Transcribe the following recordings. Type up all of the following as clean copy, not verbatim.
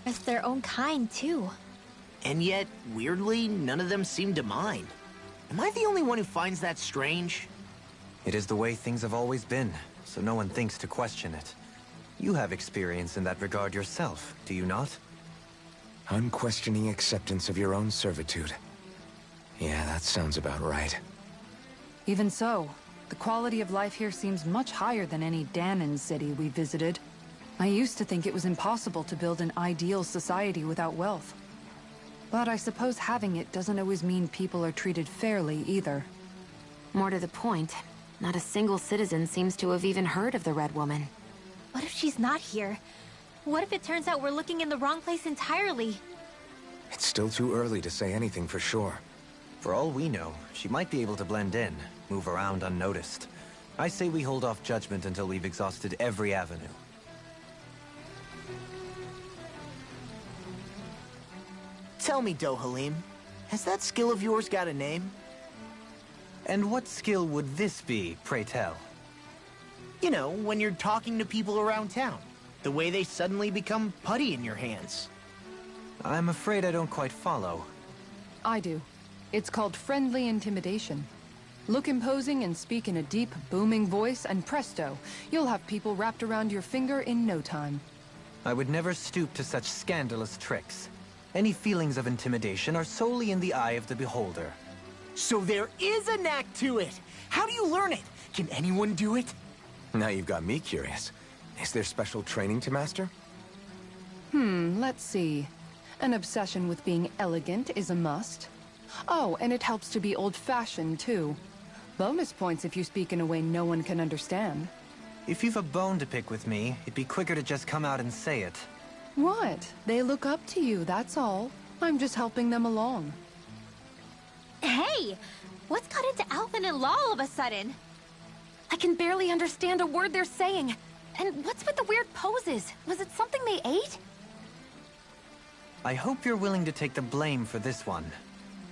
It's their own kind, too. And yet, weirdly, none of them seem to mind. Am I the only one who finds that strange? It is the way things have always been, so no one thinks to question it. You have experience in that regard yourself, do you not? Unquestioning acceptance of your own servitude. Yeah, that sounds about right. Even so, the quality of life here seems much higher than any Dahnans city we visited. I used to think it was impossible to build an ideal society without wealth. But I suppose having it doesn't always mean people are treated fairly either. More to the point, not a single citizen seems to have even heard of the Red Woman. What if she's not here? What if it turns out we're looking in the wrong place entirely? It's still too early to say anything for sure. For all we know, she might be able to blend in, move around unnoticed. I say we hold off judgment until we've exhausted every avenue. Tell me, Dohalim, has that skill of yours got a name? And what skill would this be, pray tell? You know, when you're talking to people around town. The way they suddenly become putty in your hands. I'm afraid I don't quite follow. I do. It's called friendly intimidation. Look imposing and speak in a deep, booming voice, and presto, you'll have people wrapped around your finger in no time. I would never stoop to such scandalous tricks. Any feelings of intimidation are solely in the eye of the beholder. So there is a knack to it! How do you learn it? Can anyone do it? Now you've got me curious. Is there special training to master? Let's see. An obsession with being elegant is a must. Oh, and it helps to be old-fashioned, too. Bonus points if you speak in a way no one can understand. If you've a bone to pick with me, it'd be quicker to just come out and say it. What? They look up to you, that's all. I'm just helping them along. Hey! What's got into Alvin and Law all of a sudden? I can barely understand a word they're saying. And what's with the weird poses? Was it something they ate? I hope you're willing to take the blame for this one.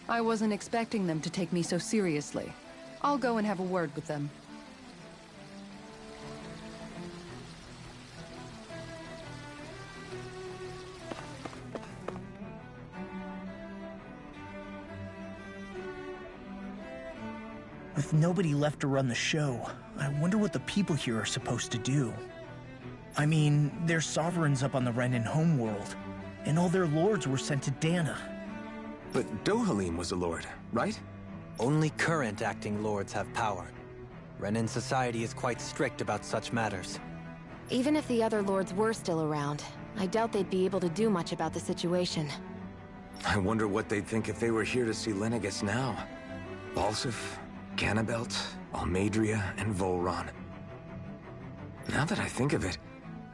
I wasn't expecting them to take me so seriously. I'll go and have a word with them. With nobody left to run the show, I wonder what the people here are supposed to do. I mean, their sovereigns up on the Renan homeworld, and all their lords were sent to Dana. But Dohalim was a lord, right? Only current acting lords have power. Renan society is quite strict about such matters. Even if the other lords were still around, I doubt they'd be able to do much about the situation. I wonder what they'd think if they were here to see Lenegis now. Balsif, Ganabelt, Almadria, and Volron. Now that I think of it,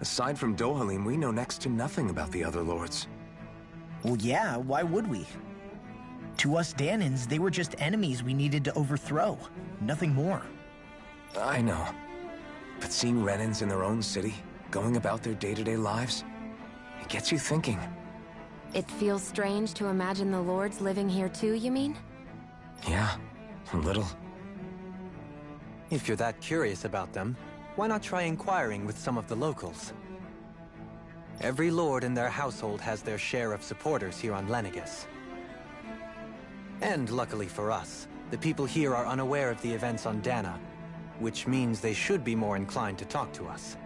aside from Dohalim, we know next to nothing about the other lords. Well, yeah, why would we? To us Dahnans, they were just enemies we needed to overthrow. Nothing more. I know. But seeing Renans in their own city, going about their day-to-day lives, it gets you thinking. It feels strange to imagine the lords living here too, you mean? Yeah, a little. If you're that curious about them, why not try inquiring with some of the locals? Every lord in their household has their share of supporters here on Lenegis. And luckily for us, the people here are unaware of the events on Dana, which means they should be more inclined to talk to us.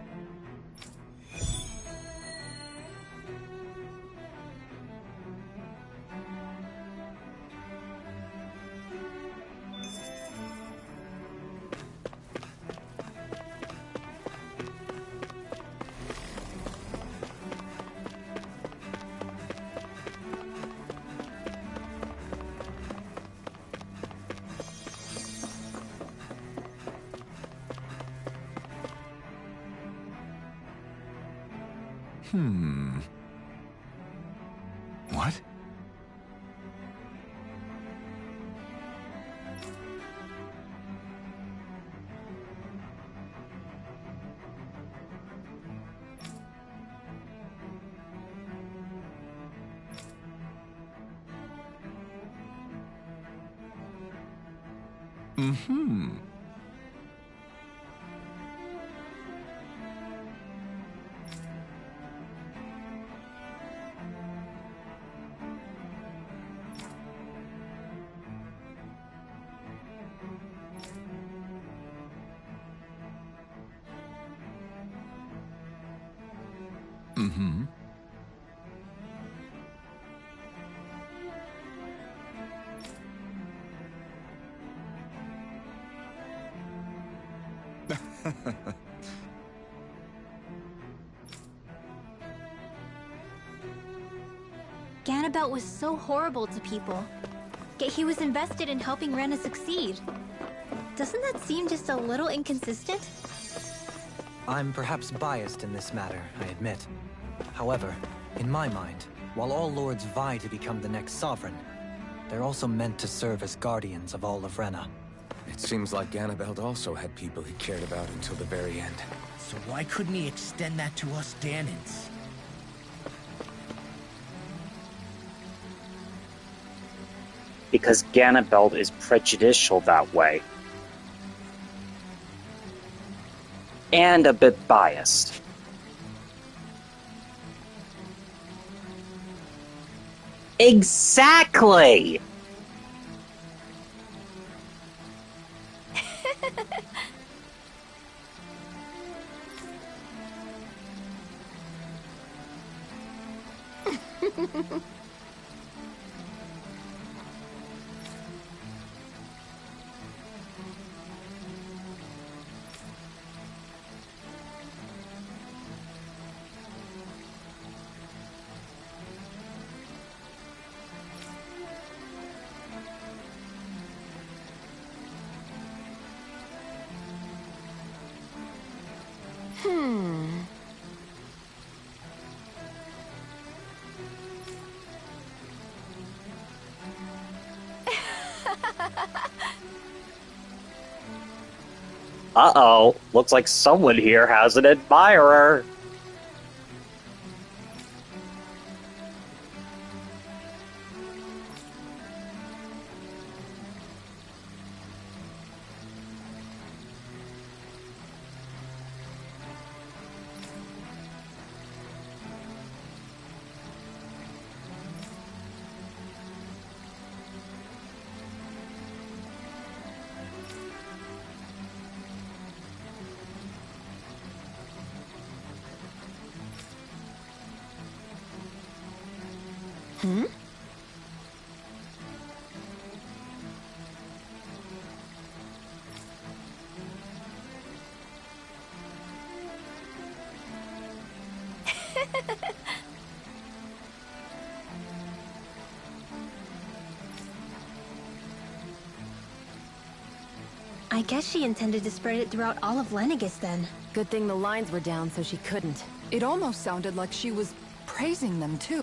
What? Mm-hmm. Ganabelt was so horrible to people. Yet he was invested in helping Rena succeed. Doesn't that seem just a little inconsistent? I'm perhaps biased in this matter, I admit. However, in my mind, while all lords vie to become the next sovereign, they're also meant to serve as guardians of all of Rena. It seems like Ganabelt also had people he cared about until the very end. So why couldn't he extend that to us Dahnans? Because Ganabelt is prejudicial that way. And a bit biased. Exactly! Uh-oh, looks like someone here has an admirer. I guess she intended to spread it throughout all of Lenegis then. Good thing the lines were down so she couldn't. It almost sounded like she was praising them, too.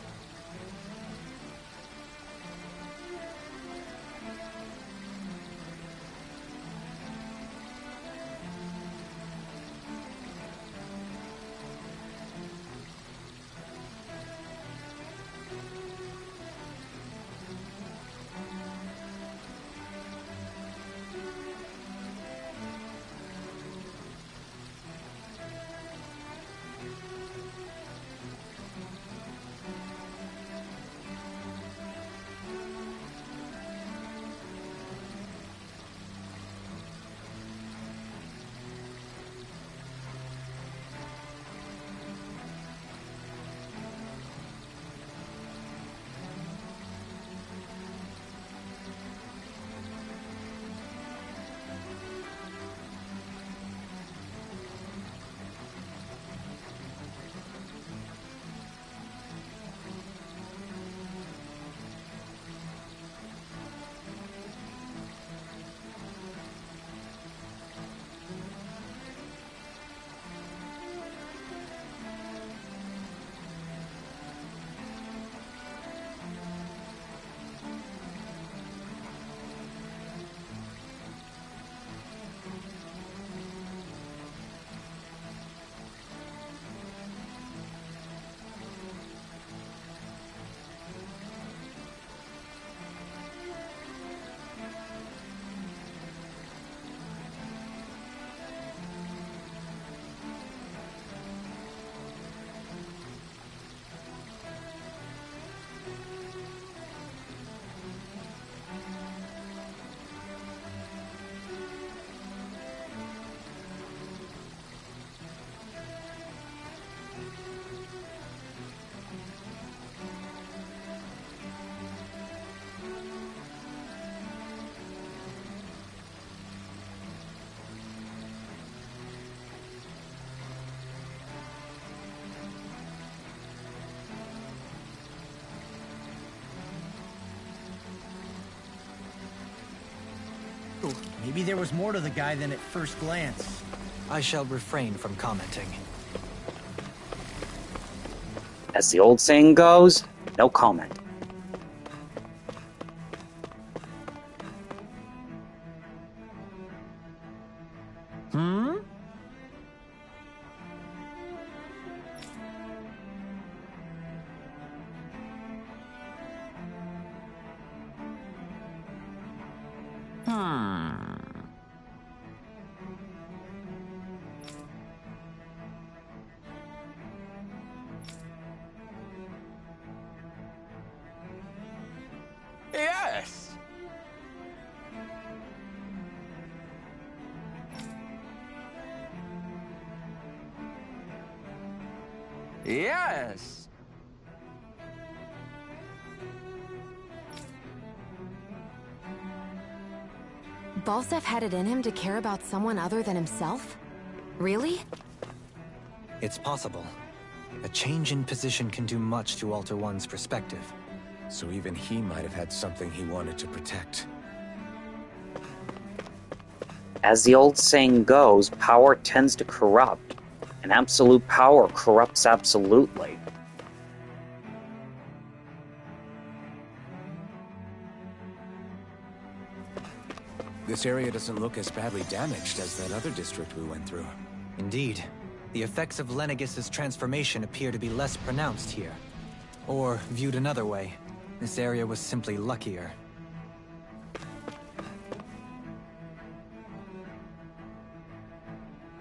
true. Maybe there was more to the guy than at first glance. I shall refrain from commenting. As the old saying goes, no comment. Yes! Yes! Balsef had it in him to care about someone other than himself? Really? It's possible. A change in position can do much to alter one's perspective. So even he might have had something he wanted to protect. As the old saying goes, power tends to corrupt, and absolute power corrupts absolutely. This area doesn't look as badly damaged as that other district we went through. Indeed. The effects of Lenegis' transformation appear to be less pronounced here. Or, viewed another way, this area was simply luckier.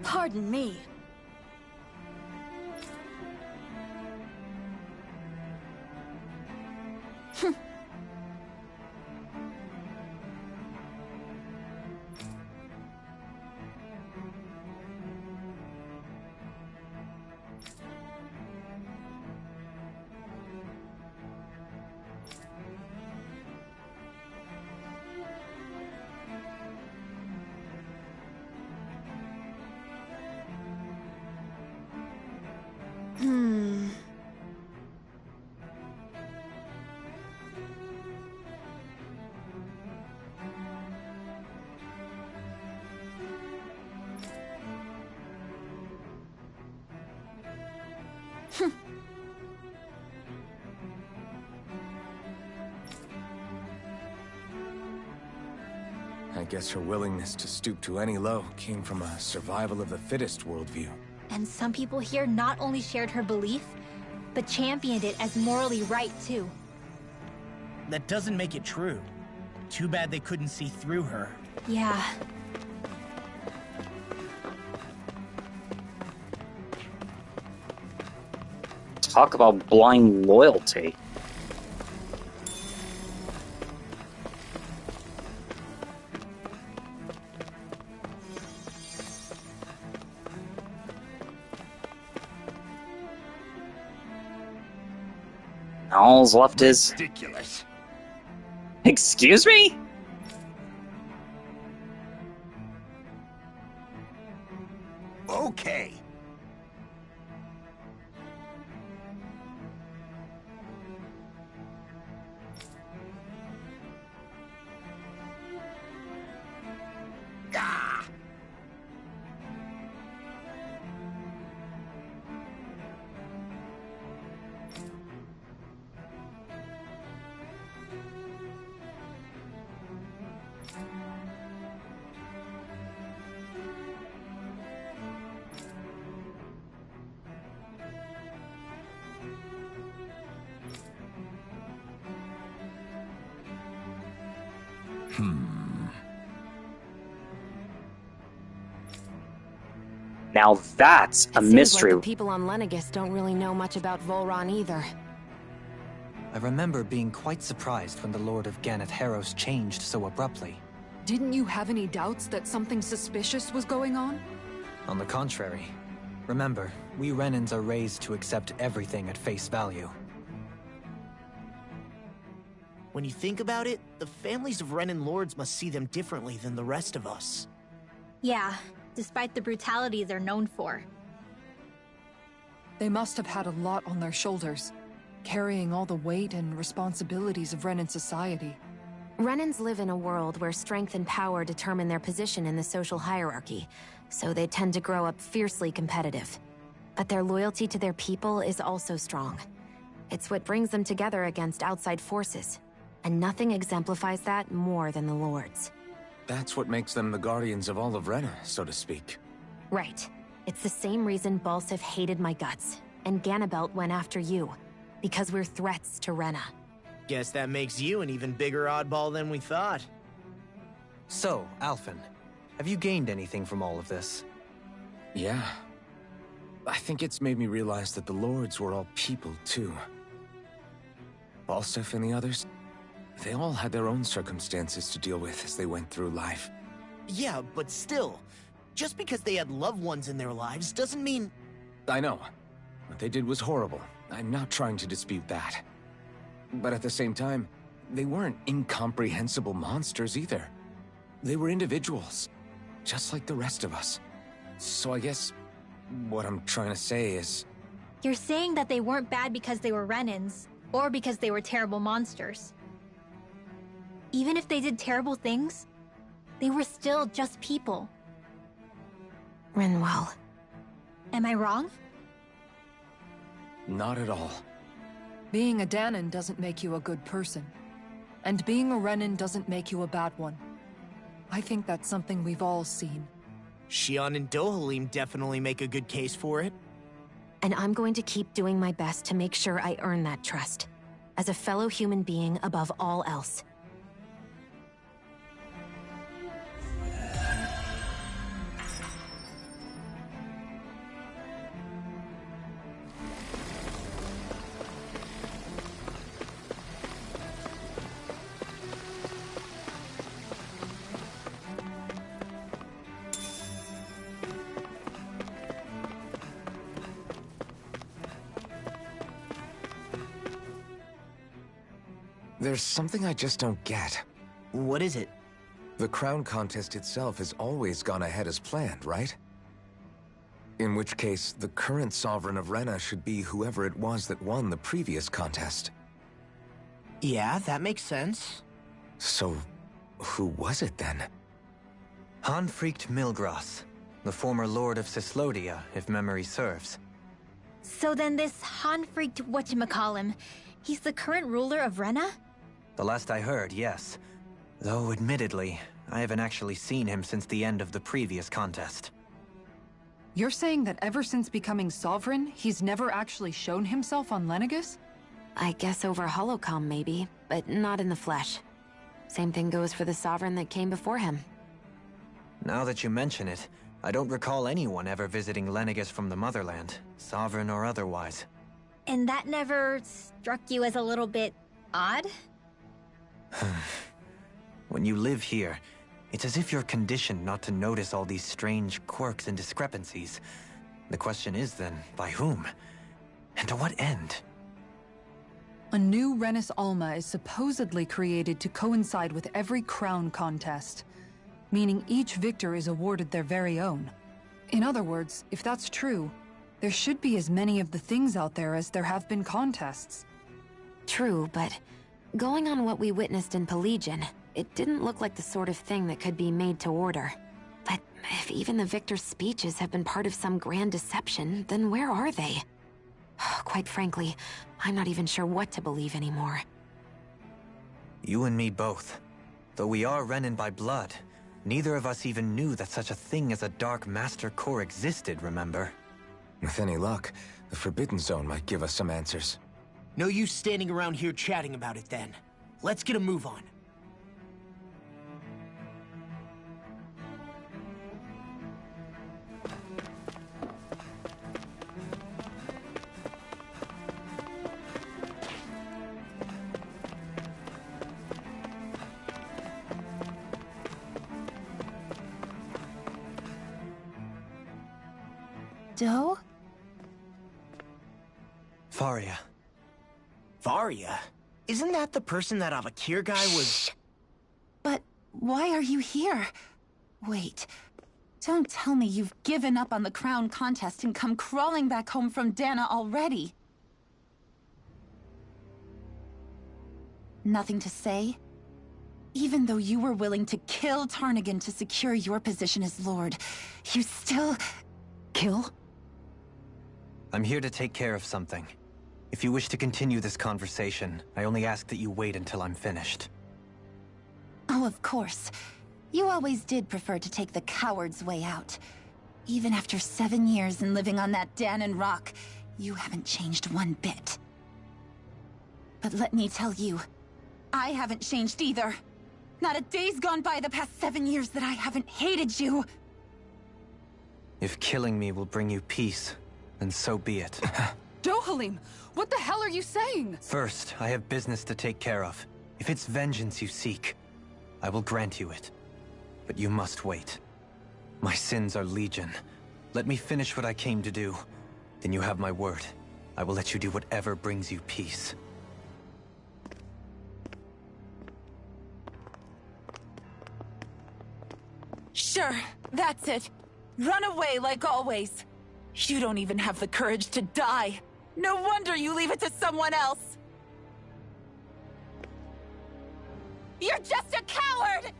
Pardon me. I guess her willingness to stoop to any low came from a survival of the fittest worldview. And some people here not only shared her belief, but championed it as morally right, too. That doesn't make it true. Too bad they couldn't see through her. Yeah. Talk about blind loyalty. All's left is... Ridiculous. Excuse me? Okay. Now that's a Seems mystery. like the people on Lenegis don't really know much about Volron either. I remember being quite surprised when the Lord of Ganeth Harros changed so abruptly. Didn't you have any doubts that something suspicious was going on? On the contrary. Remember, we Renans are raised to accept everything at face value. When you think about it, the families of Renan lords must see them differently than the rest of us. Yeah, despite the brutality they're known for. They must have had a lot on their shoulders, carrying all the weight and responsibilities of Renan society. Renans live in a world where strength and power determine their position in the social hierarchy, so they tend to grow up fiercely competitive. But their loyalty to their people is also strong. It's what brings them together against outside forces, and nothing exemplifies that more than the Lords. That's what makes them the guardians of all of Rena, so to speak. Right. It's the same reason Balsif hated my guts, and Ganabelt went after you. Because we're threats to Rena. Guess that makes you an even bigger oddball than we thought. So, Alphen, have you gained anything from all of this? Yeah. I think it's made me realize that the Lords were all people, too. Balsif and the others, they all had their own circumstances to deal with as they went through life. Yeah, but still, just because they had loved ones in their lives doesn't mean... I know. What they did was horrible. I'm not trying to dispute that. But at the same time, they weren't incomprehensible monsters either. They were individuals, just like the rest of us. So I guess what I'm trying to say is... You're saying that they weren't bad because they were Renans, or because they were terrible monsters. Even if they did terrible things, they were still just people. Rinwell. Am I wrong? Not at all. Being a Dahnan doesn't make you a good person. And being a Renan doesn't make you a bad one. I think that's something we've all seen. Xion and Dohalim definitely make a good case for it. And I'm going to keep doing my best to make sure I earn that trust. As a fellow human being above all else. There's something I just don't get. What is it? The crown contest itself has always gone ahead as planned, right? In which case, the current sovereign of Rena should be whoever it was that won the previous contest. Yeah, that makes sense. So, who was it then? Hanfried Milgras, the former Lord of Cislodia, if memory serves. So then this Hanfried whatchamacallem, he's the current ruler of Rena? The last I heard, yes. Though, admittedly, I haven't actually seen him since the end of the previous contest. You're saying that ever since becoming sovereign, he's never actually shown himself on Lenegis? I guess over holocom maybe, but not in the flesh. Same thing goes for the sovereign that came before him. Now that you mention it, I don't recall anyone ever visiting Lenegis from the motherland, sovereign or otherwise. And that never struck you as a little bit odd? When you live here, it's as if you're conditioned not to notice all these strange quirks and discrepancies. The question is then, by whom? And to what end? A new Renis Alma is supposedly created to coincide with every crown contest, meaning each victor is awarded their very own. In other words, if that's true, there should be as many of the things out there as there have been contests. True, but going on what we witnessed in Pelagian, it didn't look like the sort of thing that could be made to order. But if even the victor's speeches have been part of some grand deception, then where are they? Quite frankly, I'm not even sure what to believe anymore. You and me both. Though we are Renan by blood, neither of us even knew that such a thing as a Dark Master Core existed, remember? With any luck, the Forbidden Zone might give us some answers. No use standing around here chatting about it then. Let's get a move on. Doe? Faria. Varia? Isn't that the person that Avakir guy was... But why are you here? Wait. Don't tell me you've given up on the crown contest and come crawling back home from Dana already. Nothing to say? Even though you were willing to kill Tarnigan to secure your position as Lord, you still... Kill? I'm here to take care of something. If you wish to continue this conversation, I only ask that you wait until I'm finished. Oh, of course. You always did prefer to take the coward's way out. Even after 7 years and living on that Dahnan rock, you haven't changed one bit. But let me tell you, I haven't changed either. Not a day's gone by the past 7 years that I haven't hated you. If killing me will bring you peace, then so be it. Dohalim, what the hell are you saying? First, I have business to take care of. If it's vengeance you seek, I will grant you it. But you must wait. My sins are legion. Let me finish what I came to do. Then you have my word. I will let you do whatever brings you peace. Sure, that's it. Run away like always. You don't even have the courage to die. No wonder you leave it to someone else. You're just a coward!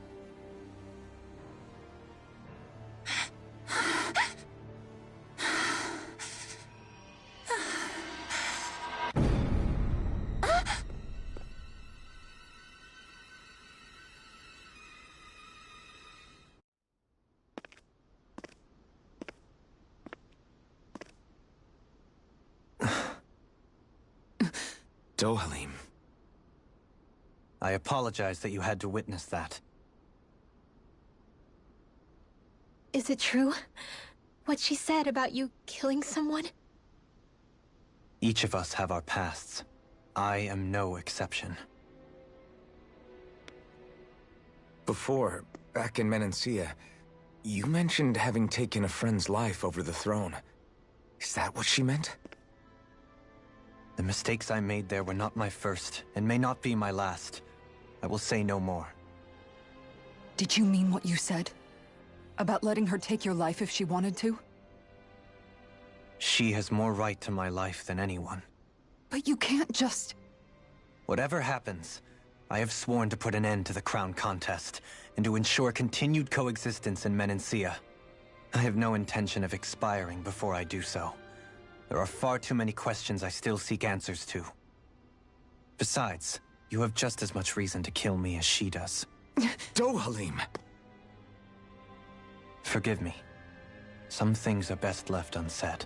Dohalim. I apologize that you had to witness that. Is it true? What she said about you killing someone? Each of us have our pasts. I am no exception. Before, back in Menancia, you mentioned having taken a friend's life over the throne. Is that what she meant? The mistakes I made there were not my first, and may not be my last. I will say no more. Did you mean what you said? About letting her take your life if she wanted to? She has more right to my life than anyone. But you can't just... Whatever happens, I have sworn to put an end to the crown contest, and to ensure continued coexistence in Menancia. I have no intention of expiring before I do so. There are far too many questions I still seek answers to. Besides, you have just as much reason to kill me as she does. Dohalim! Forgive me. Some things are best left unsaid.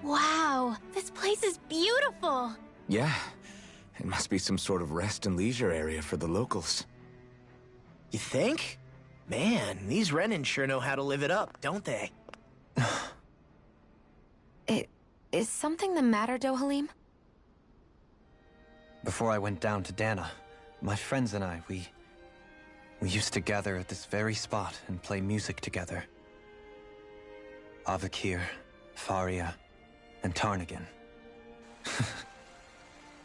Wow, this place is beautiful! Yeah, it must be some sort of rest and leisure area for the locals. You think? Man, these Renin sure know how to live it up, don't they? Is something the matter, Dohalim? Before I went down to Dana, my friends and I, we used to gather at this very spot and play music together. Avakir, Faria, and Tarnigan.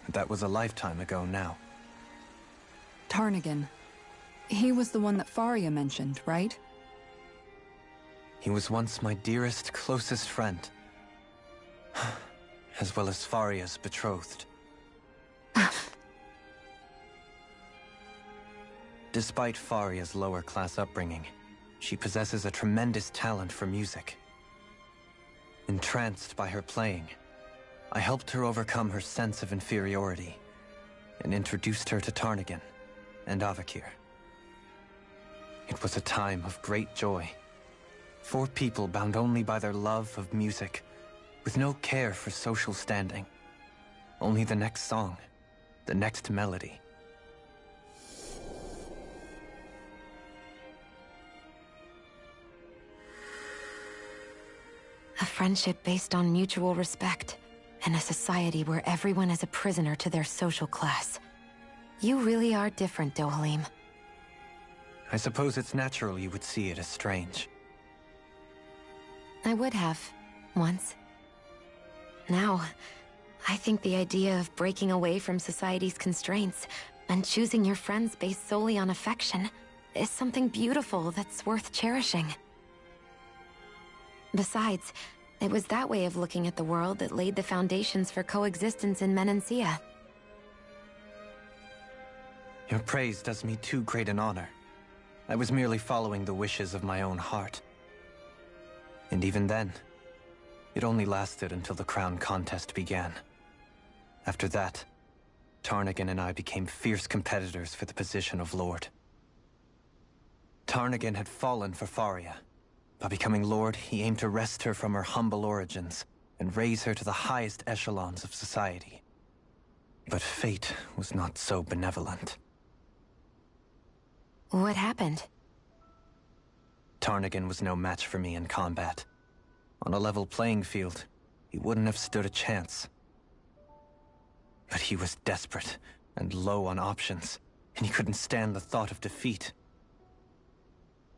That was a lifetime ago now. Tarnigan. He was the one that Faria mentioned, right? He was once my dearest, closest friend. As well as Faria's betrothed. Despite Faria's lower-class upbringing, she possesses a tremendous talent for music. Entranced by her playing, I helped her overcome her sense of inferiority, and introduced her to Tarnagin and Avakir. It was a time of great joy. 4 people bound only by their love of music, with no care for social standing. Only the next song, the next melody. A friendship based on mutual respect, and a society where everyone is a prisoner to their social class. You really are different, Dohalim. I suppose it's natural you would see it as strange. I would have, once. Now, I think the idea of breaking away from society's constraints and choosing your friends based solely on affection is something beautiful that's worth cherishing. Besides, it was that way of looking at the world that laid the foundations for coexistence in Menancia. Your praise does me too great an honor. I was merely following the wishes of my own heart. And even then, it only lasted until the crown contest began. After that, Tarnagin and I became fierce competitors for the position of Lord. Tarnagin had fallen for Faria. By becoming Lord, he aimed to wrest her from her humble origins and raise her to the highest echelons of society. But fate was not so benevolent. What happened? Tarnagin was no match for me in combat. On a level playing field, he wouldn't have stood a chance. But he was desperate and low on options, and he couldn't stand the thought of defeat.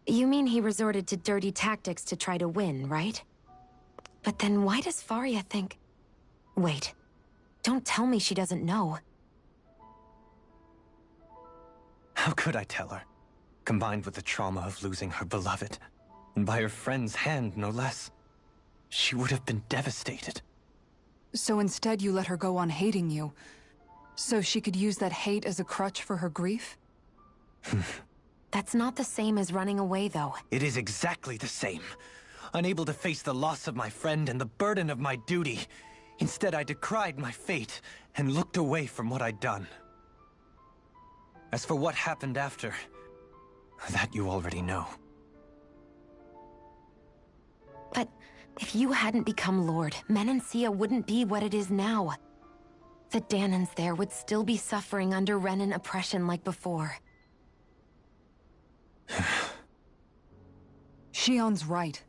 You mean he resorted to dirty tactics to try to win, right? But then why does Faria think... Wait, don't tell me she doesn't know. How could I tell her? Combined with the trauma of losing her beloved, and by her friend's hand, no less, she would have been devastated. So instead you let her go on hating you, so she could use that hate as a crutch for her grief? That's not the same as running away, though. It is exactly the same. Unable to face the loss of my friend and the burden of my duty, instead I decried my fate and looked away from what I'd done. As for what happened after, that you already know. But if you hadn't become Lord, Menancia wouldn't be what it is now. The Dahnans there would still be suffering under Renan oppression like before. Shion's right.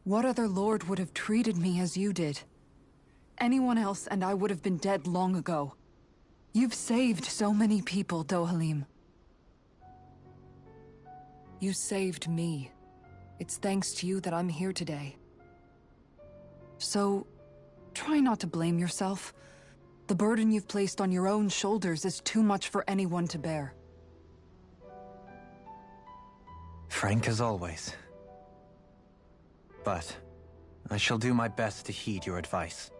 What other lord would have treated me as you did? Anyone else and I would have been dead long ago. You've saved so many people, Dohalim. You saved me. It's thanks to you that I'm here today. So, try not to blame yourself. The burden you've placed on your own shoulders is too much for anyone to bear. Frank as always. But I shall do my best to heed your advice.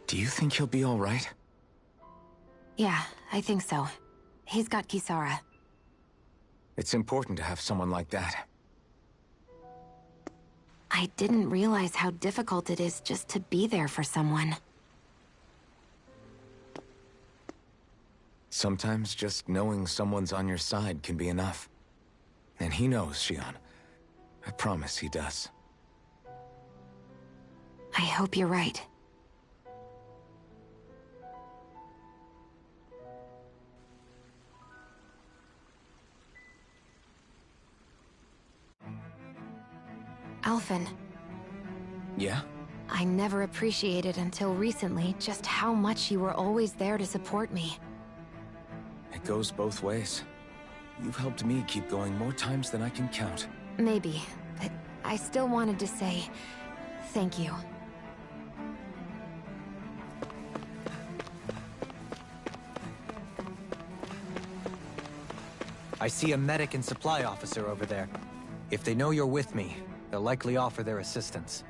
Do you think he'll be all right? Yeah, I think so. He's got Kisara. It's important to have someone like that. I didn't realize how difficult it is just to be there for someone. Sometimes just knowing someone's on your side can be enough. And he knows, Shion. I promise he does. I hope you're right. Alphen. Yeah? I never appreciated until recently just how much you were always there to support me. It goes both ways. You've helped me keep going more times than I can count. Maybe, but I still wanted to say thank you. I see a medic and supply officer over there. If they know you're with me, they'll likely offer their assistance.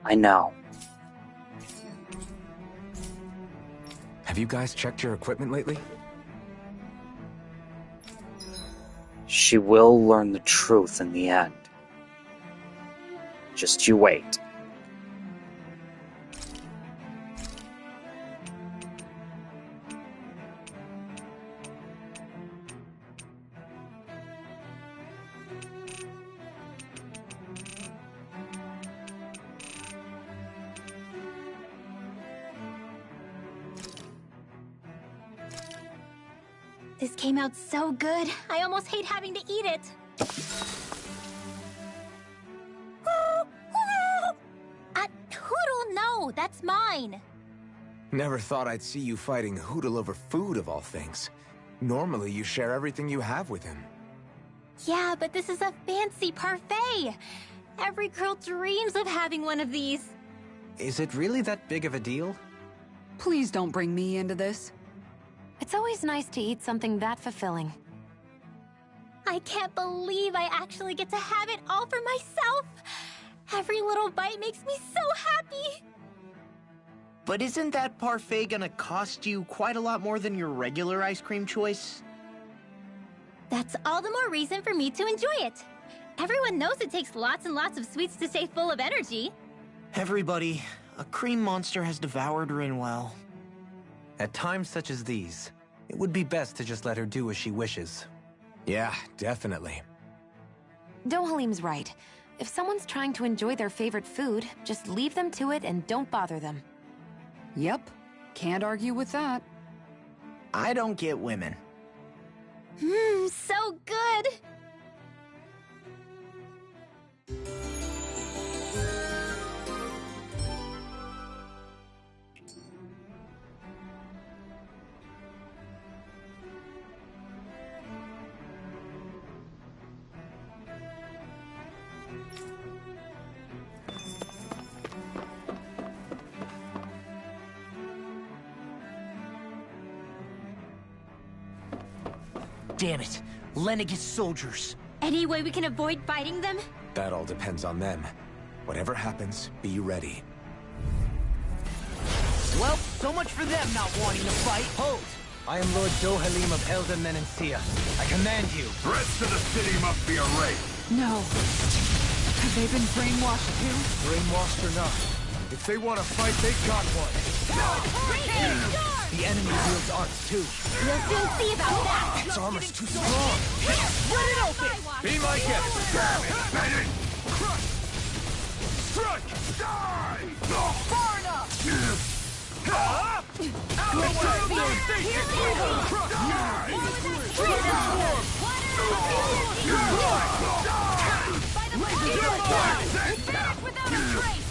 I know. Have you guys checked your equipment lately? She will learn the truth in the end. Just you wait. This came out so good. I almost hate having to eat it. Hoodle, no, that's mine. Never thought I'd see you fighting Hootle over food of all things. Normally you share everything you have with him. Yeah, but this is a fancy parfait. Every girl dreams of having one of these. Is it really that big of a deal? Please don't bring me into this. It's always nice to eat something that fulfilling. I can't believe I actually get to have it all for myself. Every little bite makes me so happy. But isn't that parfait gonna cost you quite a lot more than your regular ice cream choice? That's all the more reason for me to enjoy it. Everyone knows it takes lots and lots of sweets to stay full of energy. Everybody, a cream monster has devoured Rinwell. At times such as these, it would be best to just let her do as she wishes. Yeah, definitely. Dohalim's right. If someone's trying to enjoy their favorite food, just leave them to it and don't bother them. Yep, can't argue with that. I don't get women. So good. Damn it, Lenegis soldiers. Any way we can avoid fighting them? That all depends on them. Whatever happens, be ready. Well, so much for them not wanting to fight. Hold! I am Lord Dohalim of Elda Menencia. I command you. Threats to the city must be erased. No. Have they been brainwashed too? Brainwashed or not, if they want to fight, they got one. The enemy wields arts too. We'll soon see about that. Its armor's too strong. Let it open. Be my guest. Bennett! Crush! Strike! Die! Far enough. Out of the way! Here's the Crush! Die! Transform. Without a trace.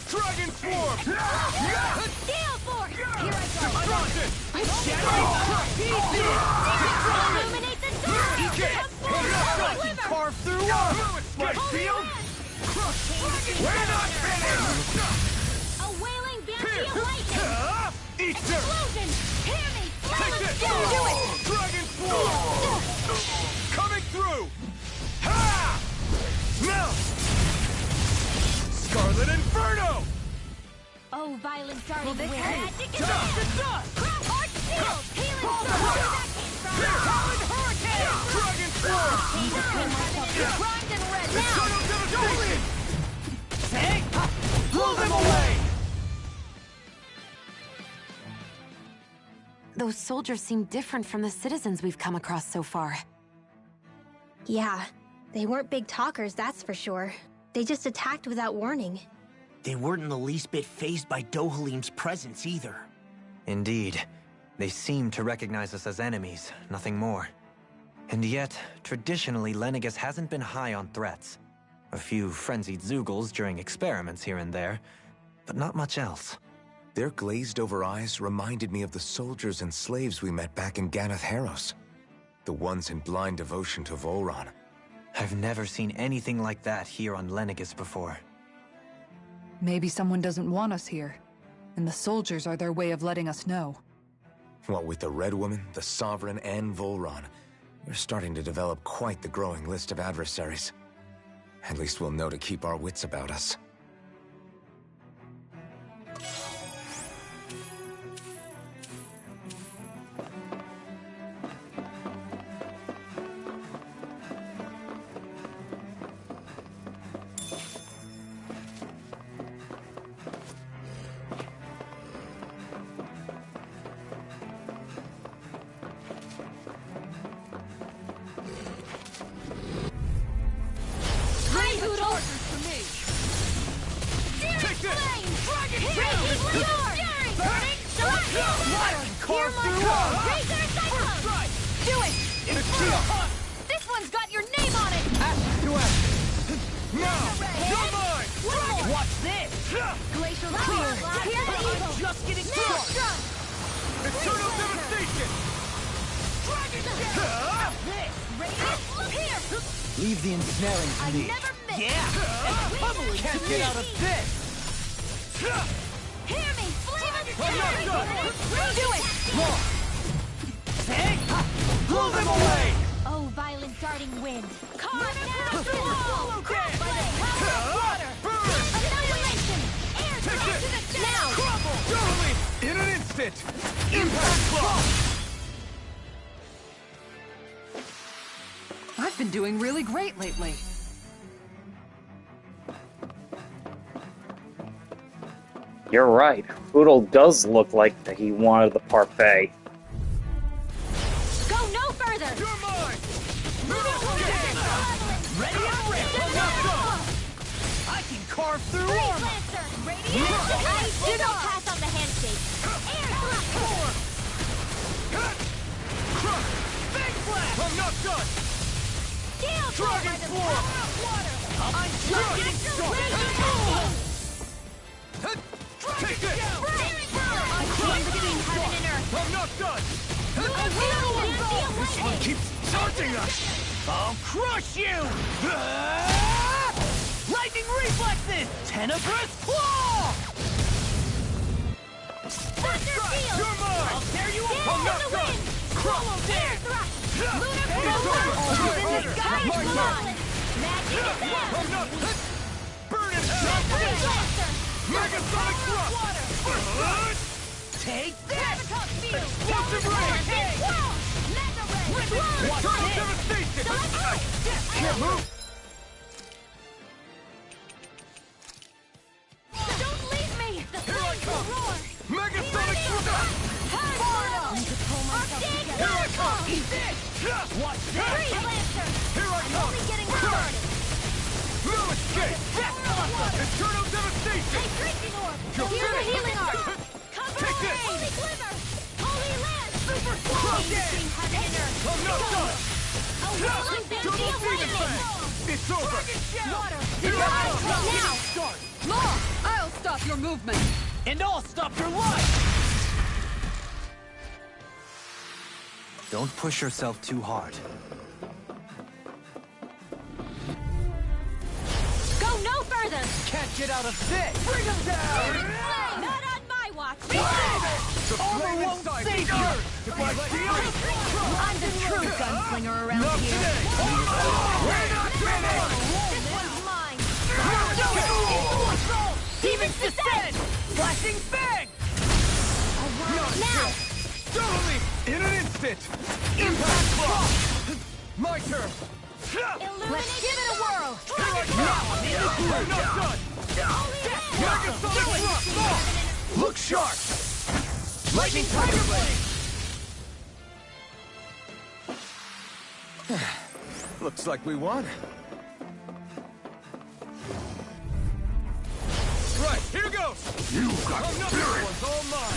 Dragon Swarm! Steel Force. Here I go. Illuminate the dark. Carve through my shield! We're not finished! A wailing banshee of lightning. Easter! Explosion. Hear me. Take this! Do it. Dragon Swarm! Coming through! Ha! Now! Scarlet Inferno! Oh, violent darting wind. Magic is Dust! Arch shield. Healing sword. Where that came from. Hurricane! Dragon Swarm! Primed and red It's now. gonna devastation! Blow them away! Those soldiers seem different from the citizens we've come across so far. Yeah, they weren't big talkers, that's for sure. They just attacked without warning. They weren't in the least bit fazed by Dohalim's presence either. Indeed. They seem to recognize us as enemies, nothing more. And yet, traditionally, Lenegis hasn't been high on threats. A few frenzied Zeugles during experiments here and there, but not much else. Their glazed-over eyes reminded me of the soldiers and slaves we met back in Ganath Haros. The ones in blind devotion to Volron. I've never seen anything like that here on Lenegis before. Maybe someone doesn't want us here, and the soldiers are their way of letting us know. What with the Red Woman, the Sovereign, and Volron, we're starting to develop quite the growing list of adversaries. At least we'll know to keep our wits about us. Leave the ensnaring to me. Yeah! Can't get out of this! Hear me! Flame of Do it! Hey! Blow them away! Oh, violent darting wind! Caught now! By the power of water! Annihilation! Air drop to the now! Totally! In an instant! Impact block! I've been doing really great lately. You're right. Poodle does look like that he wanted the parfait. Go no further! You're mine! Ready and ready! I can carve through Freeze armor! Lancer! Radiant! I do not pass on the handshake! Air thrust! Big blast! I'm not done! Steel Dragon by the Floor! power of water! I'm just getting started! Take this! I'm between heaven and earth! I'm not done! This one keeps charging us! I'll crush you! Lightning reflexes! Tenebrous claw! Thunder field! You're mine! I'll tear you Dance apart! in the wind! Crumble Air dead! thrust! Lunar It's flow! over! In the Harder! sky is Harder! flawless! Magic is out! I'm not... Burn in hell! Freeze Lancer! Megasonic thrust! Take this! Graviton field! Explosive ray! Wow! Mega ray! Eternal devastation! Can't move! Don't leave me! The flames will roar! Megasonic thrust! Here I come! Eat this! Watch this! Freeze Lancer! Here I I'm come! only getting started! No escape! Eternal devastation! A drinking orb! You're Here's the finished. healing orb! Cover Take this. Holy glimmer! Holy land! Super Crush between it. heaven and earth! I'm not done! A whirling Double Bandi demon awakening! fang! It's over! Water! Here I come! Now! Start! More! I'll stop your movement! And I'll stop your life! Don't push yourself too hard. Go no further! Can't get out of this! Bring him down! Not on my watch! The Armor flame won't inside save me you. burns! If I feel it, I'm the true gunslinger around not here! today! We're not finished! This one's mine! Demons descend! Flashing bang! Now! Totally! In an instant! Impact block! My turn! Let's give it a whirl! Here I come! I'm not done! Megasonic thrust! Look sharp! Lightning Tiger Blade! Looks like we won. Right, here goes! You got spirit! One's all mine!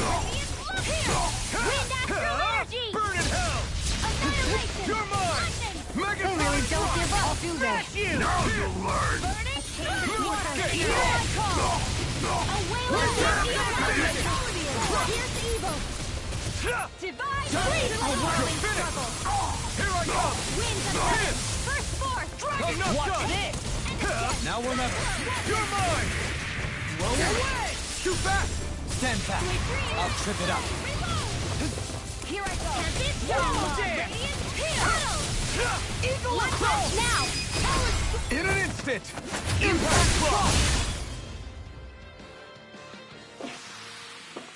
Wind astral energy! Burn in hell! Annihilation! You're mine! Lightning! Megasonic Don't give up! Do that! you! Now you'll learn! Burning! Water! Here I come! A wailing Here's evil! Divine freedom! A whirling struggle! Here I come! Winds of heaven! First force! I'm not Watch done! this! Now we're not... You're mine! Blow away! Too fast! Stand back. I'll trip it up. Here I go! Tempest Whoa, there! Radiant Hill! Eagle Let's Assault! now! In an instant! it! Impact block!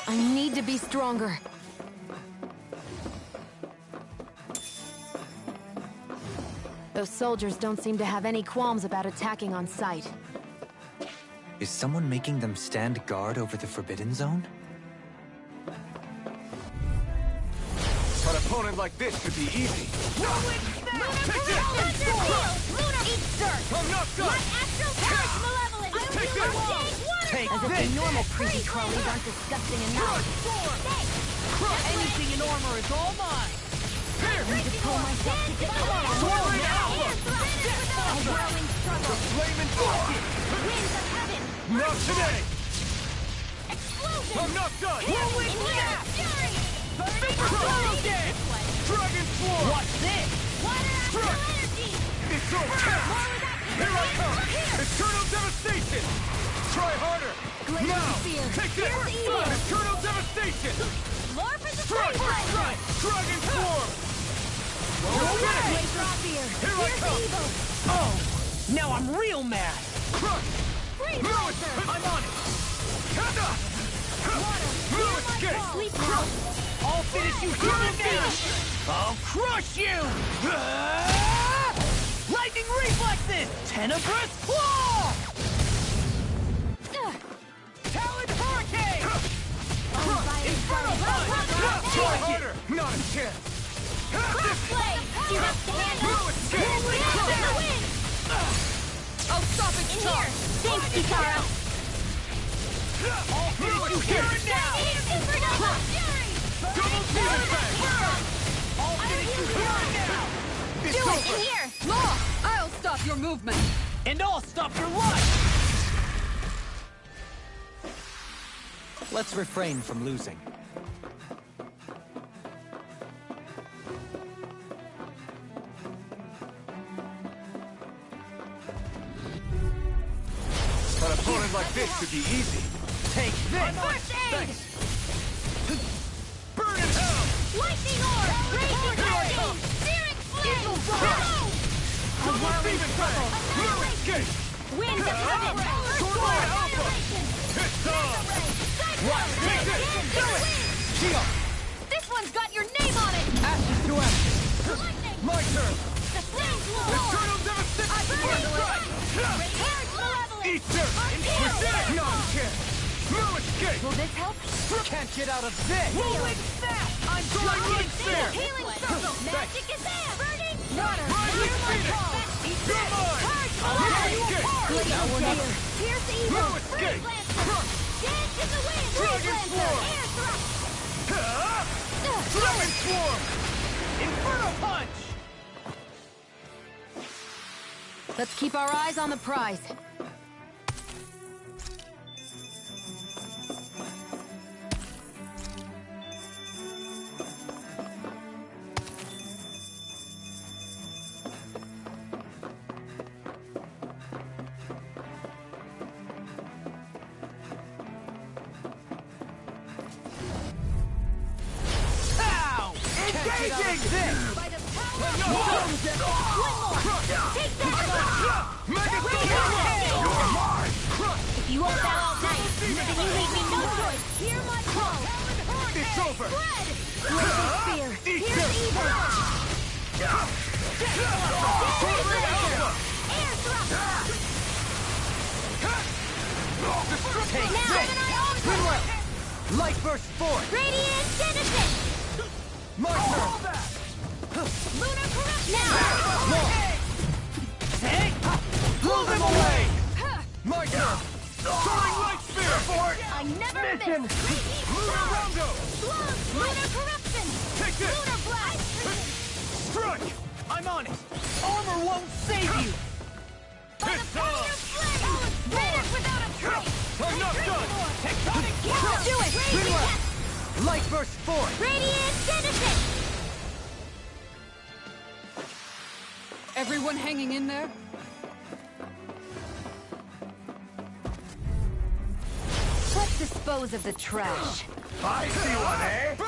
I need to be stronger. Those soldiers don't seem to have any qualms about attacking on sight. Is someone making them stand guard over the Forbidden Zone? An opponent like this could be easy. Lunar eat dirt! I'm not done! My astral carriage malevolence! I will Take do this! my water! Take As if this! the normal creepy crawlies aren't disgusting enough. Anything in armor is all mine! here! I need to pull myself together. Come on, Swirling now! alpha! A whirling struggle. Flaming bucket! Winds of heaven! Not today! Explosion! I'm not done! Whirling snap! Fury! Crush again! Dragon Swarm! What's this? Water astral energy! It's over! Here I come! Eternal devastation! Try harder! Glacial Now! spear. Take this! Here's evil. Eternal devastation! Lore for the Strike! flame Strike! Dragon Swarm! Glacial spear. Here I Here's come. evil. Oh, now I'm real mad. Crush! Freeze No, lancer. I'm on it! Kata! No escape! Sleep now. I'll finish you here and now. I'll crush you. Lightning reflexes. Tenebrous claw. Talon hurricane. Inferno punch. Try harder! Not a chance! Crossblade. You have to handle. No escape! In the wind. I'll stop it. In here. Thanks, Kitara. I'll finish you here and now. Supernova. Fury. Double demon fang! I'll finish you here and now. Do it in here. Law! I'll stop your movement! And I'll stop your life. Let's refrain from losing. An opponent like this could be easy. Take this. First aid. Burn in hell! Lightning orb. Raging hurricane. Searing flame. Double demon fang! No escape! Winds of heaven. Tornado alpha! It's on! Watch Take this! Do it. Geo, This one's got your name on it. ashes to ashes. Lightning. My turn! The flames will roar. Eternal devastation! Burning strike. Carriage malevolence. Eat dirt! We did it! No chance! No escape! Will this help? Can't get out of this. Rolling snap. I'm Lightning spear! Healing circle. Magic is there. Burning water. Rising Hear my phoenix. call. Eat You're this. mine. Charge No malevolence. escape! Glacial spear. Pierce evil. No escape. Freeze lancer. Dance in the wind. Freeze Dragon lancer. swarm. Air thrust. Dragon Swarm! Inferno punch. Let's keep our eyes on the prize. Ow! Engaging this. By the power No! of one more. Take that. Mega You're mine! If you hold that all night, then you leave me no choice. Hear my call. It's over! Spread. Glacial spear. Eat Here's this. evil. Tornado alpha! Air thrust. Take Now, this. Goodwill. Light burst forth. Radiant Genesis. My turn. Lunar corruption. Now. Hey! Blow them away. My turn! Soaring light spear! I never Mission. miss. Lunar rondo! Lunar corruption. Take this! Lunar blast. Strike! I'm on it. Armor won't save you. By the It's power on! of flame. Red without a trace. I'm not done! Tectonic Do kick. it. Raging test. Light burst forth. Radiant Genesis. Everyone hanging in there? Let's dispose of the trash. I see one, eh? Burn!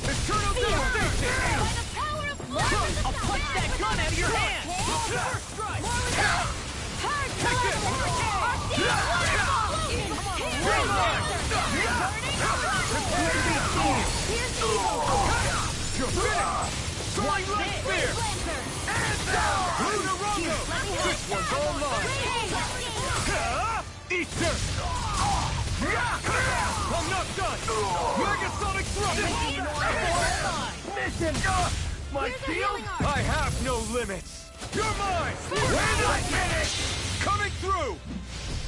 Eternal devastation. By the power of flame. I'll punch that gun out of your hand. First strike! You're finished! Swing like spear! And down! Lunarongo! This one's all mine! Easter! I'm not done! Megasonic thrust! Mission! My shield? I have no limits! You're mine! When I finish! Coming through!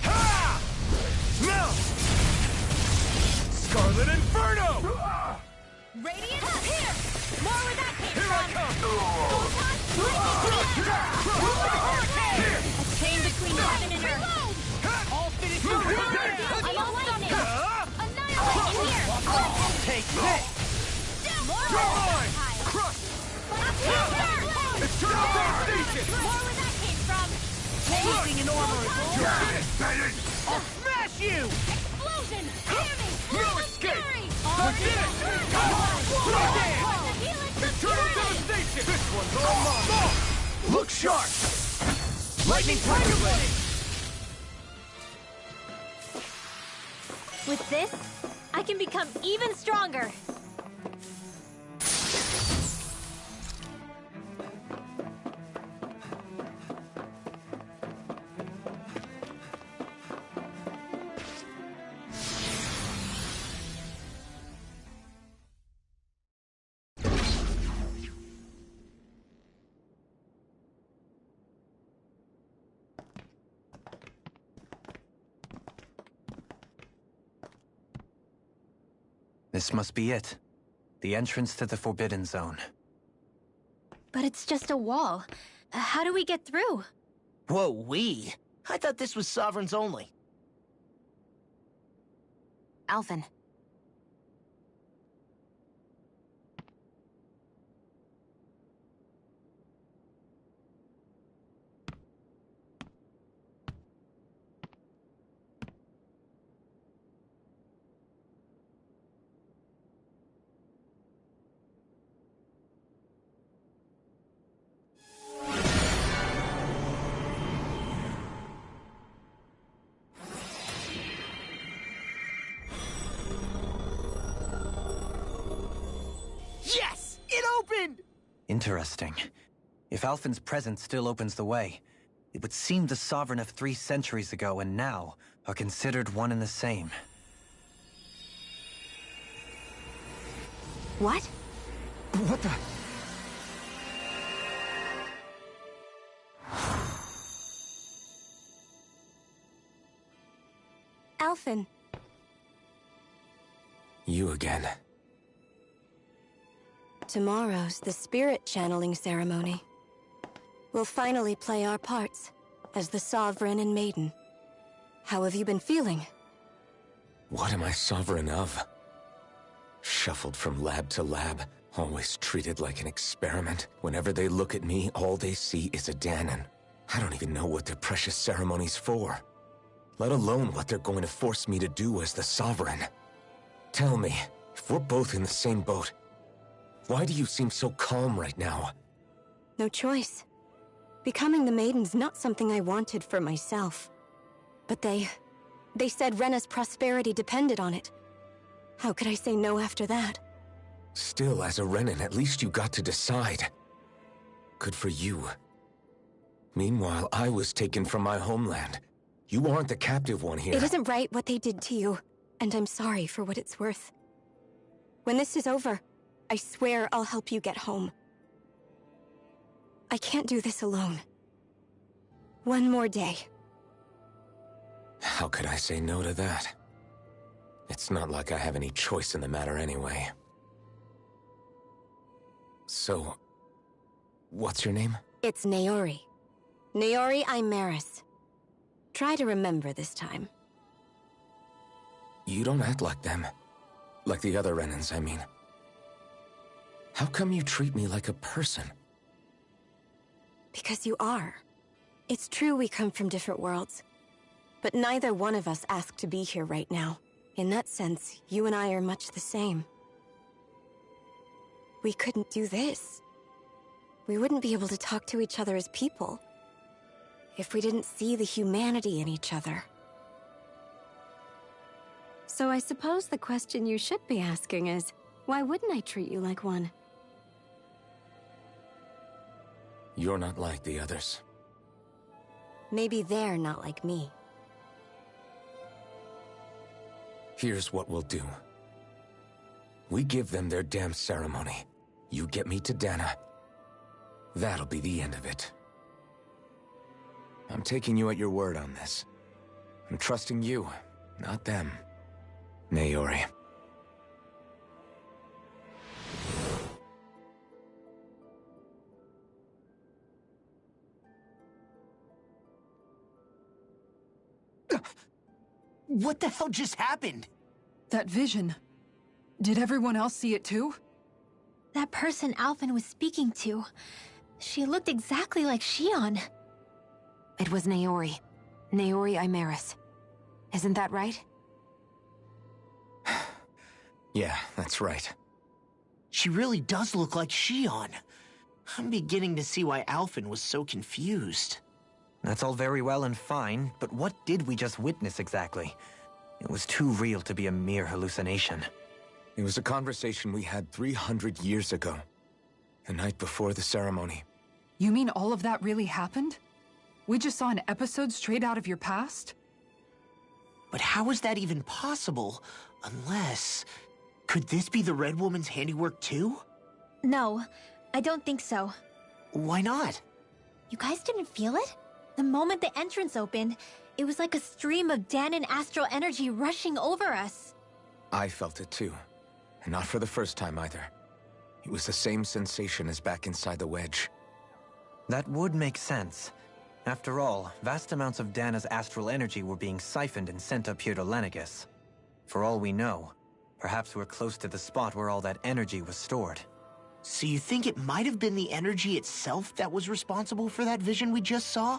Ha! Now! Scarlet Inferno! Radiant up here! More where that came Here from! I come! Hurricane! A chain between heaven and earth! All finished your I'm almost on it! Annihilate in here! Take this! More You're where mine! that pile! Crush! Up here! It's Turtle Devastation! More where that came from! Anything in armor is over! I'll smash you! Explosion! Damage! No escape! Fury! We did it! It's Turtle Devastation! This one's all mine! Look sharp! Lightning Tiger Blade! With this, I can become even stronger! This must be it. The entrance to the Forbidden Zone. But it's just a wall. How do we get through? Whoa, we? I thought this was Sovereigns only. Alphen. Yes! It opened! Interesting. If Alphen's presence still opens the way, it would seem the Sovereign of 3 centuries ago and now are considered one and the same. What? What the? Alphen. You again. Tomorrow's the spirit channeling ceremony. We'll finally play our parts as the Sovereign and Maiden. How have you been feeling? What am I sovereign of? Shuffled from lab to lab, always treated like an experiment. Whenever they look at me, all they see is a Dahnan. I don't even know what their precious ceremony's for. Let alone what they're going to force me to do as the Sovereign. Tell me, if we're both in the same boat, why do you seem so calm right now? No choice. Becoming the Maiden's not something I wanted for myself. But they said Rena's prosperity depended on it. How could I say no after that? Still, as a Renan, at least you got to decide. Good for you. Meanwhile, I was taken from my homeland. You aren't the captive one here. It isn't right what they did to you, and I'm sorry for what it's worth. When this is over, I swear I'll help you get home. I can't do this alone. One more day. How could I say no to that? It's not like I have any choice in the matter anyway. So, what's your name? It's Naori. Naori Imaris. Try to remember this time. You don't act like them. Like the other Renans, I mean. How come you treat me like a person? Because you are. It's true we come from different worlds. But neither one of us asked to be here right now. In that sense, you and I are much the same. We couldn't do this. We wouldn't be able to talk to each other as people. if we didn't see the humanity in each other. So I suppose the question you should be asking is, why wouldn't I treat you like one? You're not like the others. Maybe they're not like me. Here's what we'll do. We give them their damn ceremony. You get me to Dana. That'll be the end of it. I'm taking you at your word on this. I'm trusting you, not them. Naori. What the hell just happened? That vision. Did everyone else see it too? That person Alphen was speaking to, she looked exactly like Shion. It was Naori. Naori Imaris. Isn't that right? Yeah, that's right. She really does look like Shion. I'm beginning to see why Alphen was so confused. That's all very well and fine, but what did we just witness exactly? It was too real to be a mere hallucination. It was a conversation we had 300 years ago. The night before the ceremony. You mean all of that really happened? We just saw an episode straight out of your past? But how is that even possible? Unless... Could this be the Red Woman's handiwork too? No, I don't think so. Why not? You guys didn't feel it? The moment the entrance opened, it was like a stream of Dahnan astral energy rushing over us. I felt it too. And not for the first time either. It was the same sensation as back inside the wedge. That would make sense. After all, vast amounts of Dana's astral energy were being siphoned and sent up here to Lenegus. For all we know, perhaps we're close to the spot where all that energy was stored. So you think it might have been the energy itself that was responsible for that vision we just saw?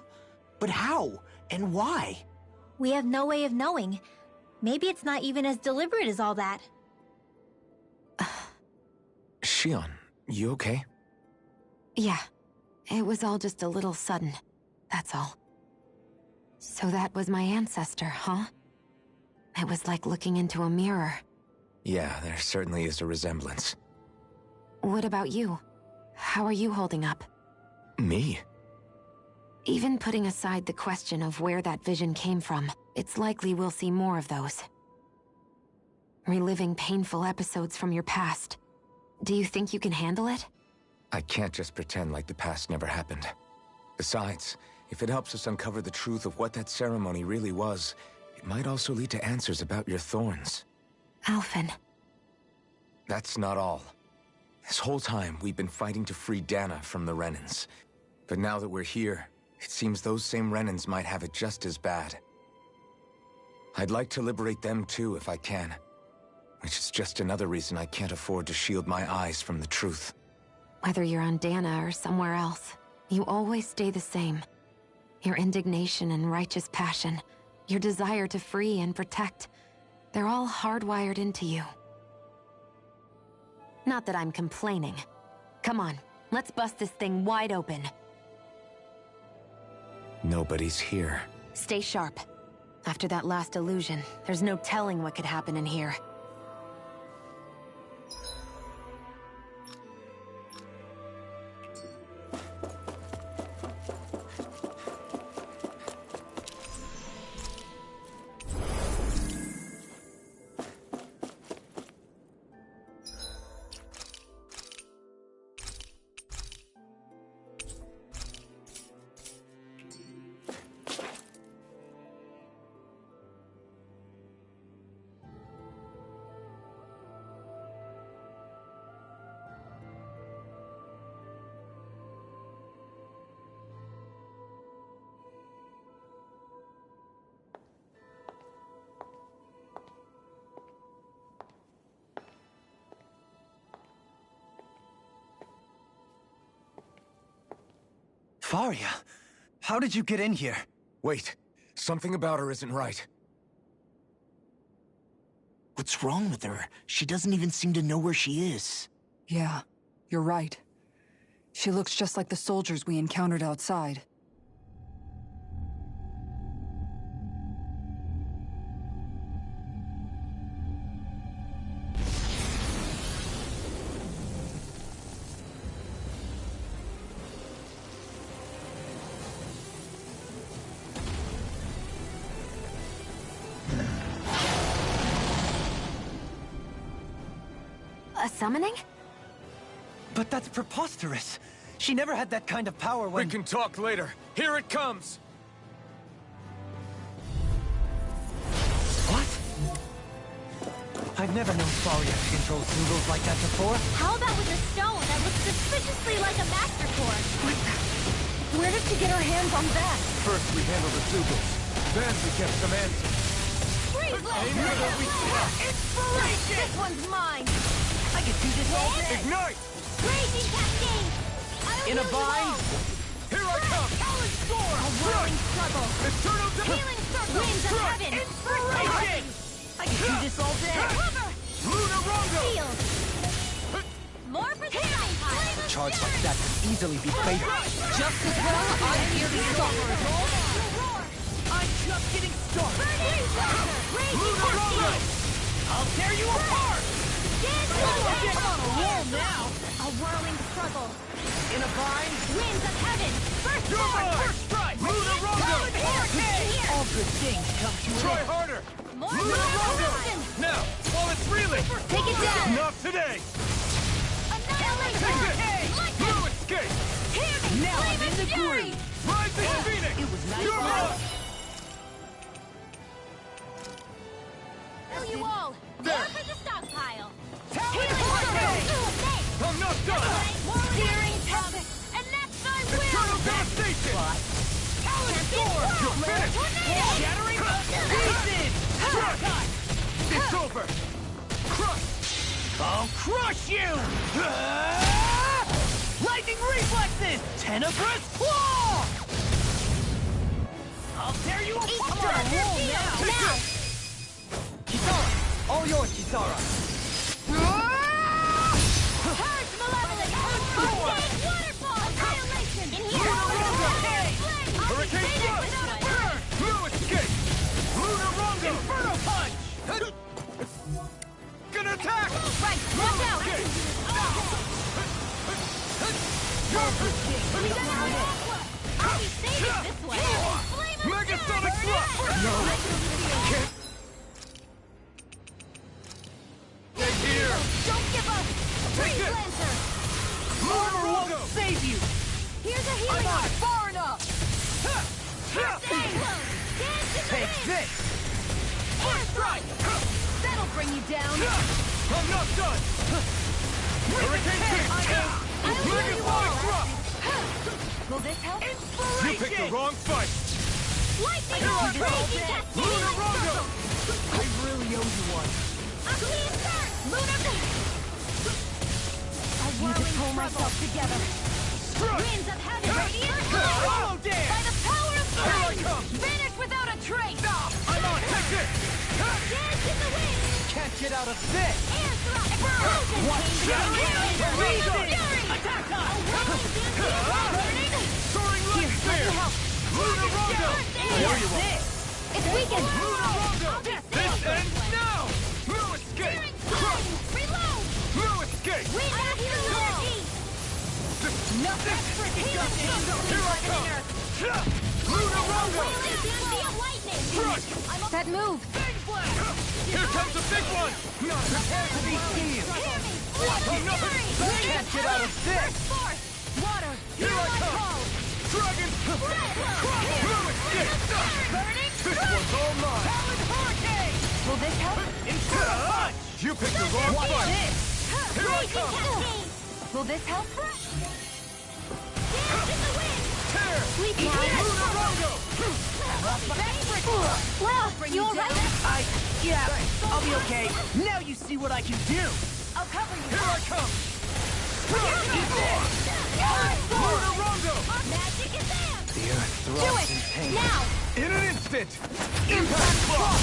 But how? And why? We have no way of knowing. Maybe it's not even as deliberate as all that. Shion, you okay? Yeah. It was all just a little sudden. That's all. So that was my ancestor, huh? It was like looking into a mirror. Yeah, there certainly is a resemblance. What about you? How are you holding up? Me? Even putting aside the question of where that vision came from, it's likely we'll see more of those. Reliving painful episodes from your past. Do you think you can handle it? I can't just pretend like the past never happened. Besides, if it helps us uncover the truth of what that ceremony really was, it might also lead to answers about your thorns. Alphen. That's not all. This whole time, we've been fighting to free Dana from the Renans. But now that we're here, it seems those same Renans might have it just as bad. I'd like to liberate them too if I can. Which is just another reason I can't afford to shield my eyes from the truth. Whether you're on Dana or somewhere else, you always stay the same. Your indignation and righteous passion, your desire to free and protect, they're all hardwired into you. Not that I'm complaining. Come on, let's bust this thing wide open. Nobody's here. Stay sharp. After that last illusion, there's no telling what could happen in here. Faria, how did you get in here? Wait, something about her isn't right. What's wrong with her? She doesn't even seem to know where she is. Yeah, you're right. She looks just like the soldiers we encountered outside. A summoning? But that's preposterous. She never had that kind of power when... We can talk later. Here it comes! What? I've never known Faria to control symbols like that before. How about with a stone that looks suspiciously like a master sword? Where did she get her hands on that? First we handled the Zugals. Then we get some answers. Inspiration! This one's mine! I could do this all day! Ignite! Raging cascade! In a bind? Here I come! A whirling struggle! Eternal Healing circle! Winds of heaven! Inspiration! I could do this all day! Cover! Luna Rondo! Shield! More precision! A charge like that could easily be fatal. Just as well, I'm here to stop her. I'm just getting started! Luna Rondo! I'll tear you apart! I'm on a roll now! A whirling struggle! In a bind? Winds of heaven! First You're sword! mine! First strike! Luna Rondo! All good things come to an Try end. harder! More Luna Rondo! corruption! Now, while it's reeling! Take it down! Not today! Annihilation! No escape! Hear me! Now I'm Flame in the of fury! groove! Rising Phoenix! It was nice You're work. mine! Kill you all! There. More for the stockpile! Healing I'm not done! Searing tempest! And that's my Eternal will! devastation! You're finished! Shattering pieces! It's over! Crush! I'll crush you! Lightning reflexes! Tenebrous claw! I'll tear you apart! I'm on a roll now! Now! Kisara! All yours, Kisara! Purge malevolence! Arcade waterfall! Annihilation! In here! Hurricane Thrust! Burn! No escape! Luna Rondo! Inferno Punch! Gonna attack! Right! Watch out! I'll be saving this way! Megasonic Thrust! No! Can't... Stay here! Don't give up! Freeze it. Lancer! Luna Rondo! Save you! Here's a I'm healing not arc! far enough! Cyclone! Dance in the Take wind! this! Air strike! That'll bring you down! I'm not done! Hurricane Kick! Megasonic Thrust! Will this help? You picked the wrong fight! Lightning orb! Raging cascade! Luna Rondo! I really owe you one. Arcane burst! Lunar... A Need to pull myself together. Winds of heaven! Radiant Hollow dance! By the power of Here I flame! come! Vanish without a trace! I'm on! Take this! Dance in the wind! Can't get out of this! Air thrust! Explosion! Watch out! Attack time! Burning! Soaring Light Spear! Luna Rondo! There you are! It's weakened! Luna Rondo! This ends now! No escape! Crush! Reload! No escape! Wind after liberty! Nothing! Here I come! Luna Rondo! Lightning! Crush! That move! Here comes a big one! Not prepared to be seen! Can't get out of this! Force! Water! Here I come! Dragon! No escape! Burning! This one's all mine! Will this help? You picked the wrong fight! Here I Raging come! cascade! Will this help? Dance in the wind! Tear! Sleep Luna Rondo! Well, you alright? Yeah, I'll be okay. Now you see what I can do! I'll cover you. Here I come! Luna Rondo! Magic is there! The earth Do throbs it! in pain. Now! In an instant! Impact Block!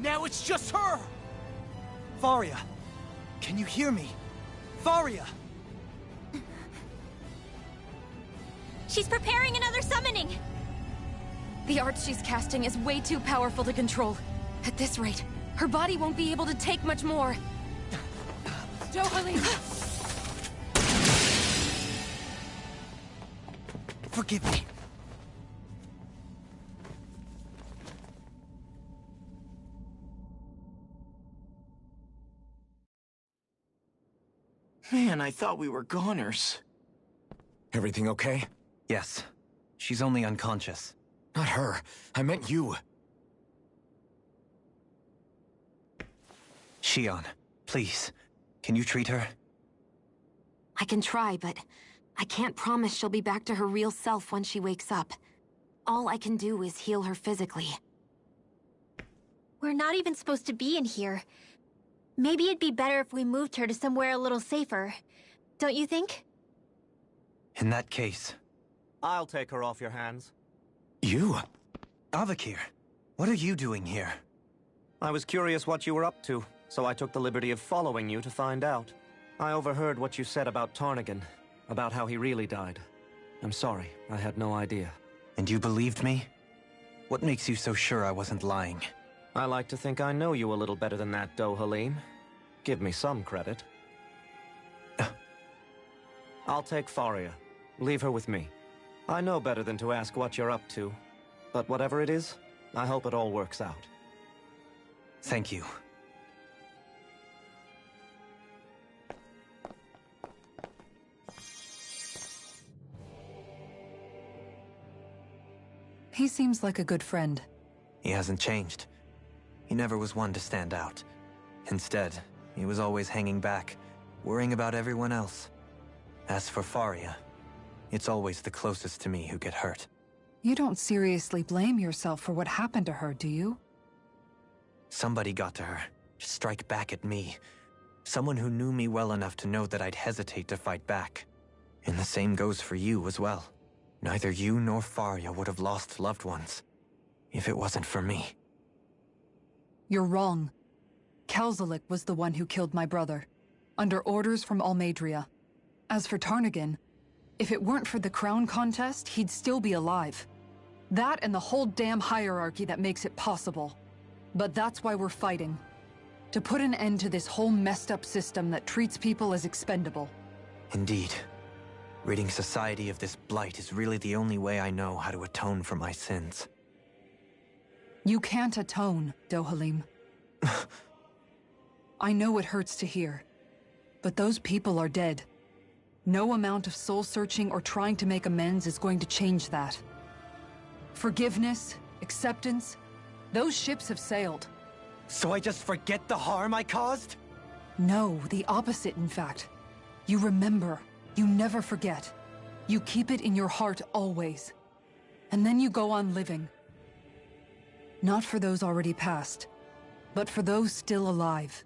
Now it's just her! Faria, can you hear me? Faria! She's preparing another summoning! The art she's casting is way too powerful to control. At this rate, her body won't be able to take much more. Forgive me. Man, I thought we were goners. Everything okay? Yes. She's only unconscious. Not her. I meant you. Shion, please. Can you treat her? I can try, but I can't promise she'll be back to her real self when she wakes up. All I can do is heal her physically. We're not even supposed to be in here. Maybe it'd be better if we moved her to somewhere a little safer. Don't you think? In that case... I'll take her off your hands. You? Avakir, what are you doing here? I was curious what you were up to, so I took the liberty of following you to find out. I overheard what you said about Tarnigan, about how he really died. I'm sorry, I had no idea. And you believed me? What makes you so sure I wasn't lying? I like to think I know you a little better than that, Dohalim. Give me some credit. I'll take Faria. Leave her with me. I know better than to ask what you're up to. But whatever it is, I hope it all works out. Thank you. He seems like a good friend. He hasn't changed. He never was one to stand out. Instead, he was always hanging back, worrying about everyone else. As for Faria, it's always the closest to me who get hurt. You don't seriously blame yourself for what happened to her, do you? Somebody got to her, to strike back at me. Someone who knew me well enough to know that I'd hesitate to fight back. And the same goes for you as well. Neither you nor Faria would have lost loved ones, if it wasn't for me. You're wrong. Kelzelik was the one who killed my brother, under orders from Almeidria. As for Tarnigan, if it weren't for the crown contest, he'd still be alive. That and the whole damn hierarchy that makes it possible. But that's why we're fighting. To put an end to this whole messed up system that treats people as expendable. Indeed. Ridding society of this blight is really the only way I know how to atone for my sins. You can't atone, Dohalim. I know it hurts to hear, but those people are dead. No amount of soul-searching or trying to make amends is going to change that. Forgiveness, acceptance, those ships have sailed. So I just forget the harm I caused? No, the opposite, in fact. You remember. You never forget. You keep it in your heart always. And then you go on living. Not for those already past, but for those still alive.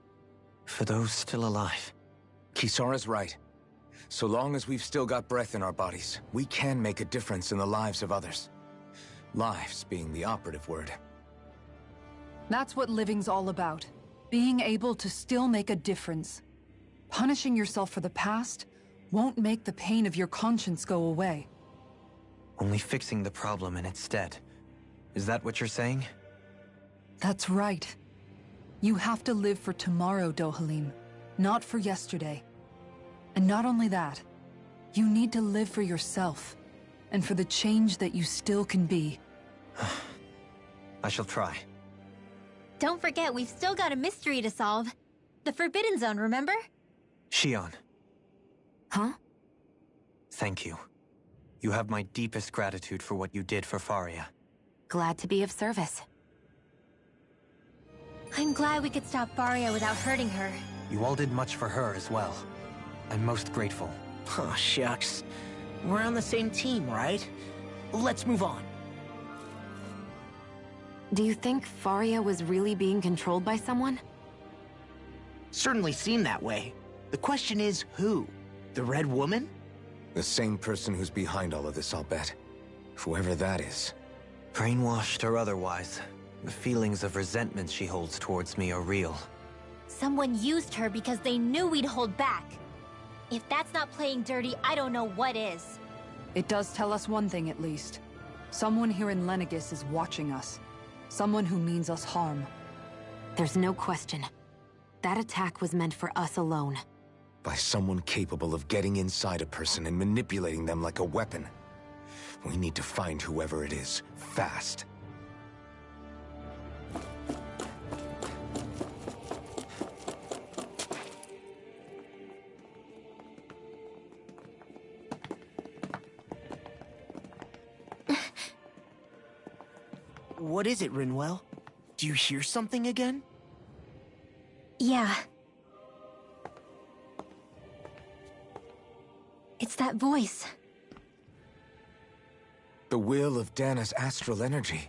For those still alive. Kisara's right. So long as we've still got breath in our bodies, we can make a difference in the lives of others. Lives being the operative word. That's what living's all about. Being able to still make a difference. Punishing yourself for the past won't make the pain of your conscience go away. Only fixing the problem in its stead. Is that what you're saying? That's right. You have to live for tomorrow, Dohalim, not for yesterday. And not only that, you need to live for yourself, and for the change that you still can be. I shall try. Don't forget, we've still got a mystery to solve. The Forbidden Zone, remember? Shion. Huh? Thank you. You have my deepest gratitude for what you did for Faria. Glad to be of service. I'm glad we could stop Faria without hurting her. You all did much for her as well. I'm most grateful. Oh, shucks. We're on the same team, right? Let's move on. Do you think Faria was really being controlled by someone? Certainly seemed that way. The question is, who? The Red Woman? The same person who's behind all of this, I'll bet. Whoever that is. Brainwashed or otherwise, the feelings of resentment she holds towards me are real. Someone used her because they knew we'd hold back. If that's not playing dirty, I don't know what is. It does tell us one thing at least. Someone here in Lenegis is watching us. Someone who means us harm. There's no question. That attack was meant for us alone. By someone capable of getting inside a person and manipulating them like a weapon. We need to find whoever it is, fast. What is it, Rinwell? Do you hear something again? Yeah. It's that voice. The will of Dana's astral energy.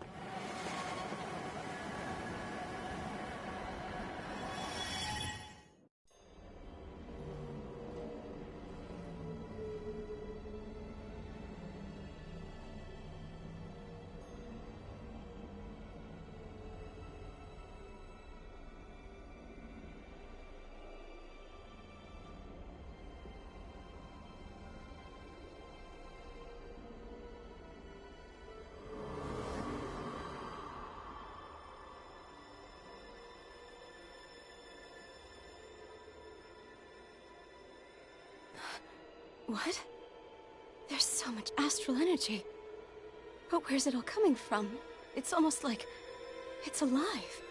What? There's so much astral energy. But where's it all coming from? It's almost like it's alive.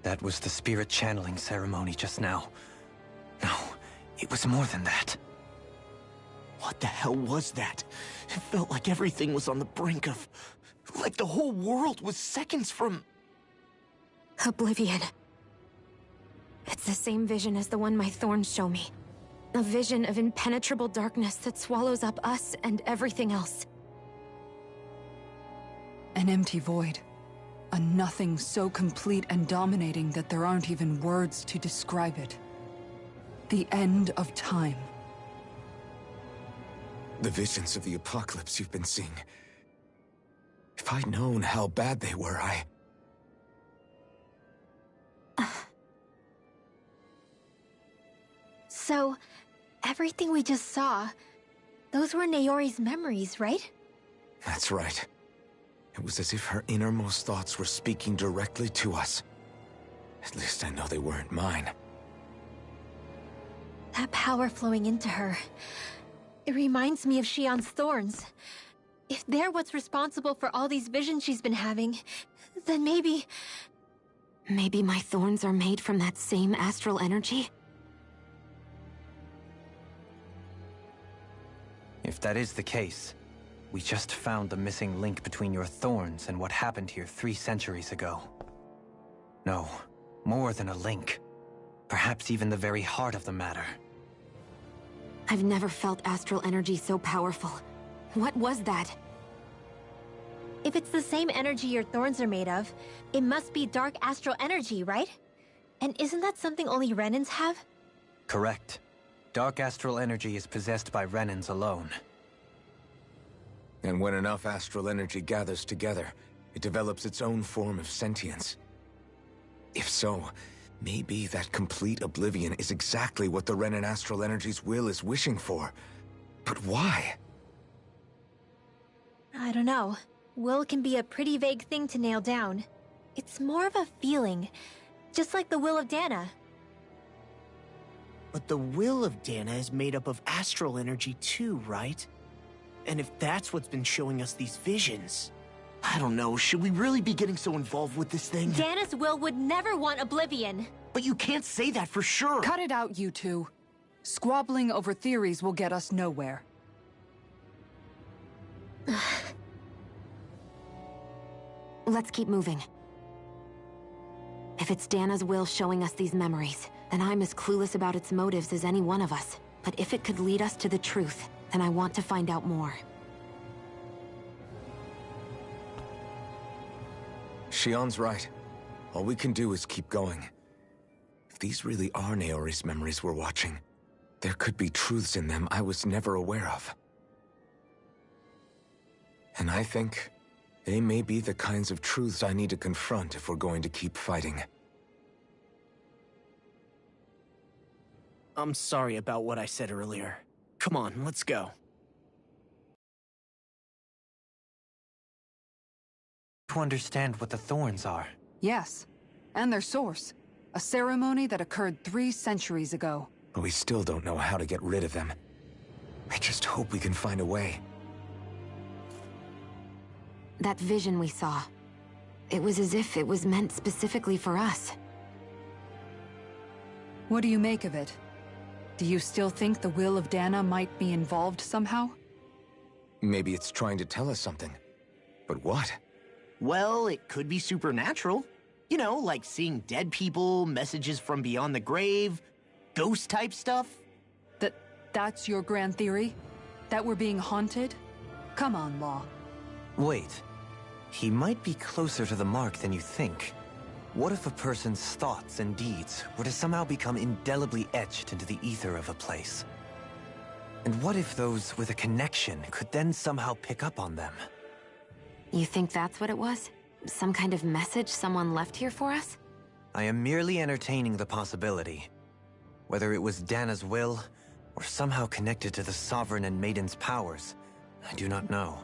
That was the spirit channeling ceremony just now. No, it was more than that. What the hell was that? It felt like everything was on the brink of... like the whole world was seconds from... Oblivion. It's the same vision as the one my thorns show me. A vision of impenetrable darkness that swallows up us and everything else. An empty void. A nothing so complete and dominating that there aren't even words to describe it. The end of time. The visions of the apocalypse you've been seeing. If I'd known how bad they were, So, everything we just saw, those were Naori's memories, right? That's right. It was as if her innermost thoughts were speaking directly to us. At least I know they weren't mine. That power flowing into her, it reminds me of Shion's thorns. If they're what's responsible for all these visions she's been having, then maybe... Maybe my thorns are made from that same astral energy? If that is the case, we just found the missing link between your thorns and what happened here 3 centuries ago. No, more than a link. Perhaps even the very heart of the matter. I've never felt astral energy so powerful. What was that? If it's the same energy your thorns are made of, it must be dark astral energy, right? And isn't that something only Renans have? Correct. Dark astral energy is possessed by Renans alone. And when enough astral energy gathers together, it develops its own form of sentience. If so, maybe that complete oblivion is exactly what the Renan astral energy's will is wishing for. But why? I don't know. Will can be a pretty vague thing to nail down. It's more of a feeling, just like the will of Dana. But the will of Dana is made up of astral energy too, right? And if that's what's been showing us these visions... I don't know, should we really be getting so involved with this thing? Dana's will would never want oblivion. But you can't say that for sure. Cut it out, you two. Squabbling over theories will get us nowhere. Let's keep moving. If it's Dana's will showing us these memories, then I'm as clueless about its motives as any one of us. But if it could lead us to the truth, then I want to find out more. Shion's right. All we can do is keep going. If these really are Naori's memories we're watching, there could be truths in them I was never aware of. And I think they may be the kinds of truths I need to confront if we're going to keep fighting. I'm sorry about what I said earlier. Come on, let's go. To understand what the thorns are. Yes, and their source. A ceremony that occurred 3 centuries ago. But we still don't know how to get rid of them. I just hope we can find a way. That vision we saw. It was as if it was meant specifically for us. What do you make of it? Do you still think the will of Dana might be involved somehow? Maybe it's trying to tell us something. But what? Well, it could be supernatural. You know, like seeing dead people, messages from beyond the grave, ghost-type stuff. That's your grand theory? That we're being haunted? Come on, Law. Wait. He might be closer to the mark than you think. What if a person's thoughts and deeds were to somehow become indelibly etched into the ether of a place? And what if those with a connection could then somehow pick up on them? You think that's what it was? Some kind of message someone left here for us? I am merely entertaining the possibility. Whether it was Dana's will, or somehow connected to the Sovereign and Maiden's powers, I do not know.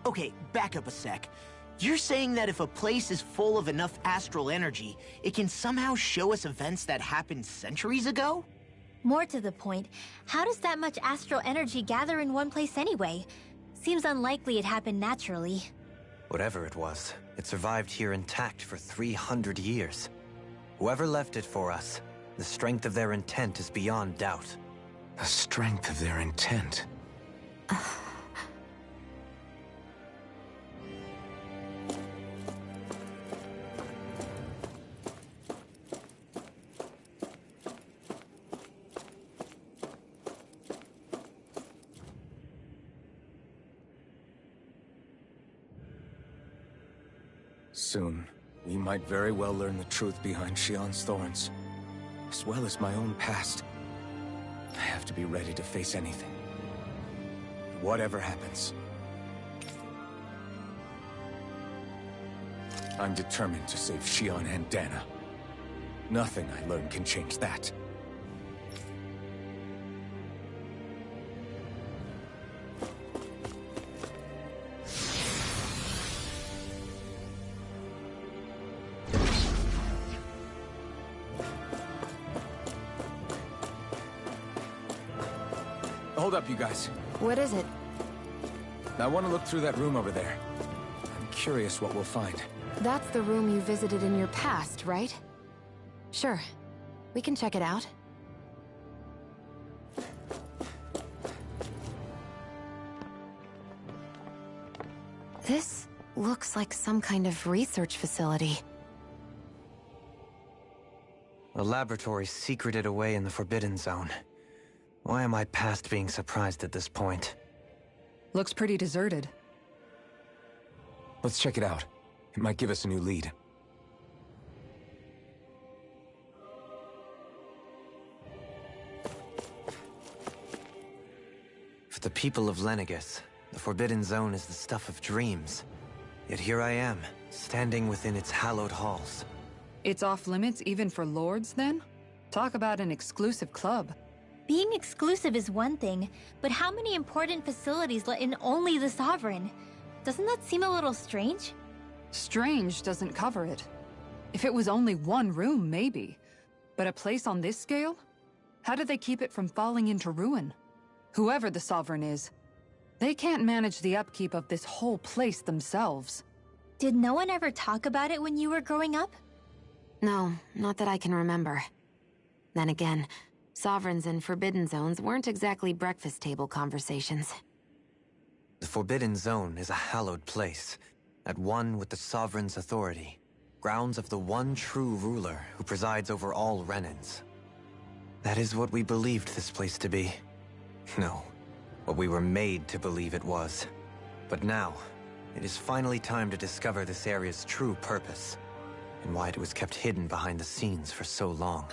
Okay, back up a sec. You're saying that if a place is full of enough astral energy, it can somehow show us events that happened centuries ago? More to the point, how does that much astral energy gather in one place anyway? Seems unlikely it happened naturally. Whatever it was, it survived here intact for 300 years. Whoever left it for us, the strength of their intent is beyond doubt. The strength of their intent. Soon, we might very well learn the truth behind Shion's thorns, as well as my own past. I have to be ready to face anything. Whatever happens. I'm determined to save Shion and Dana. Nothing I learn can change that. Hold up, you guys. What is it? I want to look through that room over there. I'm curious what we'll find. That's the room you visited in your past, right? Sure. We can check it out. This looks like some kind of research facility. A laboratory secreted away in the Forbidden Zone. Why am I past being surprised at this point? Looks pretty deserted. Let's check it out. It might give us a new lead. For the people of Lenegus, the Forbidden Zone is the stuff of dreams. Yet here I am, standing within its hallowed halls. It's off limits even for lords, then? Talk about an exclusive club. Being exclusive is one thing, but how many important facilities let in only the Sovereign? Doesn't that seem a little strange? Strange doesn't cover it. If it was only one room, maybe. But a place on this scale? How do they keep it from falling into ruin? Whoever the Sovereign is, they can't manage the upkeep of this whole place themselves. Did no one ever talk about it when you were growing up? No, not that I can remember. Then again, Sovereigns and Forbidden Zones weren't exactly breakfast table conversations. The Forbidden Zone is a hallowed place, at one with the Sovereign's authority, grounds of the one true ruler who presides over all Renans. That is what we believed this place to be. No, what we were made to believe it was. But now, it is finally time to discover this area's true purpose, and why it was kept hidden behind the scenes for so long.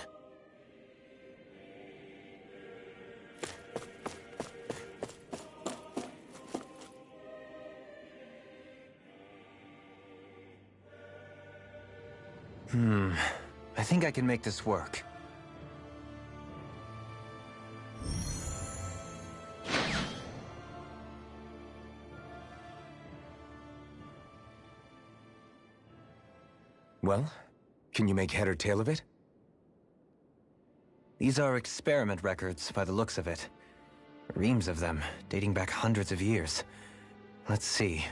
I think I can make this work. Well, can you make head or tail of it? These are experiment records by the looks of it. Reams of them, dating back hundreds of years. Let's see.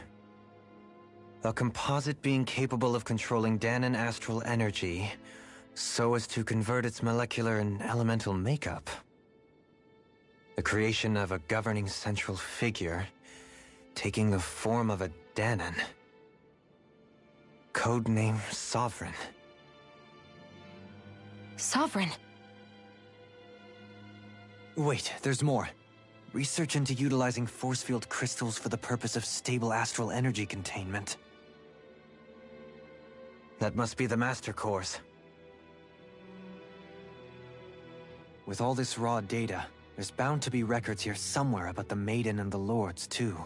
A composite being capable of controlling Dahnan astral energy so as to convert its molecular and elemental makeup. The creation of a governing central figure taking the form of a Dahnan. Codename Sovereign. Sovereign? Wait, there's more. Research into utilizing force field crystals for the purpose of stable astral energy containment. That must be the Master Cores. With all this raw data, there's bound to be records here somewhere about the Maiden and the Lords, too.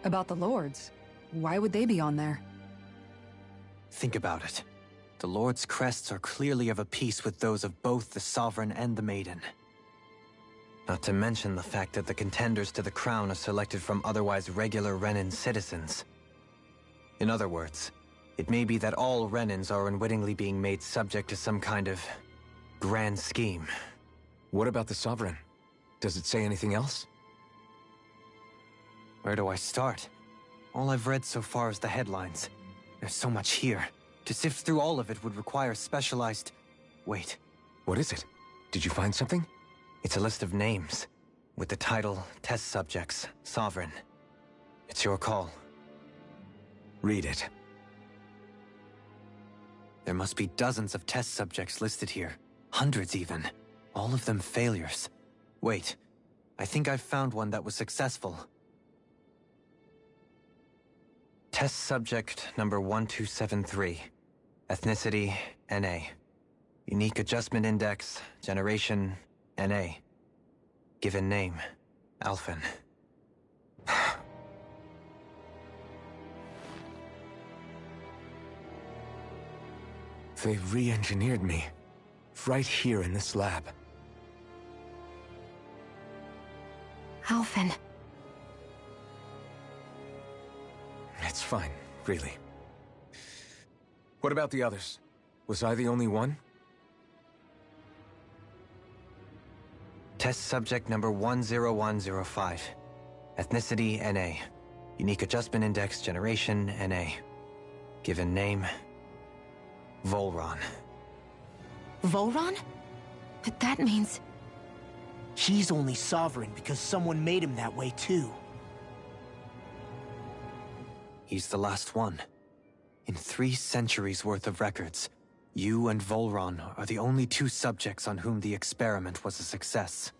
About the Lords? Why would they be on there? Think about it. The Lord's crests are clearly of a piece with those of both the Sovereign and the Maiden. Not to mention the fact that the contenders to the crown are selected from otherwise regular Renan citizens. In other words, it may be that all Renans are unwittingly being made subject to some kind of grand scheme. What about the Sovereign? Does it say anything else? Where do I start? All I've read so far is the headlines. There's so much here. To sift through all of it would require specialized... Wait. What is it? Did you find something? It's a list of names, with the title, Test Subjects, Sovereign. It's your call. Read it. There must be dozens of test subjects listed here. Hundreds even. All of them failures. Wait, I think I've found one that was successful. Test subject number 1273. Ethnicity, NA. Unique adjustment index, generation, NA. Given name, Alphen. They re-engineered me. Right here in this lab. Alphen. It's fine, really. What about the others? Was I the only one? Test subject number 10105. Ethnicity, NA. Unique adjustment index, generation, NA. Given name, Volron. Volron? But that means... He's only Sovereign because someone made him that way too. He's the last one. In 3 centuries worth of records, you and Volron are the only 2 subjects on whom the experiment was a success.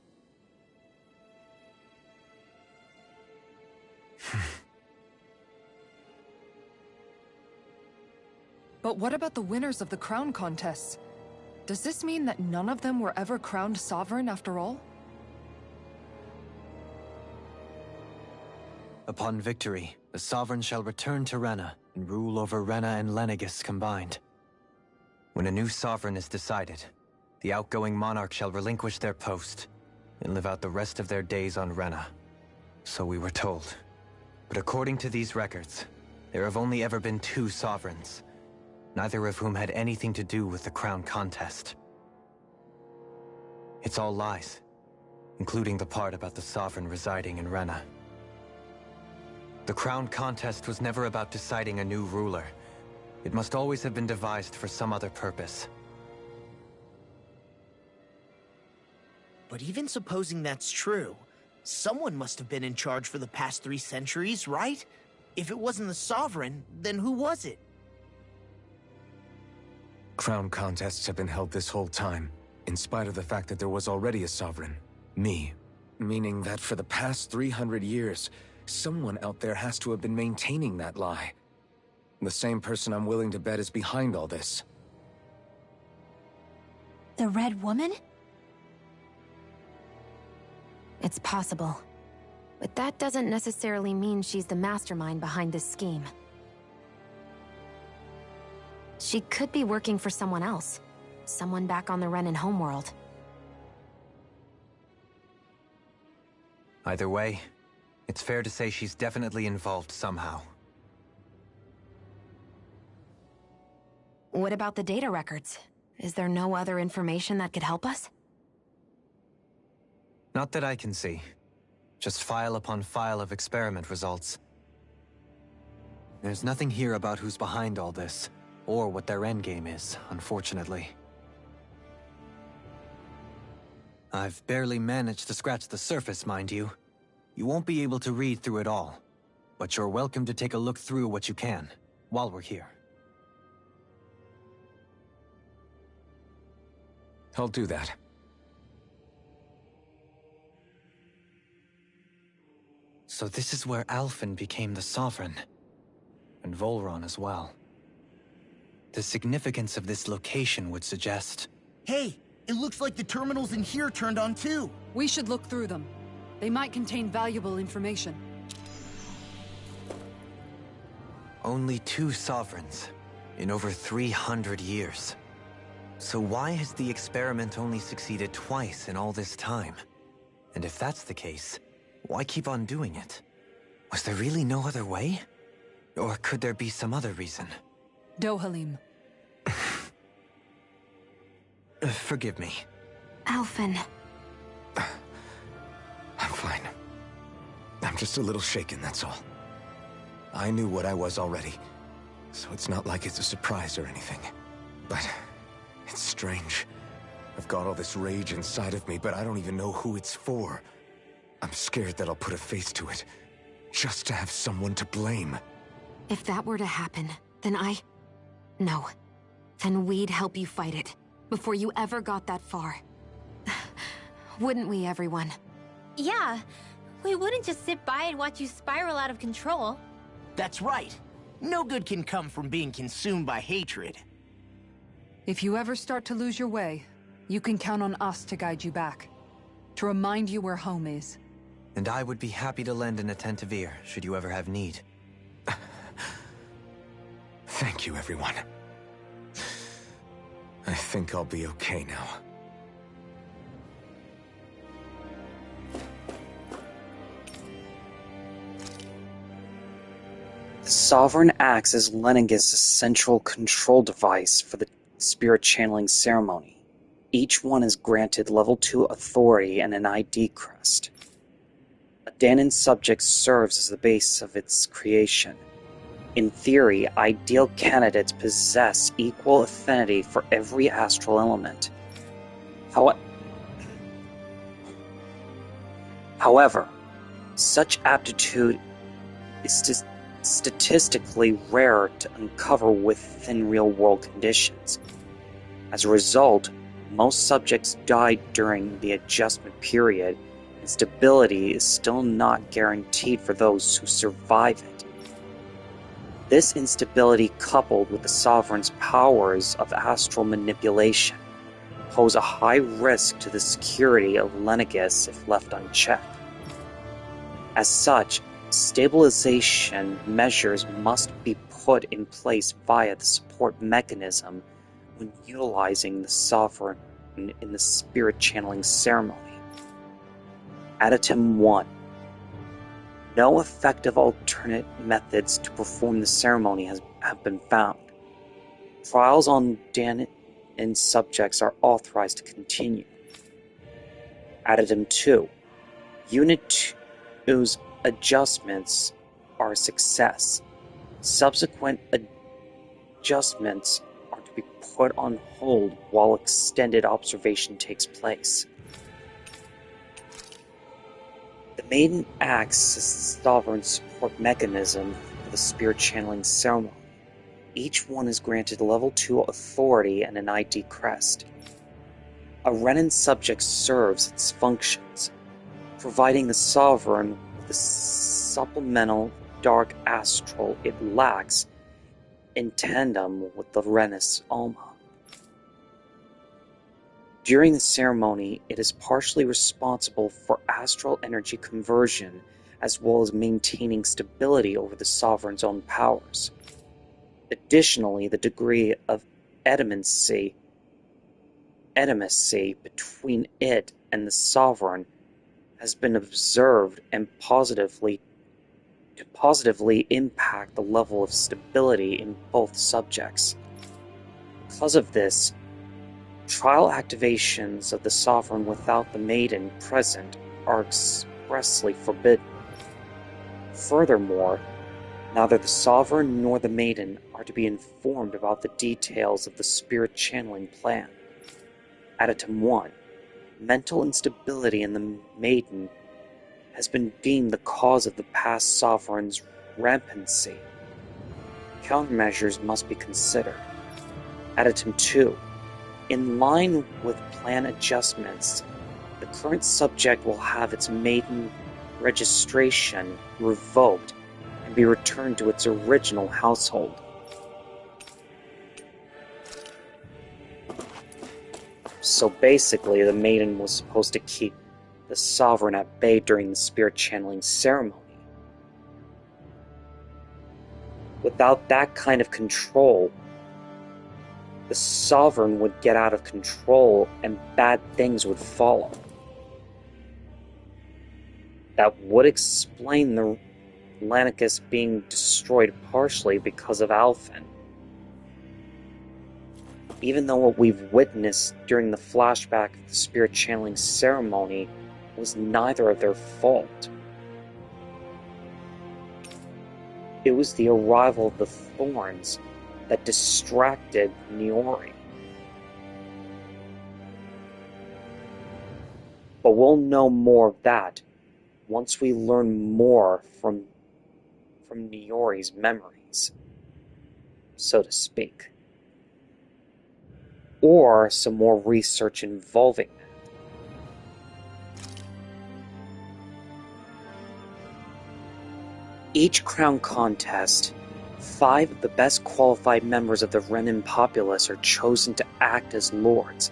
But what about the winners of the crown contests? Does this mean that none of them were ever crowned sovereign after all? Upon victory, the Sovereign shall return to Rena and rule over Rena and Lenegis combined. When a new Sovereign is decided, the outgoing monarch shall relinquish their post and live out the rest of their days on Rena. So we were told. But according to these records, there have only ever been 2 sovereigns, neither of whom had anything to do with the crown contest. It's all lies, including the part about the sovereign residing in Rena. The crown contest was never about deciding a new ruler. It must always have been devised for some other purpose. But even supposing that's true, someone must have been in charge for the past 3 centuries, right? If it wasn't the Sovereign, then who was it? Crown contests have been held this whole time, in spite of the fact that there was already a Sovereign. Me. Meaning that for the past 300 years, someone out there has to have been maintaining that lie. The same person I'm willing to bet is behind all this. The Red Woman? It's possible. But that doesn't necessarily mean she's the mastermind behind this scheme. She could be working for someone else. Someone back on the Renan homeworld. Either way, it's fair to say she's definitely involved somehow. What about the data records? Is there no other information that could help us? Not that I can see. Just file upon file of experiment results. There's nothing here about who's behind all this, or what their endgame is, unfortunately. I've barely managed to scratch the surface, mind you. You won't be able to read through it all, but you're welcome to take a look through what you can, while we're here. I'll do that. So this is where Alphen became the Sovereign, and Volron as well. The significance of this location would suggest... Hey, it looks like the terminals in here turned on too. We should look through them. They might contain valuable information. Only 2 sovereigns in over 300 years. So why has the experiment only succeeded twice in all this time? And if that's the case, why keep on doing it? Was there really no other way? Or could there be some other reason? Dohalim. Forgive me. Alphen. I'm fine. I'm just a little shaken, that's all. I knew what I was already, so it's not like it's a surprise or anything. But it's strange. I've got all this rage inside of me, but I don't even know who it's for. I'm scared that I'll put a face to it, just to have someone to blame. If that were to happen, then No. Then we'd help you fight it, before you ever got that far. Wouldn't we, everyone? Yeah, we wouldn't just sit by and watch you spiral out of control. That's right. No good can come from being consumed by hatred. If you ever start to lose your way, you can count on us to guide you back. To remind you where home is. And I would be happy to lend an attentive ear, should you ever have need. Thank you, everyone. I think I'll be okay now. The Sovereign acts as Lenegis' central control device for the spirit channeling ceremony. Each one is granted level 2 authority and an ID crest. A Dahnan subject serves as the base of its creation. In theory, ideal candidates possess equal affinity for every astral element. However, such aptitude is statistically rare to uncover within real-world conditions. As a result, most subjects die during the adjustment period, and stability is still not guaranteed for those who survive it. This instability, coupled with the Sovereign's powers of astral manipulation, pose a high risk to the security of Lenegis if left unchecked. As such, stabilization measures must be put in place via the support mechanism when utilizing the Sovereign in the spirit channeling ceremony. Additum 1. No effective alternate methods to perform the ceremony have been found. Trials on Dahnans subjects are authorized to continue. Addendum 2. Unit 2's adjustments are a success. Subsequent adjustments are to be put on hold while extended observation takes place. The Maiden acts as the sovereign support mechanism for the spirit channeling ceremony. Each one is granted level 2 authority and an ID crest. A Renan subject serves its functions, providing the sovereign with the supplemental dark astral it lacks in tandem with the Renus Alma. During the ceremony, it is partially responsible for astral energy conversion as well as maintaining stability over the sovereign's own powers. Additionally, the degree of intimacy between it and the sovereign has been observed and positively impact the level of stability in both subjects. Because of this, trial activations of the sovereign without the maiden present are expressly forbidden. Furthermore, neither the sovereign nor the maiden are to be informed about the details of the spirit channeling plan. Addendum 1. Mental instability in the maiden has been deemed the cause of the past sovereign's rampancy. Countermeasures must be considered. Addendum 2. In line with plan adjustments, the current subject will have its maiden registration revoked and be returned to its original household. So basically, the maiden was supposed to keep the sovereign at bay during the spirit channeling ceremony. Without that kind of control, the sovereign would get out of control and bad things would follow. That would explain the Lanicus being destroyed partially because of Alphen. Even though what we've witnessed during the flashback of the spirit channeling ceremony was neither of their fault. It was the arrival of the Thorns that distracted Niori. But we'll know more of that once we learn more from Niori's memories, so to speak. Or some more research involving that. Each crown contest, 5 of the best qualified members of the Renan populace are chosen to act as lords,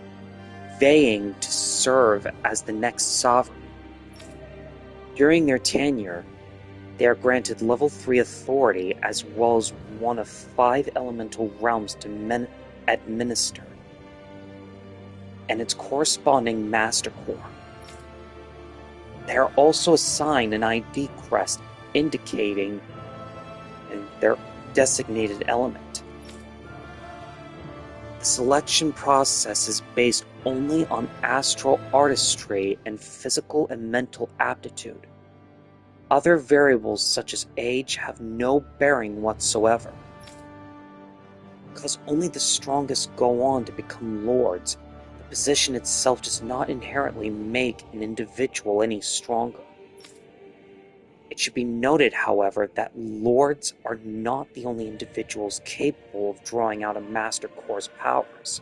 vying to serve as the next sovereign. During their tenure, they are granted level 3 authority as well as one of 5 elemental realms to administer, and its corresponding master core. They are also assigned an ID crest indicating their designated element. The selection process is based only on astral artistry and physical and mental aptitude. Other variables such as age have no bearing whatsoever. Because only the strongest go on to become lords, the position itself does not inherently make an individual any stronger. It should be noted, however, that lords are not the only individuals capable of drawing out a Master Core's powers.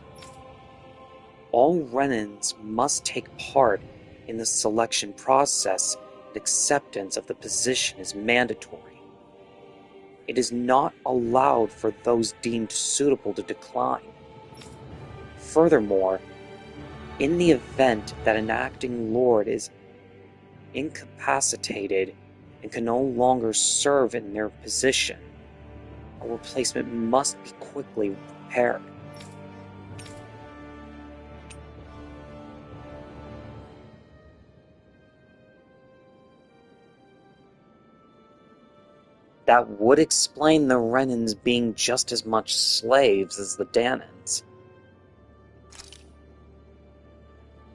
All Renans must take part in the selection process, and acceptance of the position is mandatory. It is not allowed for those deemed suitable to decline. Furthermore, in the event that an acting lord is incapacitated and can no longer serve in their position, a replacement must be quickly prepared. That would explain the Renans being just as much slaves as the Dahnans.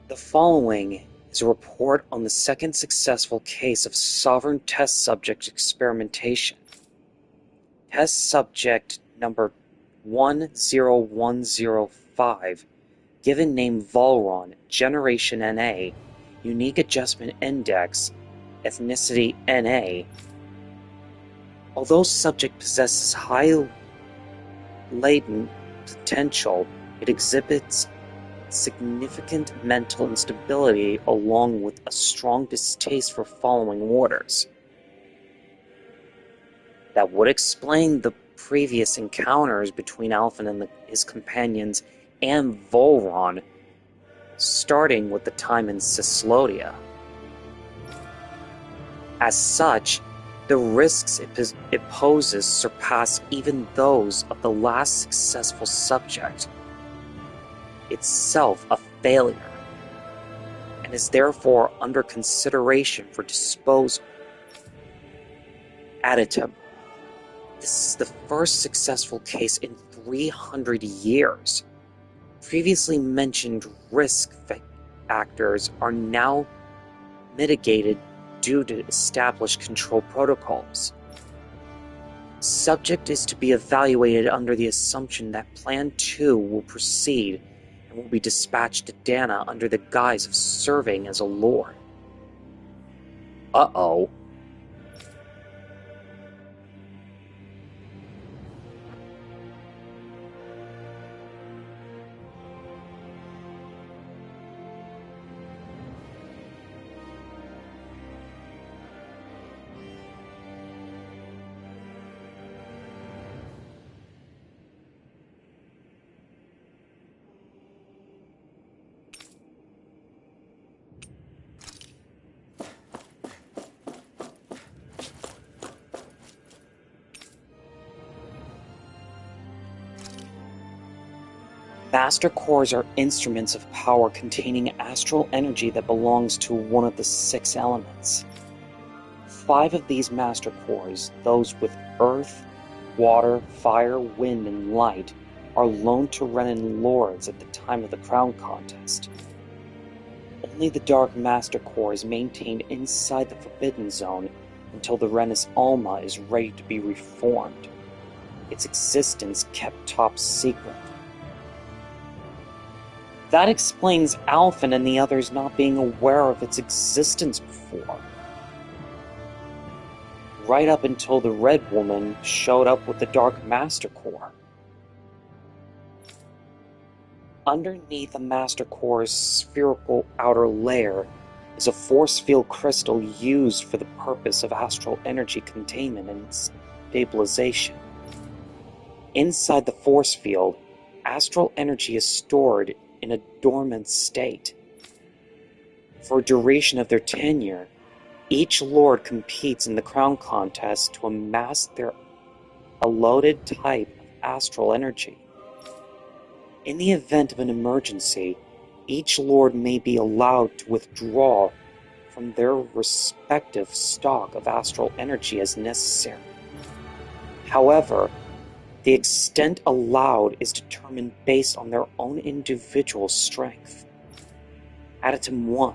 The following is a report on the second successful case of sovereign test subject experimentation. Test subject number 10105, given name Volron, Generation NA, Unique Adjustment Index, Ethnicity NA. Although subject possesses high latent potential, it exhibits significant mental instability along with a strong distaste for following orders. That would explain the previous encounters between Alphen and his companions and Volron, starting with the time in Cislodia. As such, the risks it poses surpass even those of the last successful subject, itself a failure, and is therefore under consideration for disposal. Additum. This is the first successful case in 300 years. Previously mentioned risk factors are now mitigated due to established control protocols. Subject is to be evaluated under the assumption that Plan 2 will proceed and will be dispatched to Dana under the guise of serving as a lord. Uh-oh. Master cores are instruments of power containing astral energy that belongs to one of the 6 elements. 5 of these master cores, those with earth, water, fire, wind, and light, are loaned to Renan lords at the time of the crown contest. Only the dark master core is maintained inside the Forbidden Zone until the Renis Alma is ready to be reformed, its existence kept top secret. That explains Alphen and the others not being aware of its existence before. Right up until the Red Woman showed up with the Dark Master Core. Underneath the Master Core's spherical outer layer is a force field crystal used for the purpose of astral energy containment and stabilization. Inside the force field, astral energy is stored in a dormant state. For a duration of their tenure, each lord competes in the crown contest to amass their allotted type of astral energy. In the event of an emergency, each lord may be allowed to withdraw from their respective stock of astral energy as necessary. However, the extent allowed is determined based on their own individual strength. Additum 1.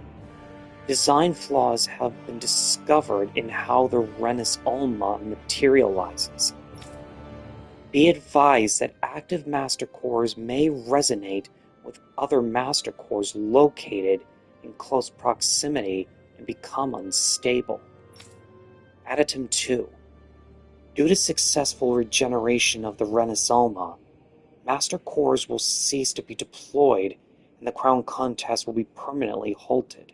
Design flaws have been discovered in how the Renis Alma materializes. Be advised that active master cores may resonate with other master cores located in close proximity and become unstable. Additum 2. Due to successful regeneration of the Renis Alma, master cores will cease to be deployed and the crown contest will be permanently halted.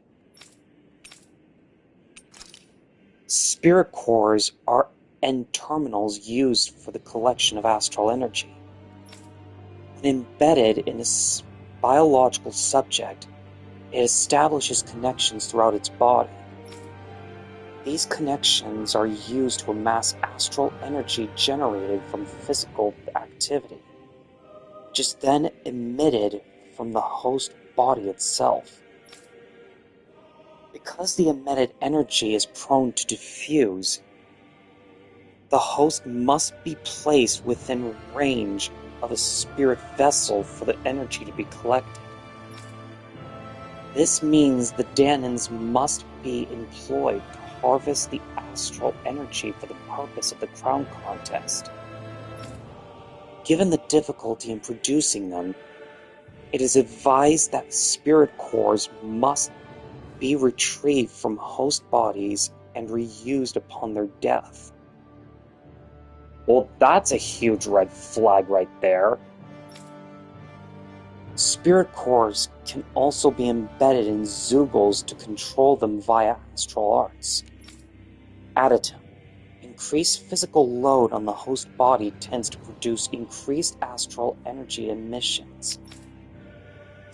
Spirit cores are end terminals used for the collection of astral energy. When embedded in a biological subject, it establishes connections throughout its body. These connections are used to amass astral energy generated from physical activity, which is then emitted from the host body itself. Because the emitted energy is prone to diffuse, the host must be placed within range of a spirit vessel for the energy to be collected. This means the Dahnans must be employed to harvest the astral energy for the purpose of the crown contest. Given the difficulty in producing them, it is advised that spirit cores must be retrieved from host bodies and reused upon their death. Well, that's a huge red flag right there. Spirit cores can also be embedded in Zeugles to control them via astral arts. Additive. Increased physical load on the host body tends to produce increased astral energy emissions.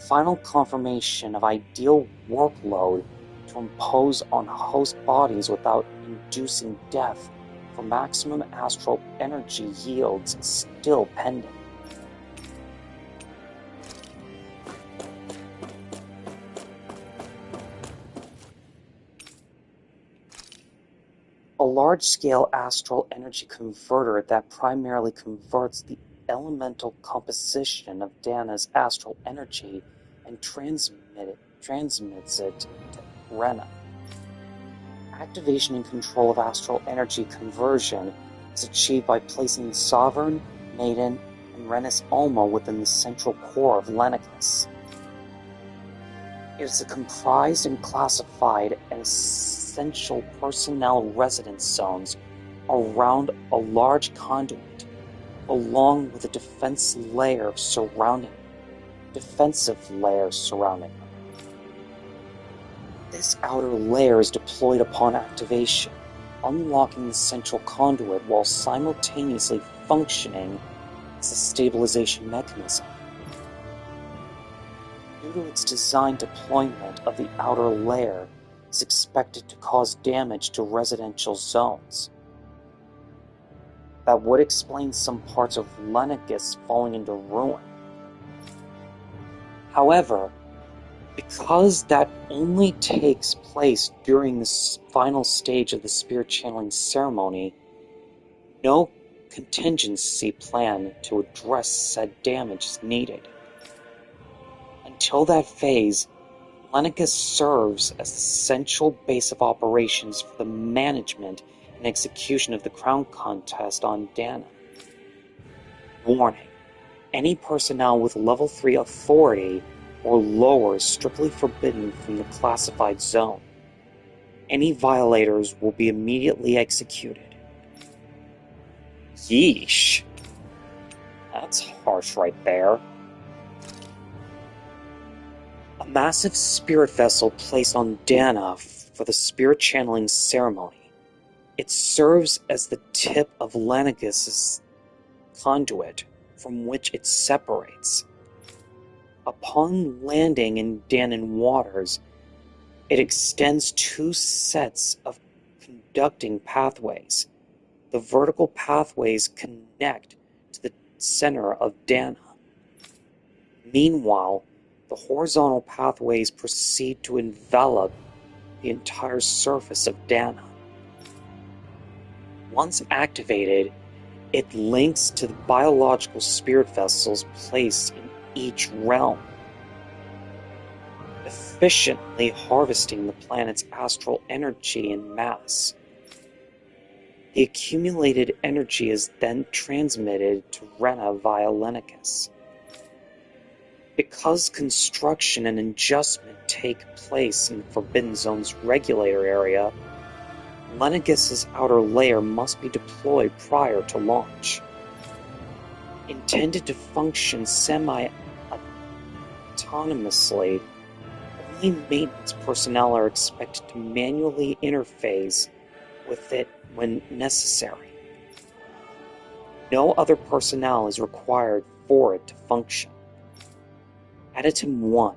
Final confirmation of ideal workload to impose on host bodies without inducing death for maximum astral energy yields is still pending. A large-scale astral energy converter that primarily converts the elemental composition of Dana's astral energy and transmits it to Rena. Activation and control of astral energy conversion is achieved by placing Sovereign, Maiden, and Renis Alma within the central core of Lenicus. It is comprised and classified as essential personnel residence zones around a large conduit, along with a defensive layer surrounding them. This outer layer is deployed upon activation, unlocking the central conduit while simultaneously functioning as a stabilization mechanism. Due to its design, deployment of the outer layer is expected to cause damage to residential zones. That would explain some parts of Lenicus falling into ruin. However, because that only takes place during the final stage of the spirit channeling ceremony, no contingency plan to address said damage is needed. Until that phase, Lenicus serves as the central base of operations for the management and execution of the crown contest on Dana. Warning: any personnel with level 3 authority or lower is strictly forbidden from the classified zone. Any violators will be immediately executed. Yeesh. That's harsh right there. A massive spirit vessel placed on Dana for the spirit channeling ceremony. It serves as the tip of Lenicus' conduit from which it separates. Upon landing in Danan waters, it extends 2 sets of conducting pathways. The vertical pathways connect to the center of Dana. Meanwhile, the horizontal pathways proceed to envelop the entire surface of Dana. Once activated, it links to the biological spirit vessels placed in each realm, efficiently harvesting the planet's astral energy and mass. The accumulated energy is then transmitted to Rena via Lenicus. Because construction and adjustment take place in the Forbidden Zone's regulator area, Lenicus' outer layer must be deployed prior to launch. Intended to function semi-autonomously, only maintenance personnel are expected to manually interface with it when necessary. No other personnel is required for it to function. Additum 1.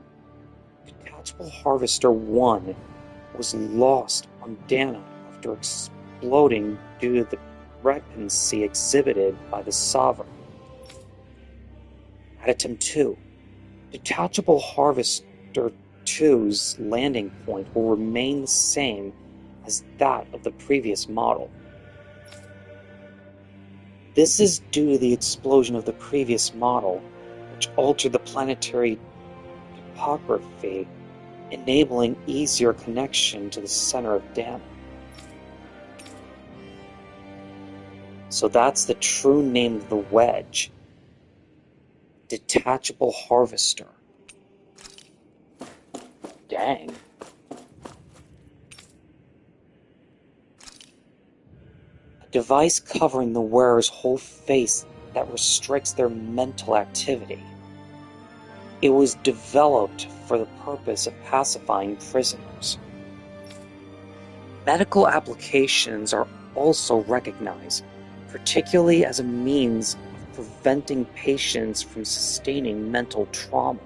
Detachable Harvester 1 was lost on Dana after exploding due to the discrepancy exhibited by the Sovereign. Additum 2. Detachable Harvester 2's landing point will remain the same as that of the previous model. This is due to the explosion of the previous model, which altered the planetary topography, enabling easier connection to the center of Dahnans. So that's the true name of the wedge. Detachable harvester. Dang. A device covering the wearer's whole face that restricts their mental activity. It was developed for the purpose of pacifying prisoners. Medical applications are also recognized, particularly as a means of preventing patients from sustaining mental trauma.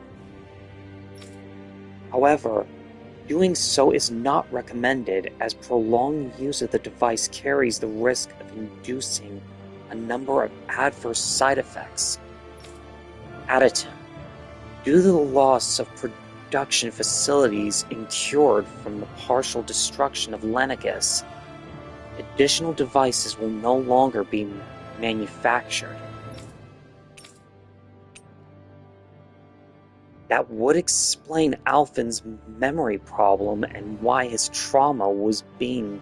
However, doing so is not recommended, as prolonged use of the device carries the risk of inducing a number of adverse side effects. Additive. Due to the loss of production facilities incurred from the partial destruction of Lenegus, additional devices will no longer be manufactured. That would explain Alphen's memory problem and why his trauma was being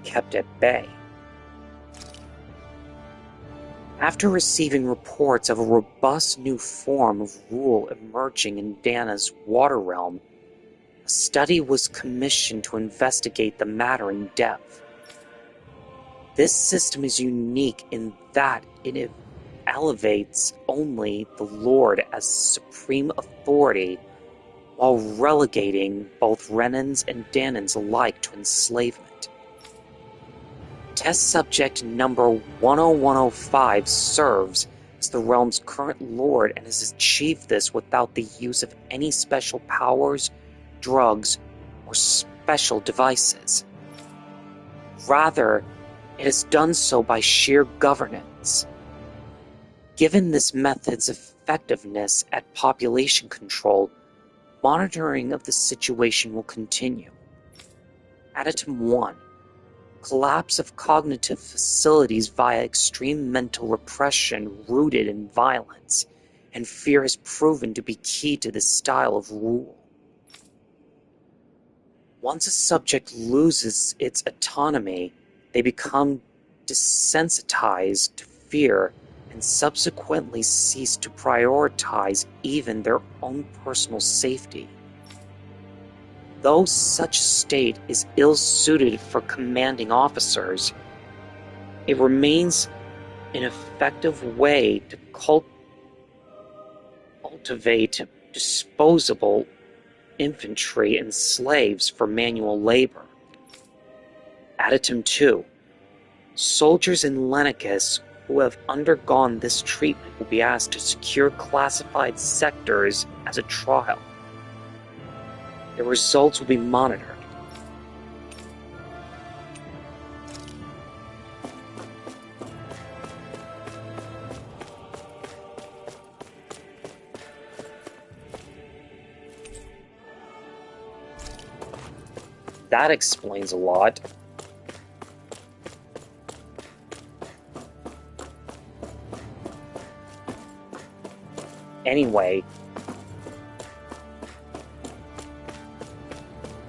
kept at bay. After receiving reports of a robust new form of rule emerging in Dana's water realm, a study was commissioned to investigate the matter in depth. This system is unique in that it elevates only the Lord as supreme authority, while relegating both Renans and Dahnans alike to enslavement. Test subject number 10105 serves as the realm's current lord and has achieved this without the use of any special powers, drugs, or special devices. Rather, it has done so by sheer governance. Given this method's effectiveness at population control, monitoring of the situation will continue. Additum 1. Collapse of cognitive facilities via extreme mental repression rooted in violence, and fear has proven to be key to this style of rule. Once a subject loses its autonomy, they become desensitized to fear and subsequently cease to prioritize even their own personal safety. Though such state is ill-suited for commanding officers, it remains an effective way to cultivate disposable infantry and slaves for manual labor. Additum 2. Soldiers in Lenegus who have undergone this treatment will be asked to secure classified sectors as a trial. The results will be monitored. That explains a lot. Anyway,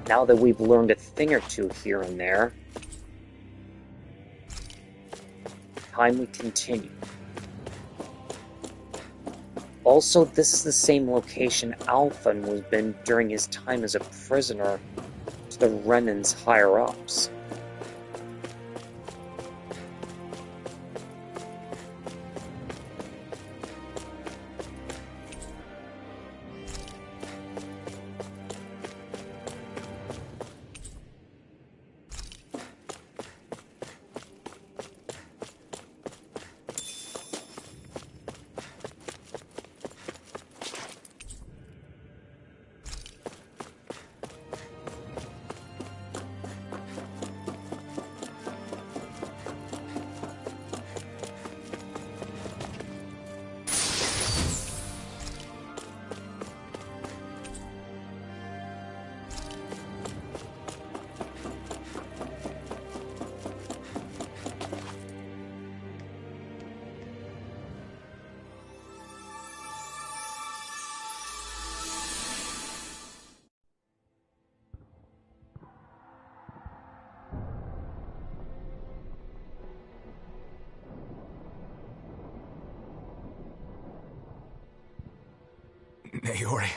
now that we've learned a thing or two here and there, time we continue. Also, this is the same location Alphen was been during his time as a prisoner to the Renan's higher-ups. Naori,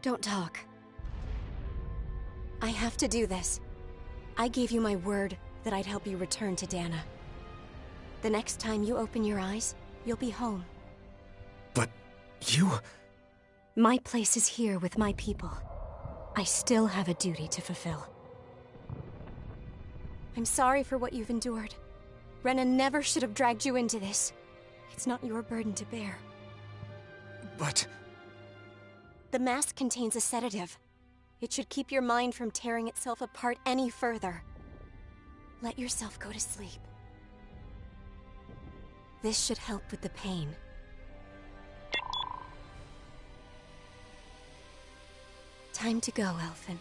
Don't talk. I have to do this. I gave you my word that I'd help you return to Dana. The next time you open your eyes, you'll be home. But you... My place is here with my people. I still have a duty to fulfill. I'm sorry for what you've endured. Renan never should have dragged you into this. It's not your burden to bear. But... The mask contains a sedative. It should keep your mind from tearing itself apart any further. Let yourself go to sleep. This should help with the pain. Time to go, Elfin.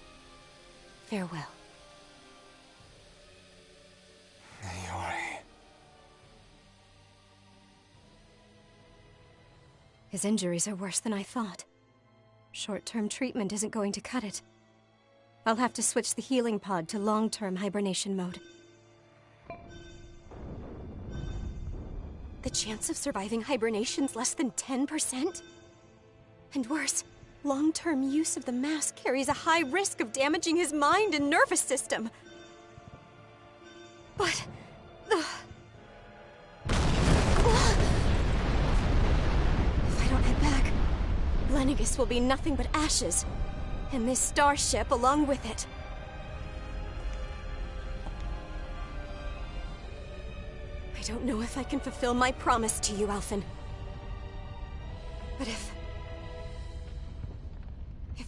Farewell. Naori... His injuries are worse than I thought. Short-term treatment isn't going to cut it. I'll have to switch the healing pod to long-term hibernation mode. The chance of surviving hibernation's less than 10%? And worse, long-term use of the mask carries a high risk of damaging his mind and nervous system. But... If I don't head back, Lenegis will be nothing but ashes. And this starship along with it. I don't know if I can fulfill my promise to you, Alphen. But if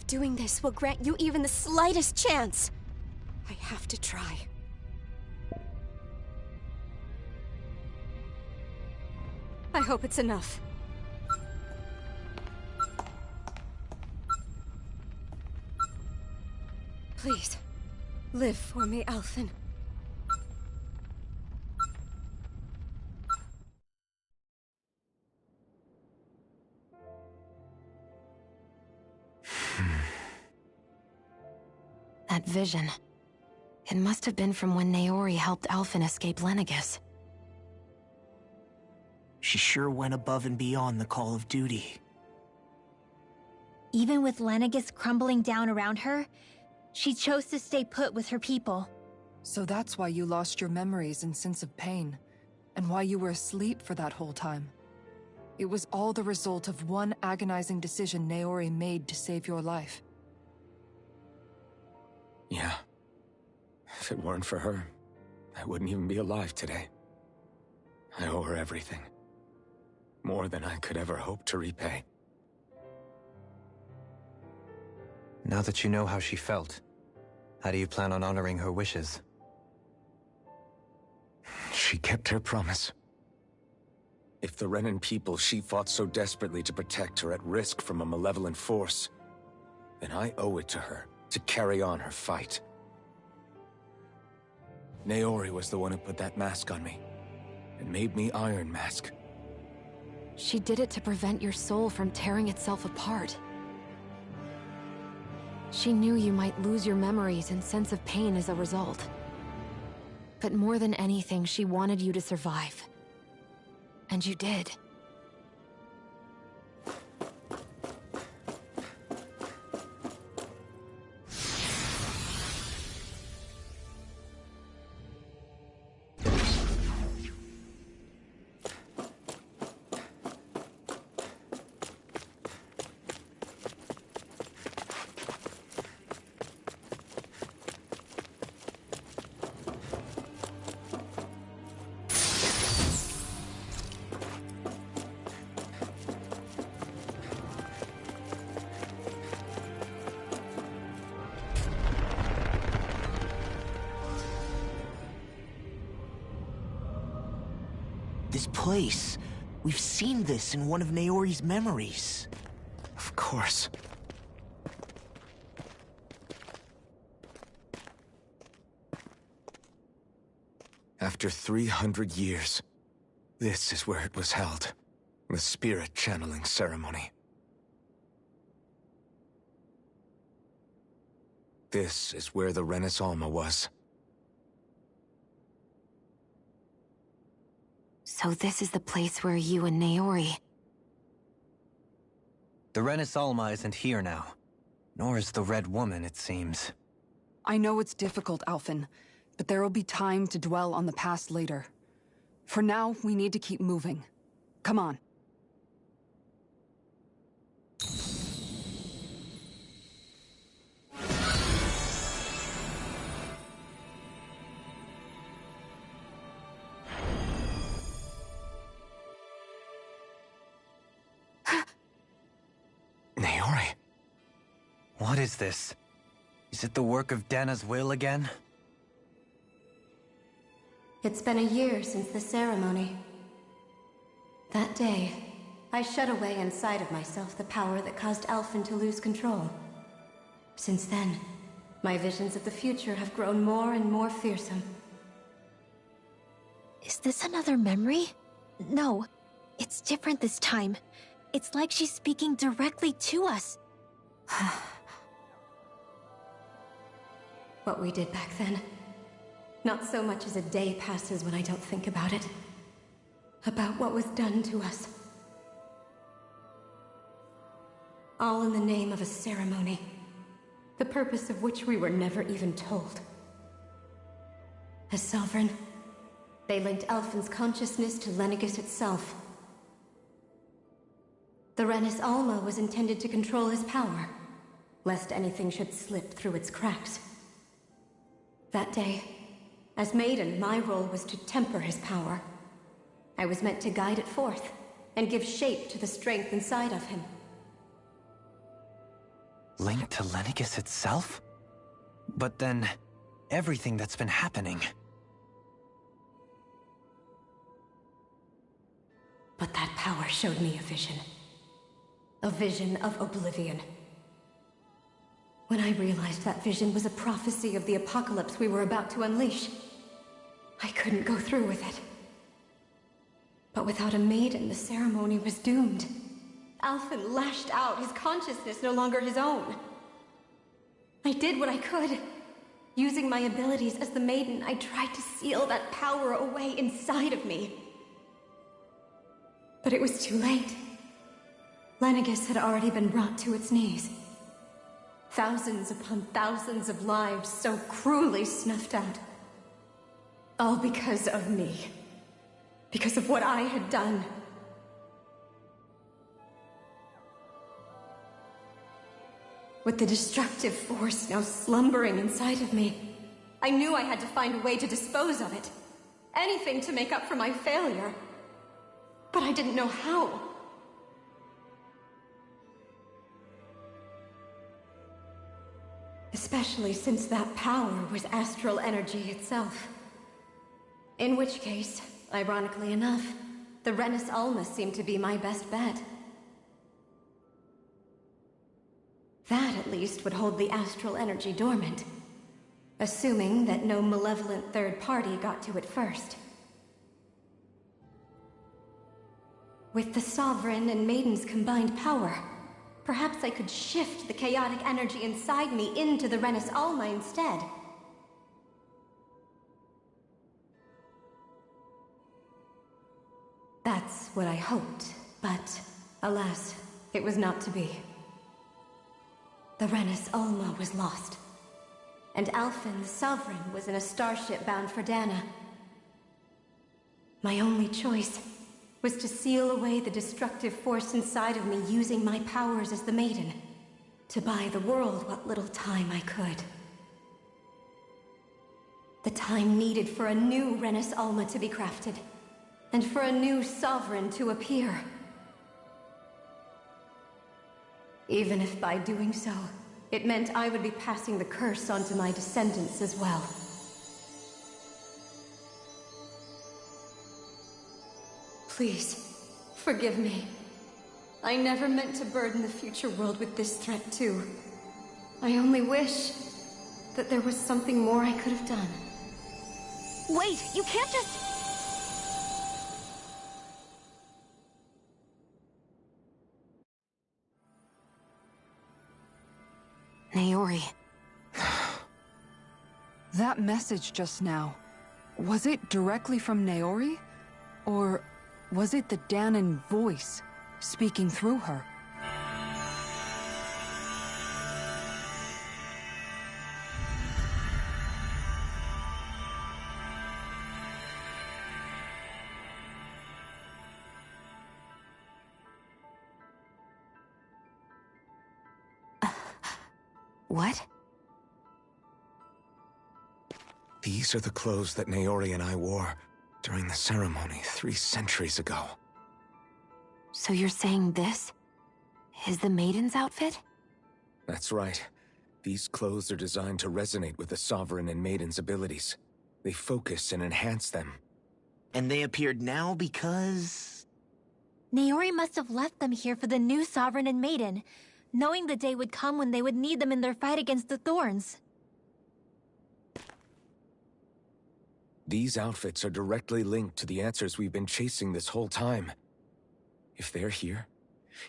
doing this will grant you even the slightest chance, I have to try. I hope it's enough. Please, live for me, Alphen. That vision. It must have been from when Naori helped Alphen escape Lenegis. She sure went above and beyond the call of duty. Even with Lenegis crumbling down around her, she chose to stay put with her people. So that's why you lost your memories and sense of pain, and why you were asleep for that whole time. It was all the result of one agonizing decision Naori made to save your life. Yeah. If it weren't for her, I wouldn't even be alive today. I owe her everything. More than I could ever hope to repay. Now that you know how she felt, how do you plan on honoring her wishes? She kept her promise. If the Renan people she fought so desperately to protect are at risk from a malevolent force, then I owe it to her to carry on her fight. Naori was the one who put that mask on me, and made me Iron Mask. She did it to prevent your soul from tearing itself apart. She knew you might lose your memories and sense of pain as a result. But more than anything, she wanted you to survive. And you did. This place. We've seen this in one of Naori's memories. Of course. After 300 years, this is where it was held. The spirit channeling ceremony. This is where the Renis Alma was. So this is the place where you and Naori... The Renis Alma isn't here now. Nor is the Red Woman, it seems. I know it's difficult, Alphen, but there will be time to dwell on the past later. For now, we need to keep moving. Come on. Naori? What is this? Is it the work of Dana's will again? It's been a year since the ceremony. That day, I shut away inside of myself the power that caused Alphen to lose control. Since then, my visions of the future have grown more and more fearsome. Is this another memory? No, it's different this time. It's like she's speaking directly to us. What we did back then. Not so much as a day passes when I don't think about it. About what was done to us. All in the name of a ceremony. The purpose of which we were never even told. As Sovereign, they linked Alphen's consciousness to Lenegis itself. The Renis Alma was intended to control his power, lest anything should slip through its cracks. That day, as Maiden, my role was to temper his power. I was meant to guide it forth, and give shape to the strength inside of him. Linked to Lenegis itself? But then, everything that's been happening... But that power showed me a vision. A vision of oblivion. When I realized that vision was a prophecy of the apocalypse we were about to unleash, I couldn't go through with it. But without a maiden, the ceremony was doomed. Alphen lashed out, his consciousness no longer his own. I did what I could. Using my abilities as the maiden, I tried to seal that power away inside of me. But it was too late. Lenegis had already been brought to its knees. Thousands upon thousands of lives so cruelly snuffed out. All because of me. Because of what I had done. With the destructive force now slumbering inside of me, I knew I had to find a way to dispose of it. Anything to make up for my failure. But I didn't know how. Especially since that power was astral energy itself. In which case, ironically enough, the Renis Alma seemed to be my best bet. That, at least, would hold the astral energy dormant. Assuming that no malevolent third party got to it first. With the Sovereign and Maiden's combined power, perhaps I could shift the chaotic energy inside me into the Renis Alma instead. That's what I hoped, but alas, it was not to be. The Renis Alma was lost, and Alphen, the Sovereign, was in a starship bound for Dana. My only choice was to seal away the destructive force inside of me using my powers as the Maiden, to buy the world what little time I could. The time needed for a new Renis Alma to be crafted, and for a new Sovereign to appear. Even if by doing so, it meant I would be passing the curse onto my descendants as well. Please, forgive me. I never meant to burden the future world with this threat too. I only wish that there was something more I could have done. Wait, you can't just... Naori. That message just now, was it directly from Naori? Or was it the Dahnan voice speaking through her? What? These are the clothes that Naori and I wore during the ceremony 3 centuries ago. So you're saying this is the Maiden's outfit? That's right. These clothes are designed to resonate with the Sovereign and Maiden's abilities. They focus and enhance them. And they appeared now because... Naori must have left them here for the new Sovereign and Maiden, knowing the day would come when they would need them in their fight against the Thorns. These outfits are directly linked to the answers we've been chasing this whole time. If they're here,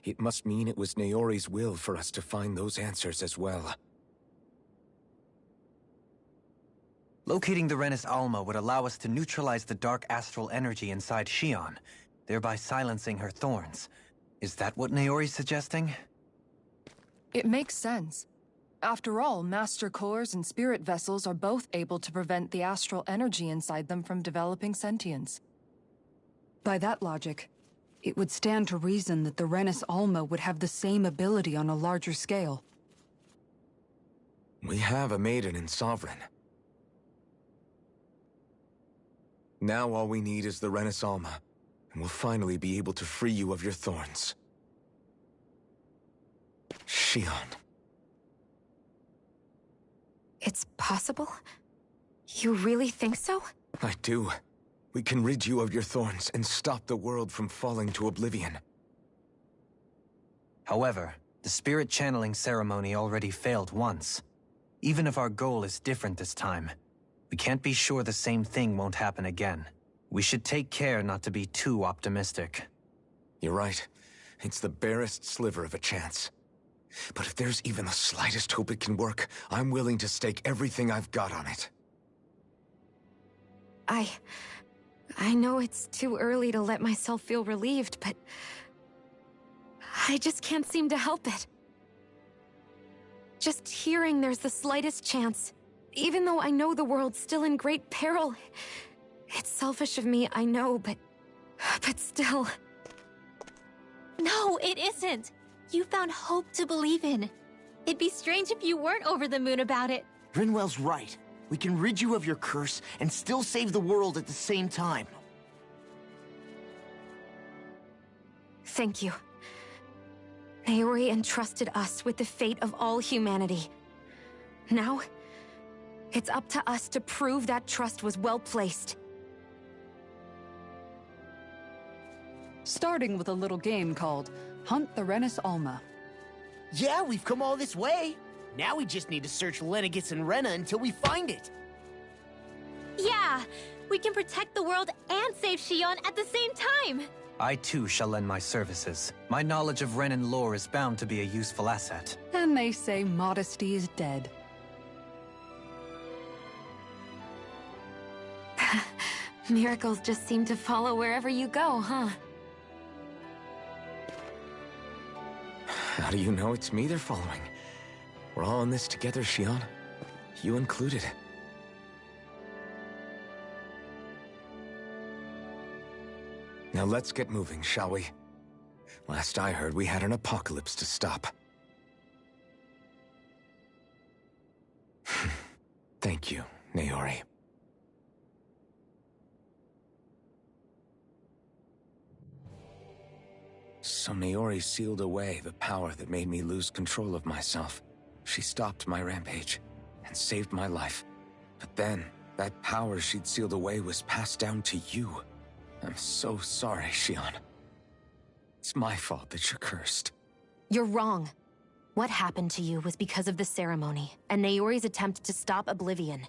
it must mean it was Naori's will for us to find those answers as well. Locating the Renis Alma would allow us to neutralize the dark astral energy inside Xion, thereby silencing her thorns. Is that what Naori's suggesting? It makes sense. After all, Master Cores and Spirit Vessels are both able to prevent the astral energy inside them from developing sentience. By that logic, it would stand to reason that the Renis Alma would have the same ability on a larger scale. We have a Maiden and Sovereign. Now all we need is the Renis Alma, and we'll finally be able to free you of your thorns. Xion. It's possible? You really think so? I do. We can rid you of your thorns and stop the world from falling to oblivion. However, the spirit channeling ceremony already failed once. Even if our goal is different this time, we can't be sure the same thing won't happen again. We should take care not to be too optimistic. You're right. It's the barest sliver of a chance. But if there's even the slightest hope it can work, I'm willing to stake everything I've got on it. I know it's too early to let myself feel relieved, but I just can't seem to help it. Just hearing there's the slightest chance, even though I know the world's still in great peril. It's selfish of me, I know, but still. No, it isn't. You found hope to believe in. It'd be strange if you weren't over the moon about it. Rinwell's right. We can rid you of your curse and still save the world at the same time. Thank you. Naori entrusted us with the fate of all humanity. Now, it's up to us to prove that trust was well placed. Starting with a little game called Hunt the Renis Alma. Yeah, we've come all this way. Now we just need to search Lenegis and Rena until we find it. Yeah, we can protect the world and save Xion at the same time. I too shall lend my services. My knowledge of Renan lore is bound to be a useful asset. And they say modesty is dead. Miracles just seem to follow wherever you go, huh? How do you know it's me they're following? We're all in this together, Xion. You included. Now let's get moving, shall we? Last I heard, we had an apocalypse to stop. Thank you, Naori. So Naori sealed away the power that made me lose control of myself. She stopped my rampage and saved my life. But then, that power she'd sealed away was passed down to you. I'm so sorry, Xion. It's my fault that you're cursed. You're wrong. What happened to you was because of the ceremony, and Naori's attempt to stop Oblivion.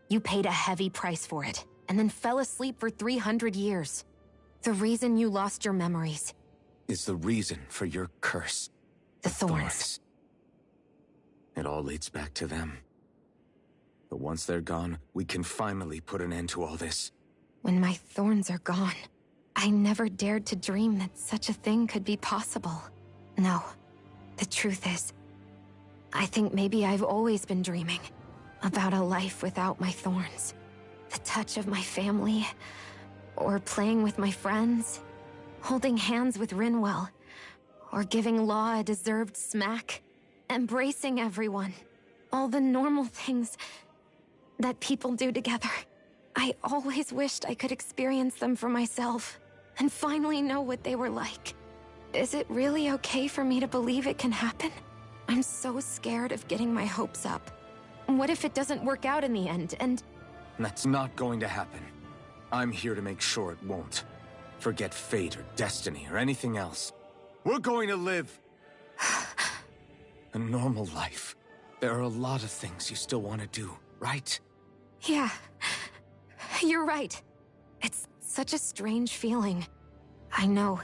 You paid a heavy price for it, and then fell asleep for 300 years. The reason you lost your memories is the reason for your curse. The thorns. It all leads back to them. But once they're gone, we can finally put an end to all this. When my thorns are gone, I never dared to dream that such a thing could be possible. No, the truth is, I think maybe I've always been dreaming about a life without my thorns. The touch of my family, or playing with my friends, holding hands with Rinwell, or giving Law a deserved smack, embracing everyone. All the normal things that people do together. I always wished I could experience them for myself and finally know what they were like. Is it really okay for me to believe it can happen? I'm so scared of getting my hopes up. What if it doesn't work out in the end, and... That's not going to happen. I'm here to make sure it won't. Forget fate or destiny or anything else. We're going to live a normal life. There are a lot of things you still want to do, right? Yeah, you're right. It's such a strange feeling. I know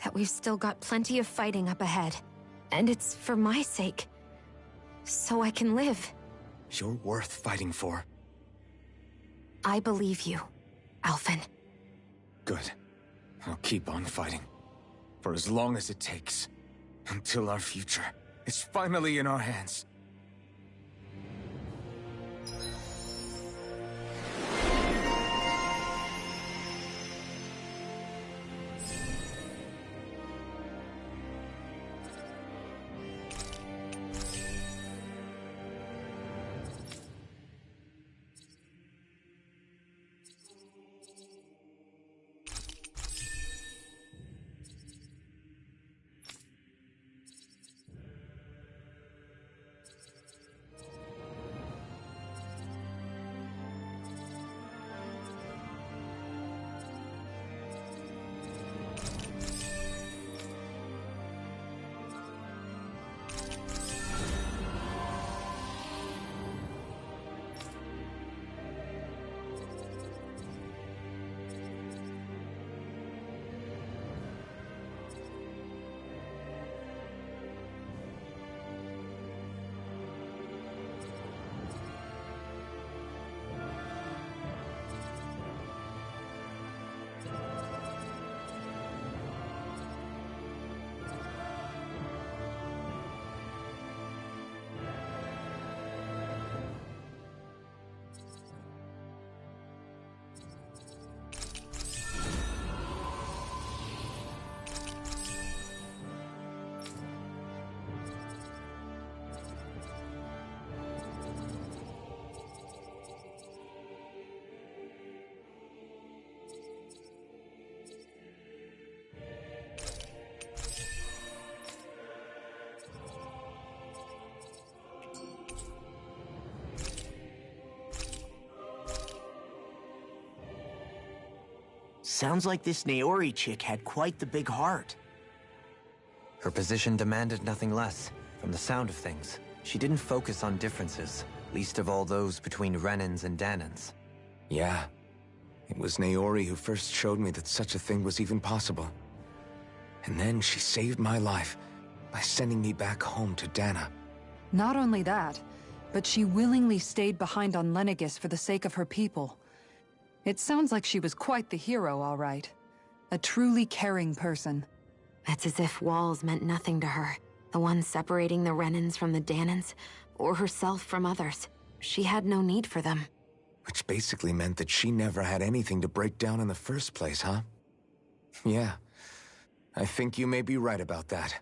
that we've still got plenty of fighting up ahead. And it's for my sake. So I can live. You're worth fighting for. I believe you, Alphen. Good. I'll keep on fighting. For as long as it takes. Until our future is finally in our hands. Sounds like this Naori chick had quite the big heart. Her position demanded nothing less. From the sound of things, she didn't focus on differences, least of all those between Renans and Dahnans. Yeah. It was Naori who first showed me that such a thing was even possible. And then she saved my life by sending me back home to Dahna. Not only that, but she willingly stayed behind on Lenegis for the sake of her people. It sounds like she was quite the hero, all right. A truly caring person. It's as if walls meant nothing to her. The ones separating the Renans from the Dahnans, or herself from others. She had no need for them. Which basically meant that she never had anything to break down in the first place, huh? Yeah. I think you may be right about that.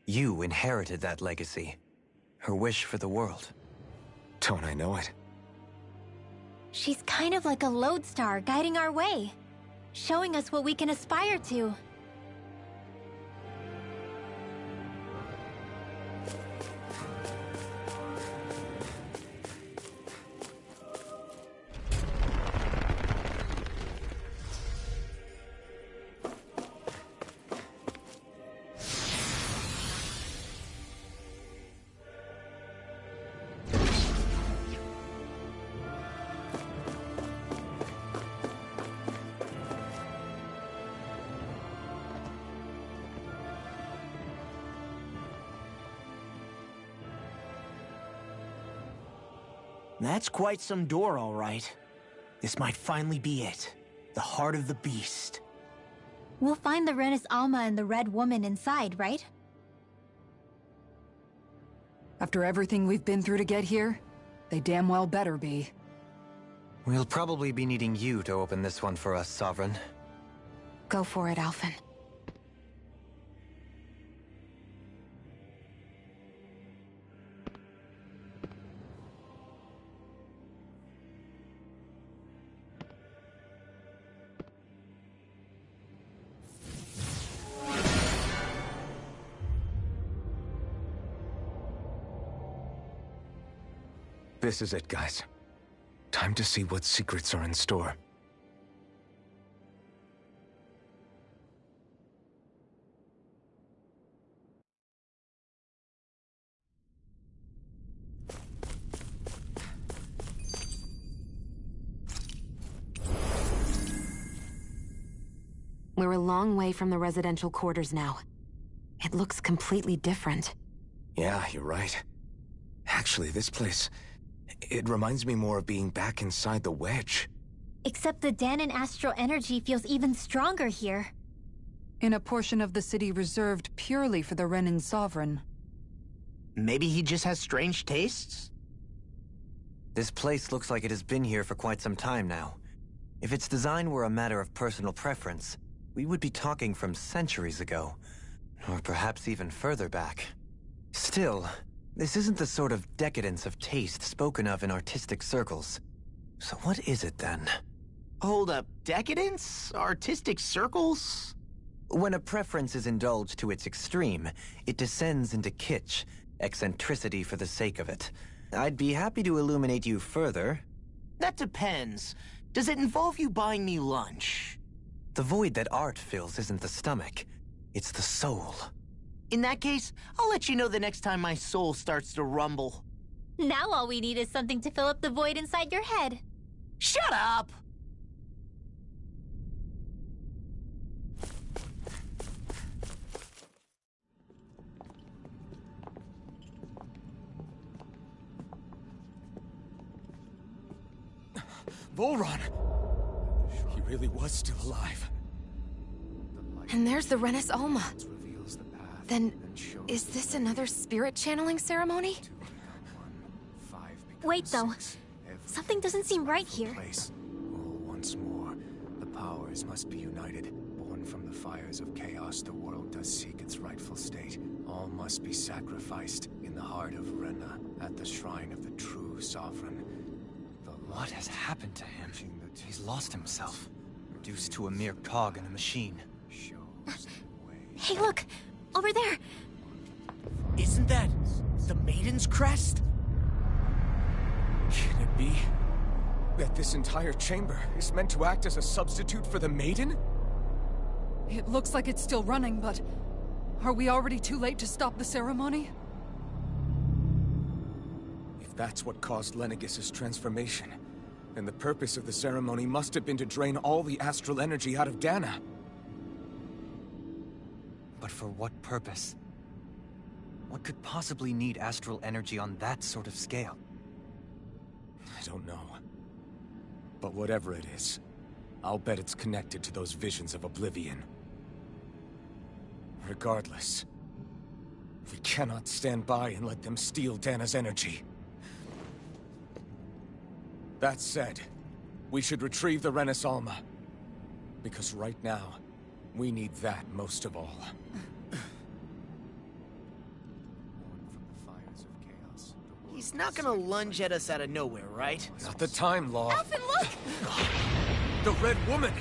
You inherited that legacy. Her wish for the world. Don't I know it? She's kind of like a lodestar guiding our way, showing us what we can aspire to. That's quite some door, all right. This might finally be it. The heart of the beast. We'll find the Renis Alma and the Red Woman inside, right? After everything we've been through to get here, they damn well better be. We'll probably be needing you to open this one for us, Sovereign. Go for it, Alphen. This is it, guys. Time to see what secrets are in store. We're a long way from the residential quarters now. It looks completely different. Yeah, you're right. Actually, this place... it reminds me more of being back inside the Wedge. Except the Dahnan astral energy feels even stronger here. In a portion of the city reserved purely for the Renin sovereign. Maybe he just has strange tastes? This place looks like it has been here for quite some time now. If its design were a matter of personal preference, we would be talking from centuries ago. Or perhaps even further back. Still, this isn't the sort of decadence of taste spoken of in artistic circles. So what is it then? Hold up, decadence? Artistic circles? When a preference is indulged to its extreme, it descends into kitsch, eccentricity for the sake of it. I'd be happy to illuminate you further. That depends. Does it involve you buying me lunch? The void that art fills isn't the stomach, it's the soul. In that case, I'll let you know the next time my soul starts to rumble. Now all we need is something to fill up the void inside your head. Shut up! Volron! He really was still alive. And there's the Renis Alma. Then, is this another spirit channeling ceremony? Wait, though. Something doesn't seem right here. All once more, the powers must be united. Born from the fires of chaos, the world does seek its rightful state. All must be sacrificed in the heart of Rena, at the shrine of the true sovereign. What has happened to him? He's lost himself, reduced to a mere cog in a machine. Hey, look! Over there! Isn't that the Maiden's crest? Can it be that this entire chamber is meant to act as a substitute for the Maiden? It looks like it's still running, but... are we already too late to stop the ceremony? If that's what caused Lenegis' transformation, then the purpose of the ceremony must have been to drain all the astral energy out of Dahna. But for what purpose? What could possibly need astral energy on that sort of scale? I don't know. But whatever it is, I'll bet it's connected to those visions of oblivion. Regardless, we cannot stand by and let them steal Dahna's energy. That said, we should retrieve the Renis Alma. Because right now, we need that most of all. He's not gonna lunge at us out of nowhere, right? Not the time, Law. Alphen, look! The Red Woman!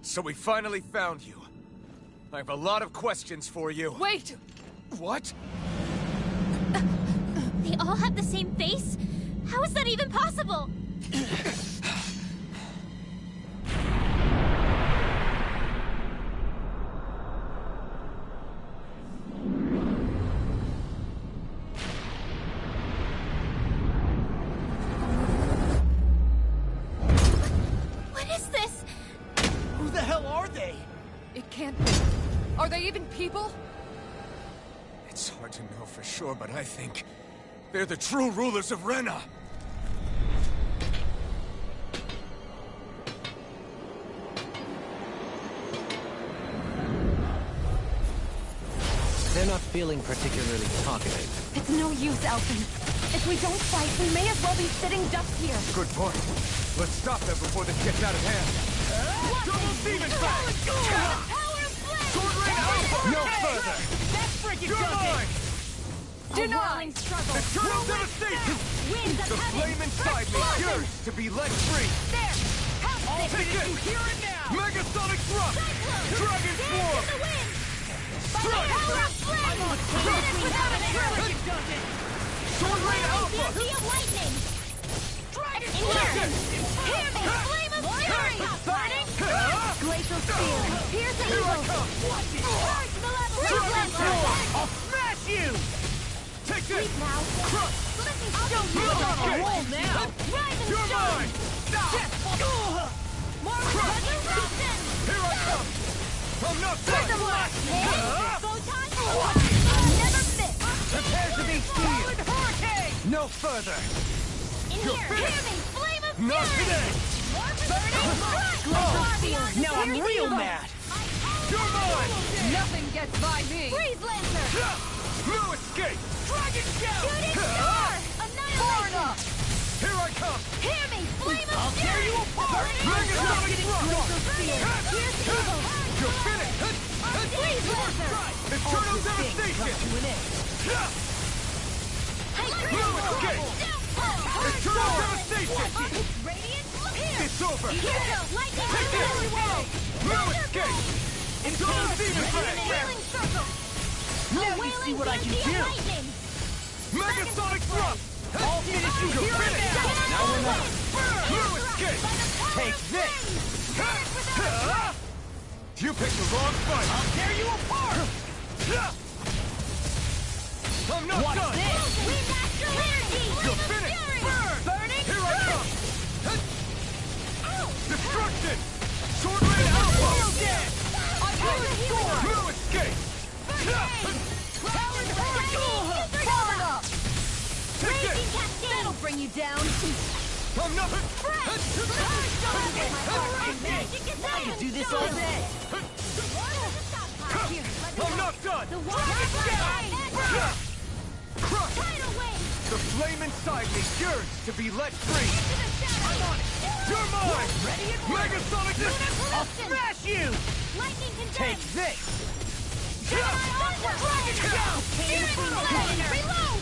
So we finally found you. I have a lot of questions for you. Wait! What? They all have the same face? How is that even possible? What is this? Who the hell are they? It can't be. Are they even people? It's hard to know for sure, but I think they're the true rulers of Rena. They're not feeling particularly talkative. It's no use, Alphen. If we don't fight, we may as well be sitting ducks here. Good point. Let's stop them before this gets out of hand. Double demon back! Sword Rain out! No further! That's freaking You're mine! Denied! Eternal devastation! The flame inside me yearns to be let free! There! I'll take it! Hear it now! Megasonic thrust! Dragon swarm! Strike! Sword Rain out! Alpha! Sea of lightning! Dragon In here! Hear me! Flame of fury! Burning! Glacial steel! Pierce the Here I evil! come! Purge malevolence! Dragon Sword! I'll smash you! Take this! Sleep now! Crush! Let me show you You're what okay. I roll now! Rise and You're shine! mine! More resurrection! Here I come! I'm not done! Photon! I'll never miss! Prepare to be sealed! Hurricane! No further! In You're here! Hear me! Flame of Not fury! today! Burning! Now I'm real mad! You're mine! Nothing gets by me! Freeze Lancer! No escape! Dragon Shell! Shooting Star! Annihilation! Here I come! Hear me! Flame of I'll tear fury! you apart! Megasonic thrust! Pierce evil! You're finished! Freeze Lancer! Eternal devastation! No escape! Eternal devastation! It's over! Take this! No escape! Eternal demon fang! Now you see what I can do! Megasonic thrust! I'll finish you You're here and finished! now! Now we're not! No escape! Take this! You picked the wrong fight! I'll tear you apart! I'm not Watch done! this! You're finished! Burning! Here I come! Destruction! Sword Rain Alpha! No escape! Take this! That'll bring you down! I'm not... I could do this all day! I'm not done! Crush! The flame inside me yearns to be let free! You're mine! Megasonic I'll smash you! Lightning condemned! Take this! Reload!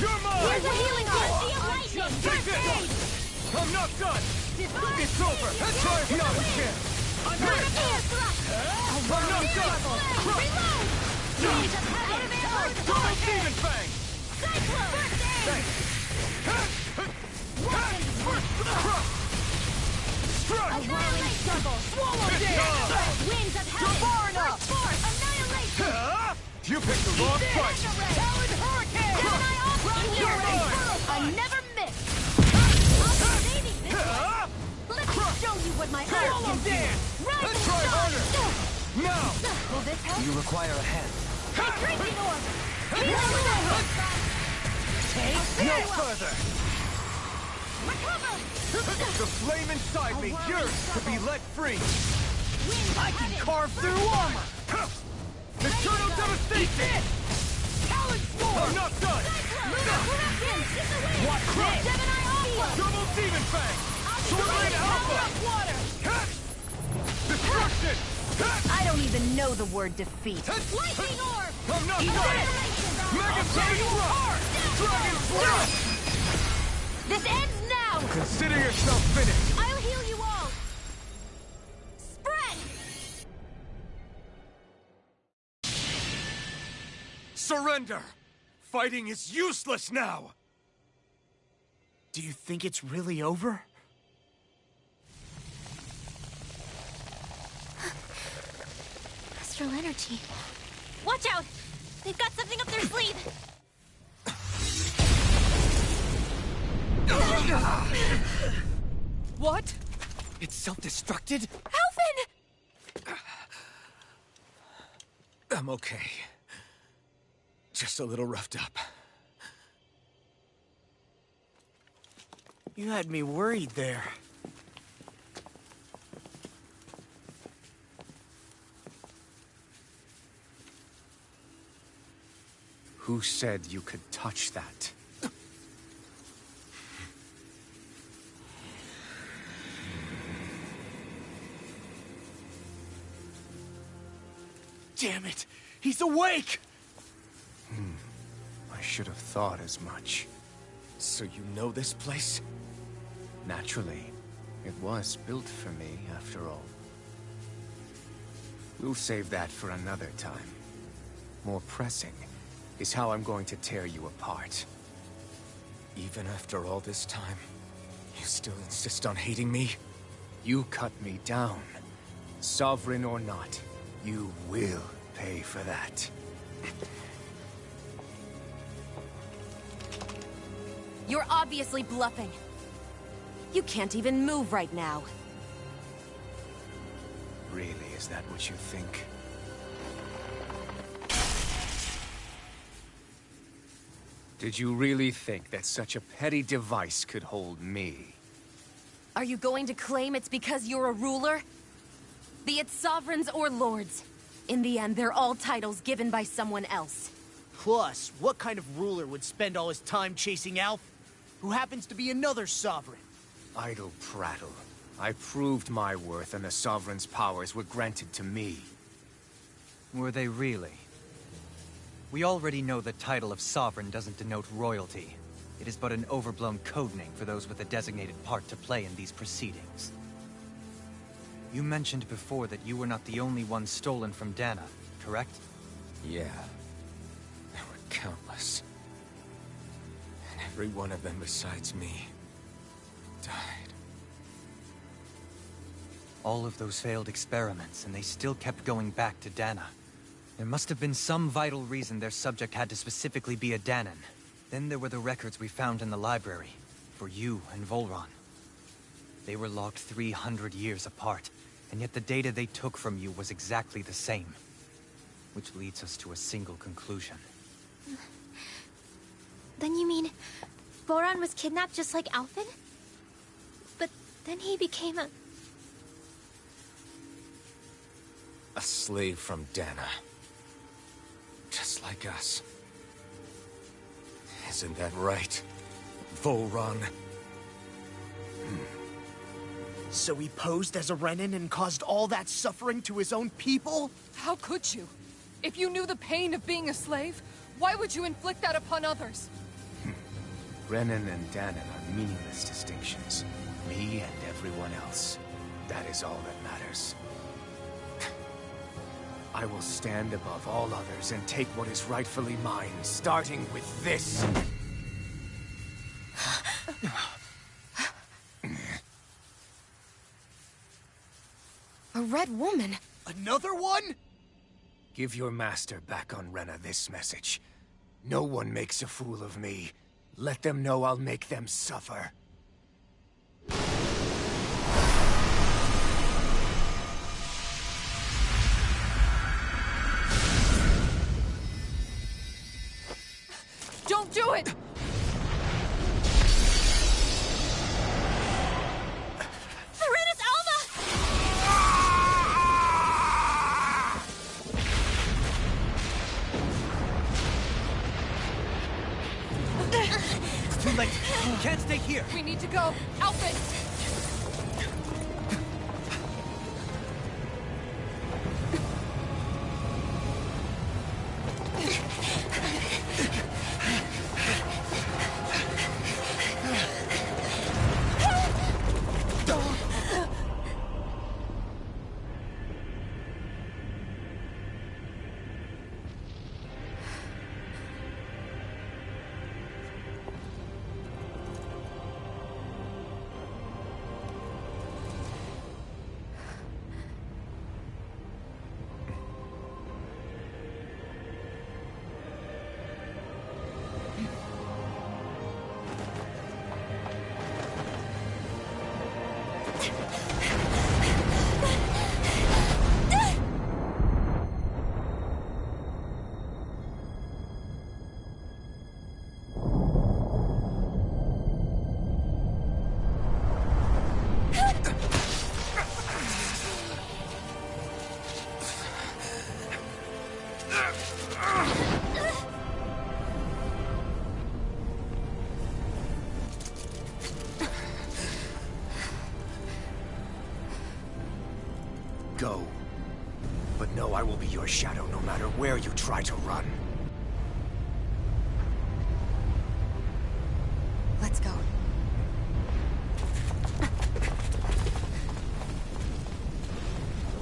You're mine! Here's a healing art! Sea of lightning! Take this! I'm not done! It's over! Let's try it not again! I'm not done! Crush! Double Demon Fang! Thanks! Crush! Strike! Swallow It's this! on! Winds of heaven! Burst forth! Annihilation! You picked the wrong fight! Talon Hurricane! Gemini Offline! You're mine! I never miss! I'll be saving this one! Let me show you what my art can do! Rise Let's and try shine! harder! Now! Will this help? You require a hand. Take drinking orb! No further! Recover! The flame inside me yearns to be let free! I can carve through armor! Eternal devastation! Talon Sword! I'm not done! Lunar corruption! Watch this! Gemini Alpha! Double Demon Fang! Sword Rain Alpha! Water! Destruction! I don't even know the word defeat. Lightning Orb! I'm not Eat done! that! Megasonic Thrust! Dragon Thrust! This ends now! Consider yourself finished! I'll heal you all! Spread! Surrender! Fighting is useless now! Do you think it's really over? Astral energy. Watch out! They've got something up their sleeve! What? It's self-destructed? Alvin! I'm okay. Just a little roughed up. You had me worried there. Who said you could touch that? Damn it! He's awake! I should have thought as much. So you know this place? Naturally. It was built for me, after all. We'll save that for another time. More pressing is how I'm going to tear you apart. Even after all this time, you still insist on hating me? You cut me down. Sovereign or not, you will pay for that. You're obviously bluffing. You can't even move right now. Really, is that what you think? Did you really think that such a petty device could hold me? Are you going to claim it's because you're a ruler? Be it sovereigns or lords. In the end, they're all titles given by someone else. Plus, what kind of ruler would spend all his time chasing Alf, who happens to be another sovereign? Idle prattle. I proved my worth and the Sovereign's powers were granted to me. Were they really? We already know the title of Sovereign doesn't denote royalty. It is but an overblown codename for those with a designated part to play in these proceedings. You mentioned before that you were not the only one stolen from Dana, correct? Yeah. There were countless. And every one of them besides me died. All of those failed experiments, and they still kept going back to Dana. There must have been some vital reason their subject had to specifically be a Dahnan. Then there were the records we found in the library, for you and Volron. They were logged 300 years apart, and yet the data they took from you was exactly the same. Which leads us to a single conclusion. Then you mean Voron was kidnapped just like Alphen? But then he became a slave from Dana. Just like us. Isn't that right, Volron? So he posed as a Renin and caused all that suffering to his own people? How could you? If you knew the pain of being a slave, why would you inflict that upon others? Renin and Dahnan are meaningless distinctions. Me and everyone else. That is all that matters. I will stand above all others and take what is rightfully mine, starting with this. A red woman? Another one? Give your master back on Renna this message. No one makes a fool of me. Let them know I'll make them suffer. Don't do it! Serenus It's too late. You can't stay here. We need to go. Alphen! Go. But know I will be your shadow no matter where you try to run. Let's go.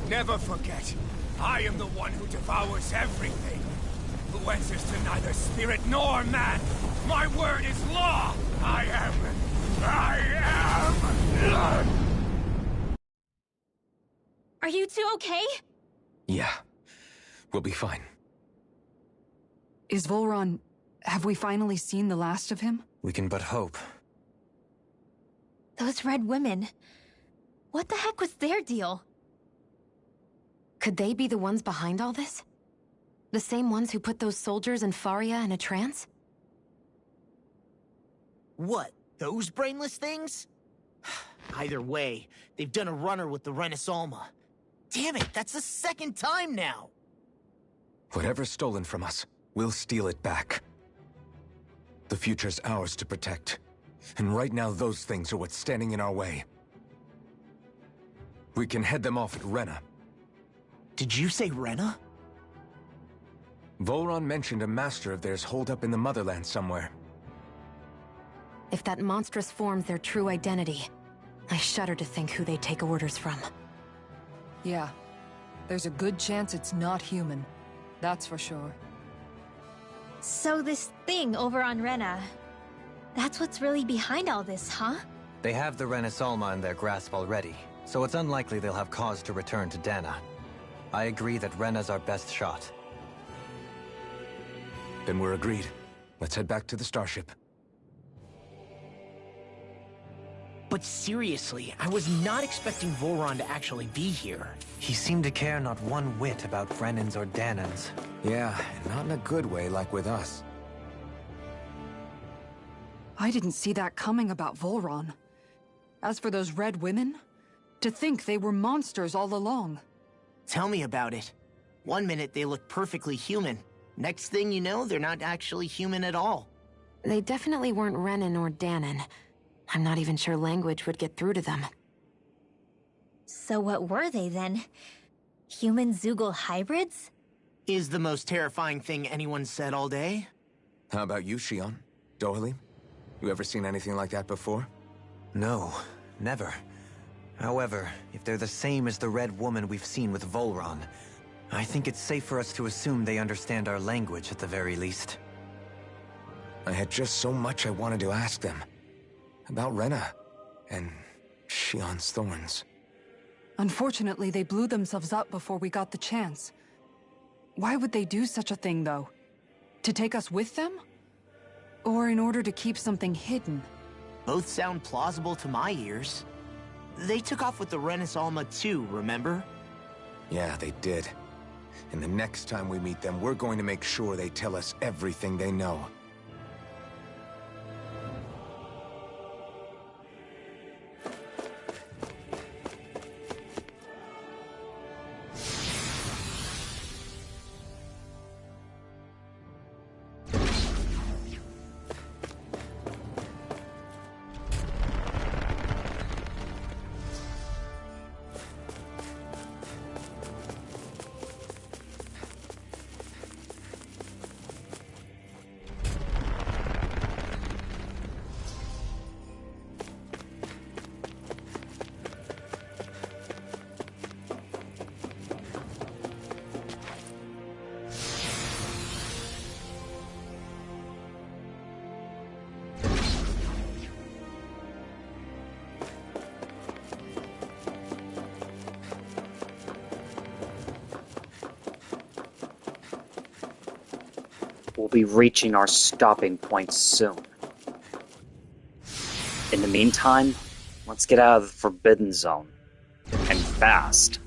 Never forget, I am the one who devours everything. who answers to neither spirit nor man. My word is law! I am... Are you two okay? Yeah. We'll be fine. Is Volron... have we finally seen the last of him? We can but hope. Those red women. What the heck was their deal? Could they be the ones behind all this? The same ones who put those soldiers and Faria in a trance? What? Those brainless things? Either way, they've done a runner with the Renaissance. Damn it, that's the second time now! Whatever's stolen from us, we'll steal it back. The future's ours to protect. And right now, those things are what's standing in our way. We can head them off at Rena. Did you say Rena? Volron mentioned a master of theirs holed up in the motherland somewhere. If that monstrous form's their true identity, I shudder to think who they take orders from. Yeah. There's a good chance it's not human. That's for sure. So this thing over on Rena... that's what's really behind all this, huh? They have the Renaissance in their grasp already, so it's unlikely they'll have cause to return to Dana. I agree that Rena's our best shot. Then we're agreed. Let's head back to the starship. But seriously, I was not expecting Volron to actually be here. He seemed to care not one whit about Brennans or Dahnans. Yeah, not in a good way like with us. I didn't see that coming about Volron. As for those red women, to think they were monsters all along. Tell me about it. One minute they look perfectly human. Next thing you know, they're not actually human at all. They definitely weren't Renan or Dahnan. I'm not even sure language would get through to them. So what were they then? Human Zoogle hybrids? Is the most terrifying thing anyone said all day. How about you, Shion? Dohalim? You ever seen anything like that before? No, never. However, if they're the same as the Red Woman we've seen with Volron, I think it's safe for us to assume they understand our language at the very least. I had just so much I wanted to ask them. About Rena, and Shion's thorns. Unfortunately, they blew themselves up before we got the chance. Why would they do such a thing, though? To take us with them? Or in order to keep something hidden? Both sound plausible to my ears. They took off with the Renaissance too, remember? Yeah, they did. And the next time we meet them, we're going to make sure they tell us everything they know. We'll be reaching our stopping point soon. In the meantime, let's get out of the Forbidden Zone. And fast.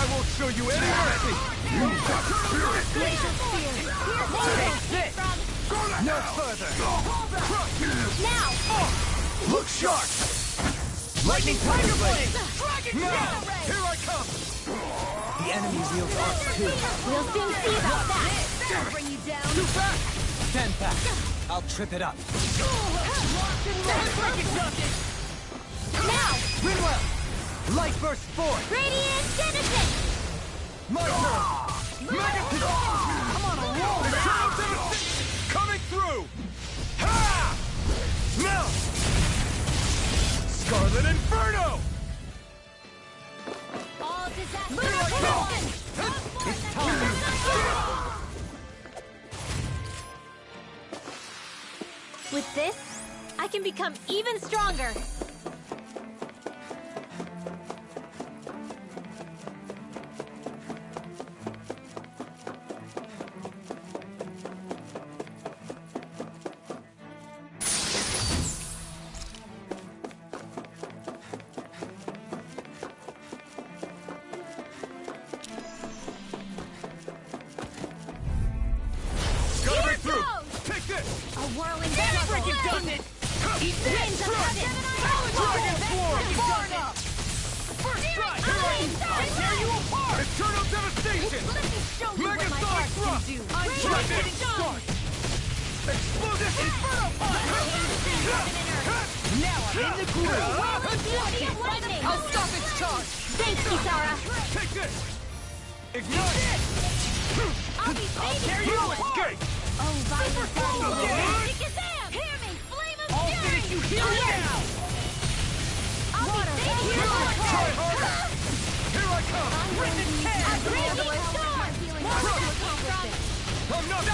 I won't show you any mercy! You've got spirit! Take this! No further! Now! Look sharp! Lightning Tiger Blade! Now! Here I come! The enemy wields arcs too. We'll soon see about that! Damn it! Too fast! Stand back. I'll trip it up. Now! Rinwell! Light burst forth! Radiant Genesis! My turn! Mega I'm on a roll Eternal Devastation coming through! Ha! Now! Scarlet Inferno! All disaster Here I go! It's time! With this, I can become even stronger. Gotta break through! Take this! A whirling struggle. Eat this! Winds of heaven. Far enough! First strike! Here I tear you apart! Eternal Devastation! Let me show you what my Megasonic heart Thrust! can do. I'm Radiant getting Dawn. start! Explosive Inferno Punch! Now I'm in the groove. I'll stop its charge! Thanks, Kisara. Take this! Ignite! I'll be Tear you escape! Oh, violent Good. Shazam! Hear me, flame of I'll fury! finish you here and now! Water, here Try harder! Here I come! Radiant storm! I'm not...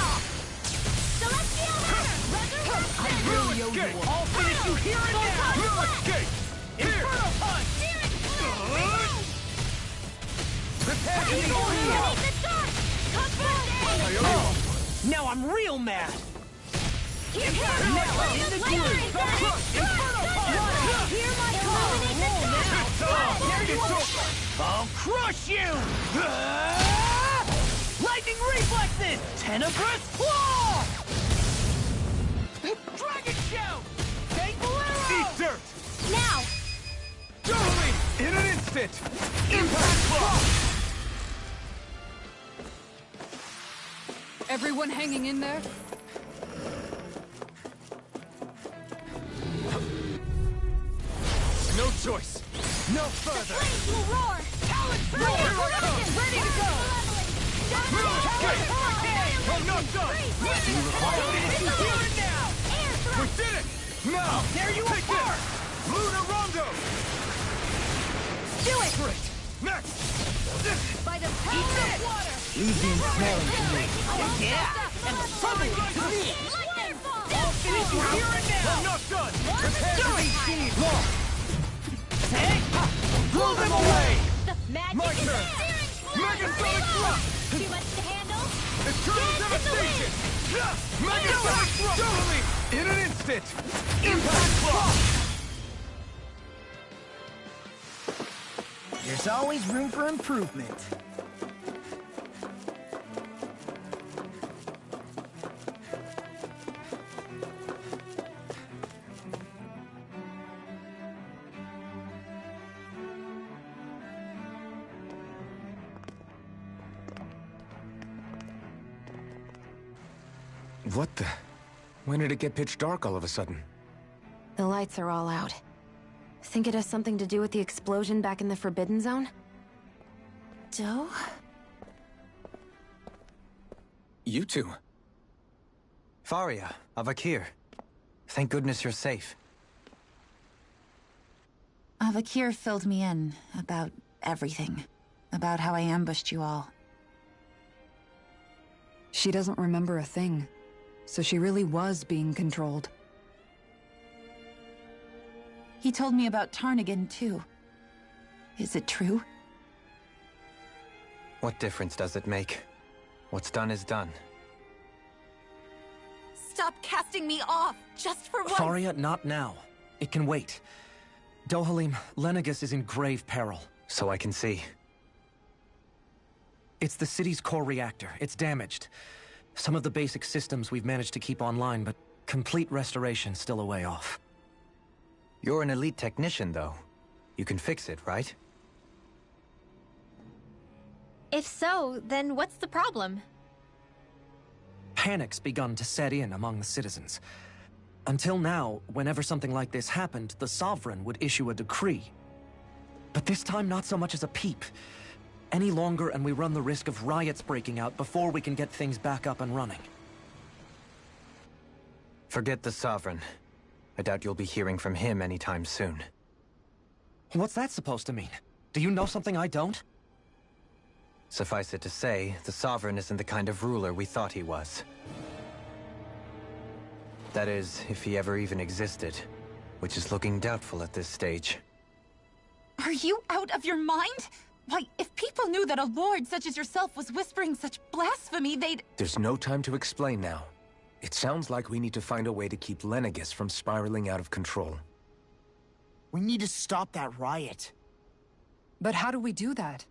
Celestial hammer! Resurrection! No escape! I'll finish you here and now! No escape! Inferno Punch! Prepare to be Beneath the dark! Come forth! Now I'm real mad! Hear my call! I'll crush you! Lightning reflexes! Tenebrous claw! Dragon Shout! Thankful Arrow! Eat dirt! Now! Totally! In an instant! Impact Claw! Everyone hanging in there? No choice! No further! Flames will roar! Talon Sword! Ready to go! No escape! I'm not done! I'll finish you here and now! We did it! Now! Tear you Take apart! this! Lunar Rondo! Do it! Great! Next! By the power of water! Leave the ensnaring to me. Yeah! And the summon to me! I'll finish you here and now! I'm not done! Prepare to be seen! Look! Hey! Blow them away! My turn! Megasonic Thrust! Too much to handle? Eternal Devastation! Megasonic Thrust! Totally! In an instant! Impact Claw! There's always room for improvement. What the? When did it get pitch dark all of a sudden? The lights are all out. Think it has something to do with the explosion back in the Forbidden Zone? Doe? You two. Faria, Avakir. Thank goodness you're safe. Avakir filled me in about everything. About how I ambushed you all. She doesn't remember a thing. So she really was being controlled. He told me about Tarnigan, too. Is it true? What difference does it make? What's done is done. Stop casting me off, just for once! Faria, not now. It can wait. Dohalim, Lenegis is in grave peril. So I can see. It's the city's core reactor. It's damaged. Some of the basic systems we've managed to keep online, but complete restoration's still a way off. You're an elite technician, though. You can fix it, right? If so, then what's the problem? Panic's begun to set in among the citizens. Until now, whenever something like this happened, the Sovereign would issue a decree. But this time, not so much as a peep. Any longer, and we run the risk of riots breaking out before we can get things back up and running. Forget the Sovereign. I doubt you'll be hearing from him anytime soon. What's that supposed to mean? Do you know something I don't? Suffice it to say, the Sovereign isn't the kind of ruler we thought he was. That is, if he ever even existed, which is looking doubtful at this stage. Are you out of your mind? Why, if people knew that a lord such as yourself was whispering such blasphemy, they'd— There's no time to explain now. It sounds like we need to find a way to keep Lenegis from spiraling out of control. We need to stop that riot. But how do we do that?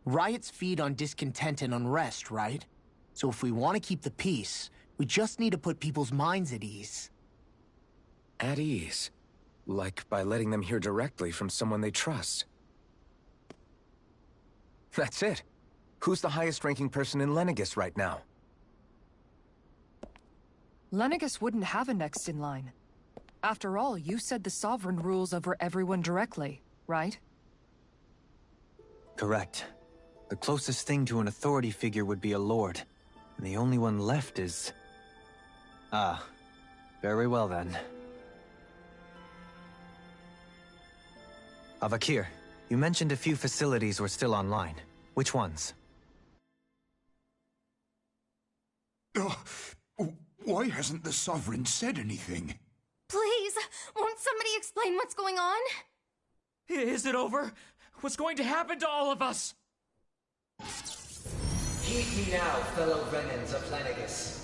Riots feed on discontent and unrest, right? So if we want to keep the peace, we just need to put people's minds at ease. At ease? Like by letting them hear directly from someone they trust. That's it. Who's the highest-ranking person in Lenegis right now? Lenegis wouldn't have a next in line. After all, you said the Sovereign rules over everyone directly, right? Correct. The closest thing to an authority figure would be a lord. And the only one left is... Ah. Very well then. Avakir, you mentioned a few facilities were still online. Which ones? Why hasn't the Sovereign said anything? Please, won't somebody explain what's going on? Is it over? What's going to happen to all of us? Heed me now, fellow Renans of Lenegis.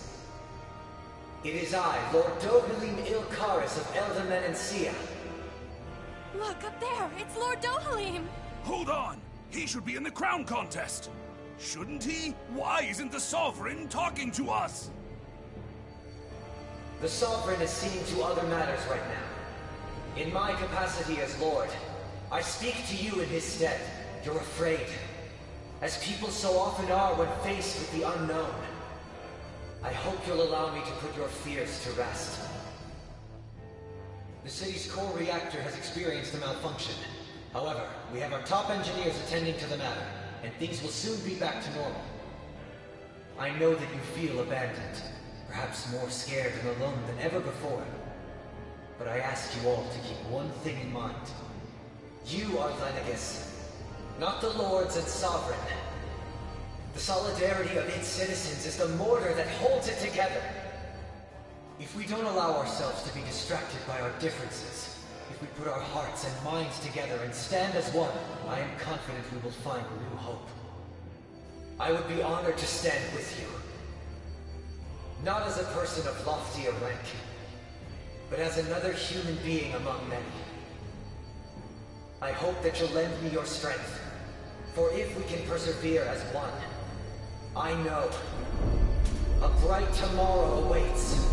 It is I, Lord Dohalim Ilkaris of Elda Menancia. Look, up there! It's Lord Dohalim! Hold on! He should be in the crown contest! Shouldn't he? Why isn't the Sovereign talking to us? The Sovereign is seeing to other matters right now. In my capacity as Lord, I speak to you in his stead. You're afraid. As people so often are when faced with the unknown. I hope you'll allow me to put your fears to rest. The city's core reactor has experienced a malfunction. However, we have our top engineers attending to the matter, and things will soon be back to normal. I know that you feel abandoned, perhaps more scared and alone than ever before. But I ask you all to keep one thing in mind. You are Lenegis, not the Lords and Sovereign. The solidarity of its citizens is the mortar that holds it together. If we don't allow ourselves to be distracted by our differences, if we put our hearts and minds together and stand as one, I am confident we will find new hope. I would be honored to stand with you. Not as a person of loftier rank, but as another human being among many. I hope that you'll lend me your strength, for if we can persevere as one, I know a bright tomorrow awaits.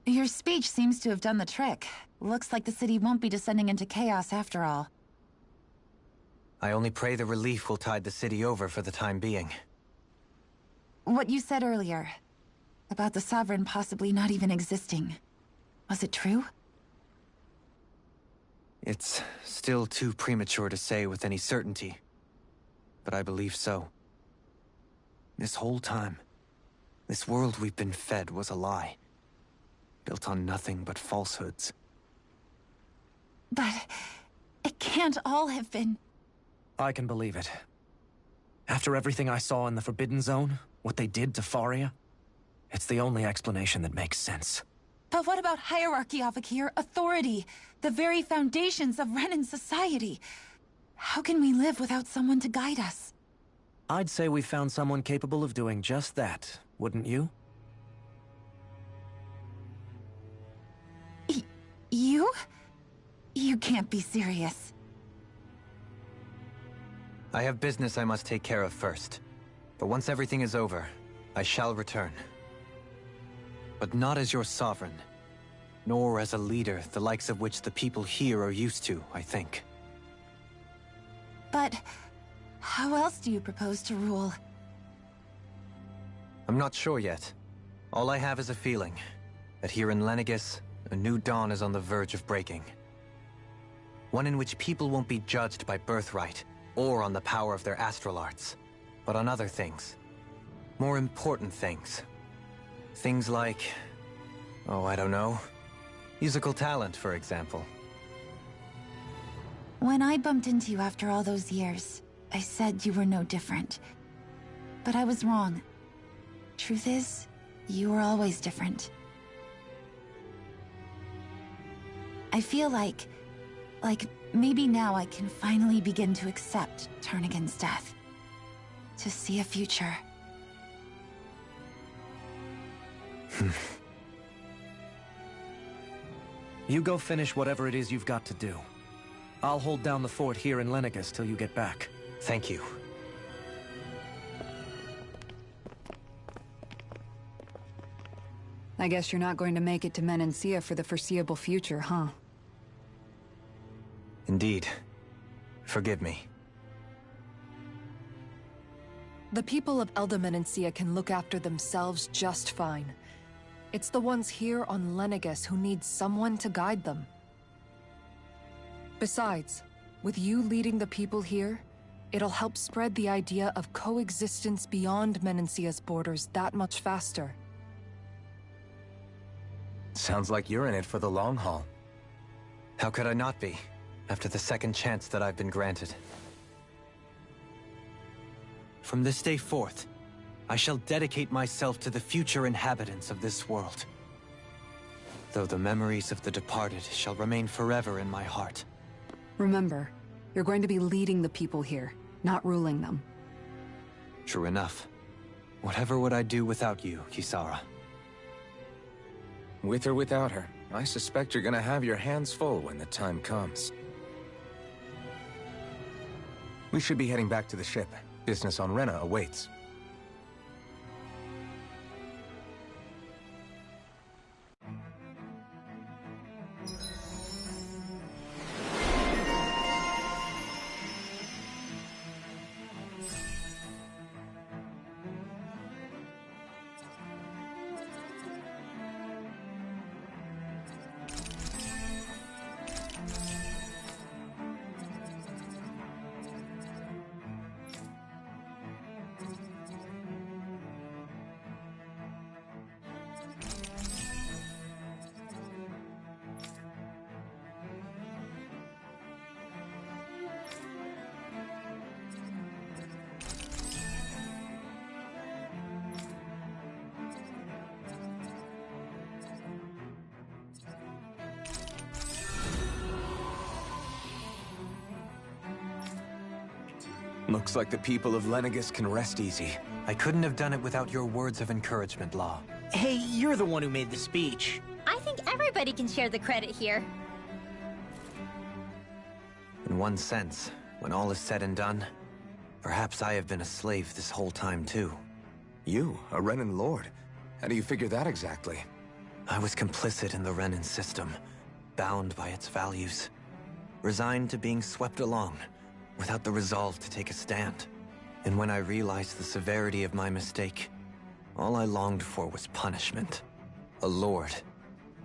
Your speech seems to have done the trick. Looks like the city won't be descending into chaos after all. I only pray the relief will tide the city over for the time being. What you said earlier, about the Sovereign possibly not even existing, was it true? It's still too premature to say with any certainty, but I believe so. This whole time, this world we've been fed was a lie, built on nothing but falsehoods. But it can't all have been... I can believe it. After everything I saw in the Forbidden Zone, what they did to Faria, it's the only explanation that makes sense. But what about hierarchy, Avakir? Authority? The very foundations of Renan society? How can we live without someone to guide us? I'd say we found someone capable of doing just that, wouldn't you? You? You can't be serious. I have business I must take care of first. But once everything is over, I shall return. But not as your sovereign, nor as a leader the likes of which the people here are used to, I think. But how else do you propose to rule? I'm not sure yet. All I have is a feeling that here in Lenegis, a new dawn is on the verge of breaking. One in which people won't be judged by birthright or on the power of their astral arts, but on other things. More important things. Things like, oh, I don't know, musical talent, for example. When I bumped into you after all those years, I said you were no different. But I was wrong. Truth is, you were always different. I feel like maybe now I can finally begin to accept Turnagain's death. To see a future. You go finish whatever it is you've got to do. I'll hold down the fort here in Lenegis till you get back. Thank you. I guess you're not going to make it to Menancia for the foreseeable future, huh? Indeed. Forgive me. The people of Elda Menancia can look after themselves just fine. It's the ones here on Lenegis who need someone to guide them. Besides, with you leading the people here, it'll help spread the idea of coexistence beyond Menancia's borders that much faster. Sounds like you're in it for the long haul. How could I not be, after the second chance that I've been granted? From this day forth, I shall dedicate myself to the future inhabitants of this world. Though the memories of the departed shall remain forever in my heart. Remember, you're going to be leading the people here, not ruling them. True enough. Whatever would I do without you, Kisara? With or without her, I suspect you're gonna have your hands full when the time comes. We should be heading back to the ship. Business on Rena awaits. Looks like the people of Lenegis can rest easy. I couldn't have done it without your words of encouragement, Law. Hey, you're the one who made the speech. I think everybody can share the credit here. In one sense, when all is said and done, perhaps I have been a slave this whole time too. You, a Renan Lord? How do you figure that exactly? I was complicit in the Renan system, bound by its values, resigned to being swept along, without the resolve to take a stand. And when I realized the severity of my mistake, all I longed for was punishment. A lord.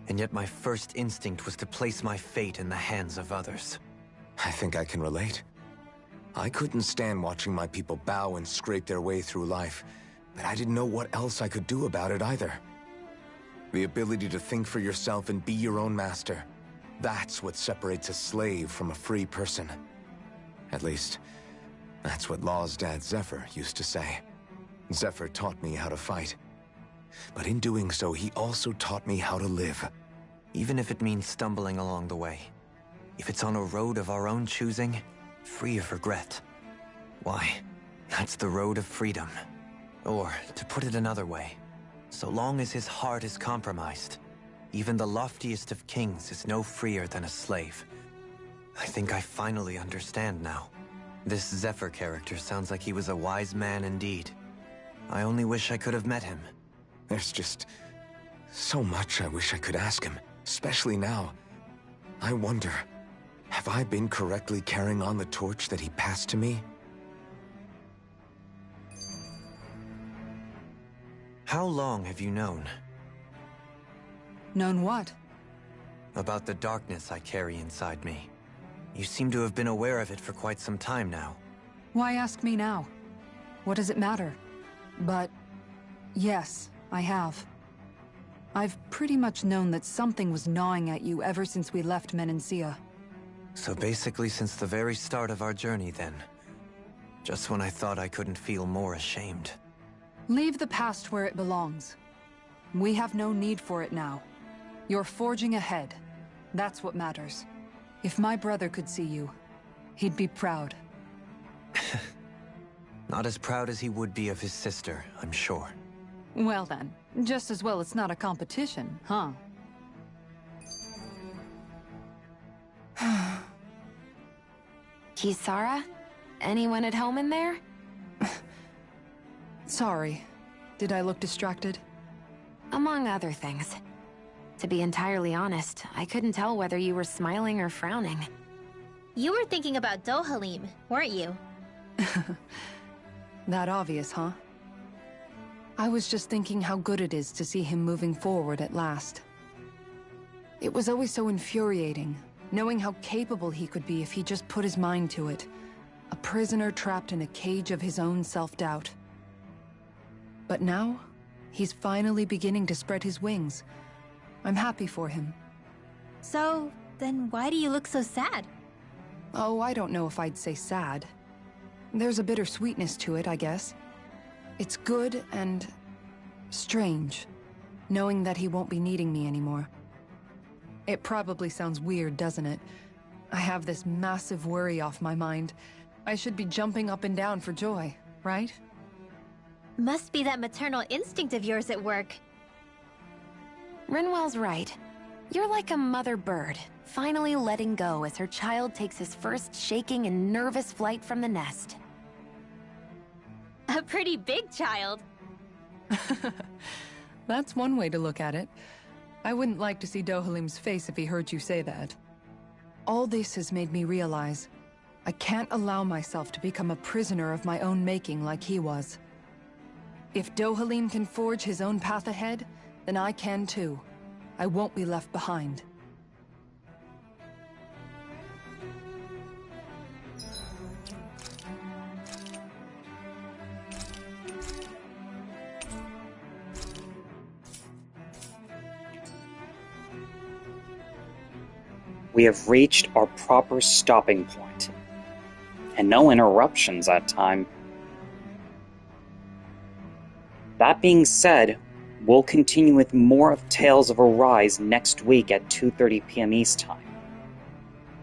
And yet my first instinct was to place my fate in the hands of others. I think I can relate. I couldn't stand watching my people bow and scrape their way through life, but I didn't know what else I could do about it either. The ability to think for yourself and be your own master, that's what separates a slave from a free person. At least, that's what Law's dad Zephyr used to say. Zephyr taught me how to fight. But in doing so, he also taught me how to live. Even if it means stumbling along the way. If it's on a road of our own choosing, free of regret. Why, that's the road of freedom. Or, to put it another way, So long as his heart is compromised, even the loftiest of kings is no freer than a slave. I think I finally understand now. This Zephyr character sounds like he was a wise man indeed. I only wish I could have met him. There's just so much I wish I could ask him, especially now. I wonder, have I been correctly carrying on the torch that he passed to me? How long have you known? Known what? About the darkness I carry inside me. You seem to have been aware of it for quite some time now. Why ask me now? What does it matter? But yes, I have. I've pretty much known that something was gnawing at you ever since we left Menancia. So basically since the very start of our journey then. Just when I thought I couldn't feel more ashamed. Leave the past where it belongs. We have no need for it now. You're forging ahead. That's what matters. If my brother could see you, he'd be proud. Not as proud as he would be of his sister, I'm sure. Well then, just as well it's not a competition, huh? Kisara? Anyone at home in there? Sorry. Did I look distracted? Among other things. To be entirely honest, I couldn't tell whether you were smiling or frowning. You were thinking about Dohalim, weren't you? That obvious, huh? I was just thinking how good it is to see him moving forward at last. It was always so infuriating, knowing how capable he could be if he just put his mind to it. A prisoner trapped in a cage of his own self-doubt. But now, he's finally beginning to spread his wings. I'm happy for him. So, then why do you look so sad? Oh, I don't know if I'd say sad. There's a bittersweetness to it, I guess. It's good and strange, knowing that he won't be needing me anymore. It probably sounds weird, doesn't it? I have this massive worry off my mind. I should be jumping up and down for joy, right? Must be that maternal instinct of yours at work. Rinwell's right. You're like a mother bird, finally letting go as her child takes his first shaking and nervous flight from the nest. A pretty big child. That's one way to look at it. I wouldn't like to see Dohalim's face if he heard you say that. All this has made me realize I can't allow myself to become a prisoner of my own making like he was. If Dohalim can forge his own path ahead, then I can too. I won't be left behind. We have reached our proper stopping point, and no interruptions that time. That being said, we'll continue with more of Tales of Arise next week at 2:30 p.m. East Time.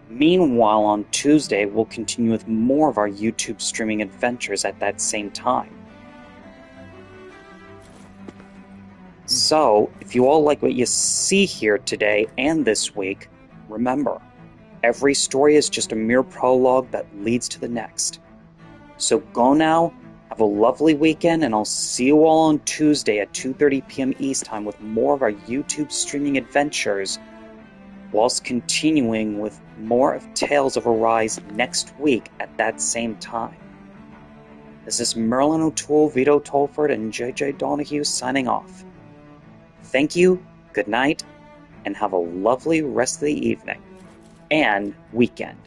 Meanwhile, on Tuesday, we'll continue with more of our YouTube streaming adventures at that same time. So, if you all like what you see here today and this week, remember, every story is just a mere prologue that leads to the next. So go now, have a lovely weekend, and I'll see you all on Tuesday at 2:30 p.m. East Time with more of our YouTube streaming adventures, whilst continuing with more of Tales of Arise next week at that same time. This is Merlin O'Toole, Vito Tolford, and JJ Donahue signing off. Thank you, good night, and have a lovely rest of the evening and weekend.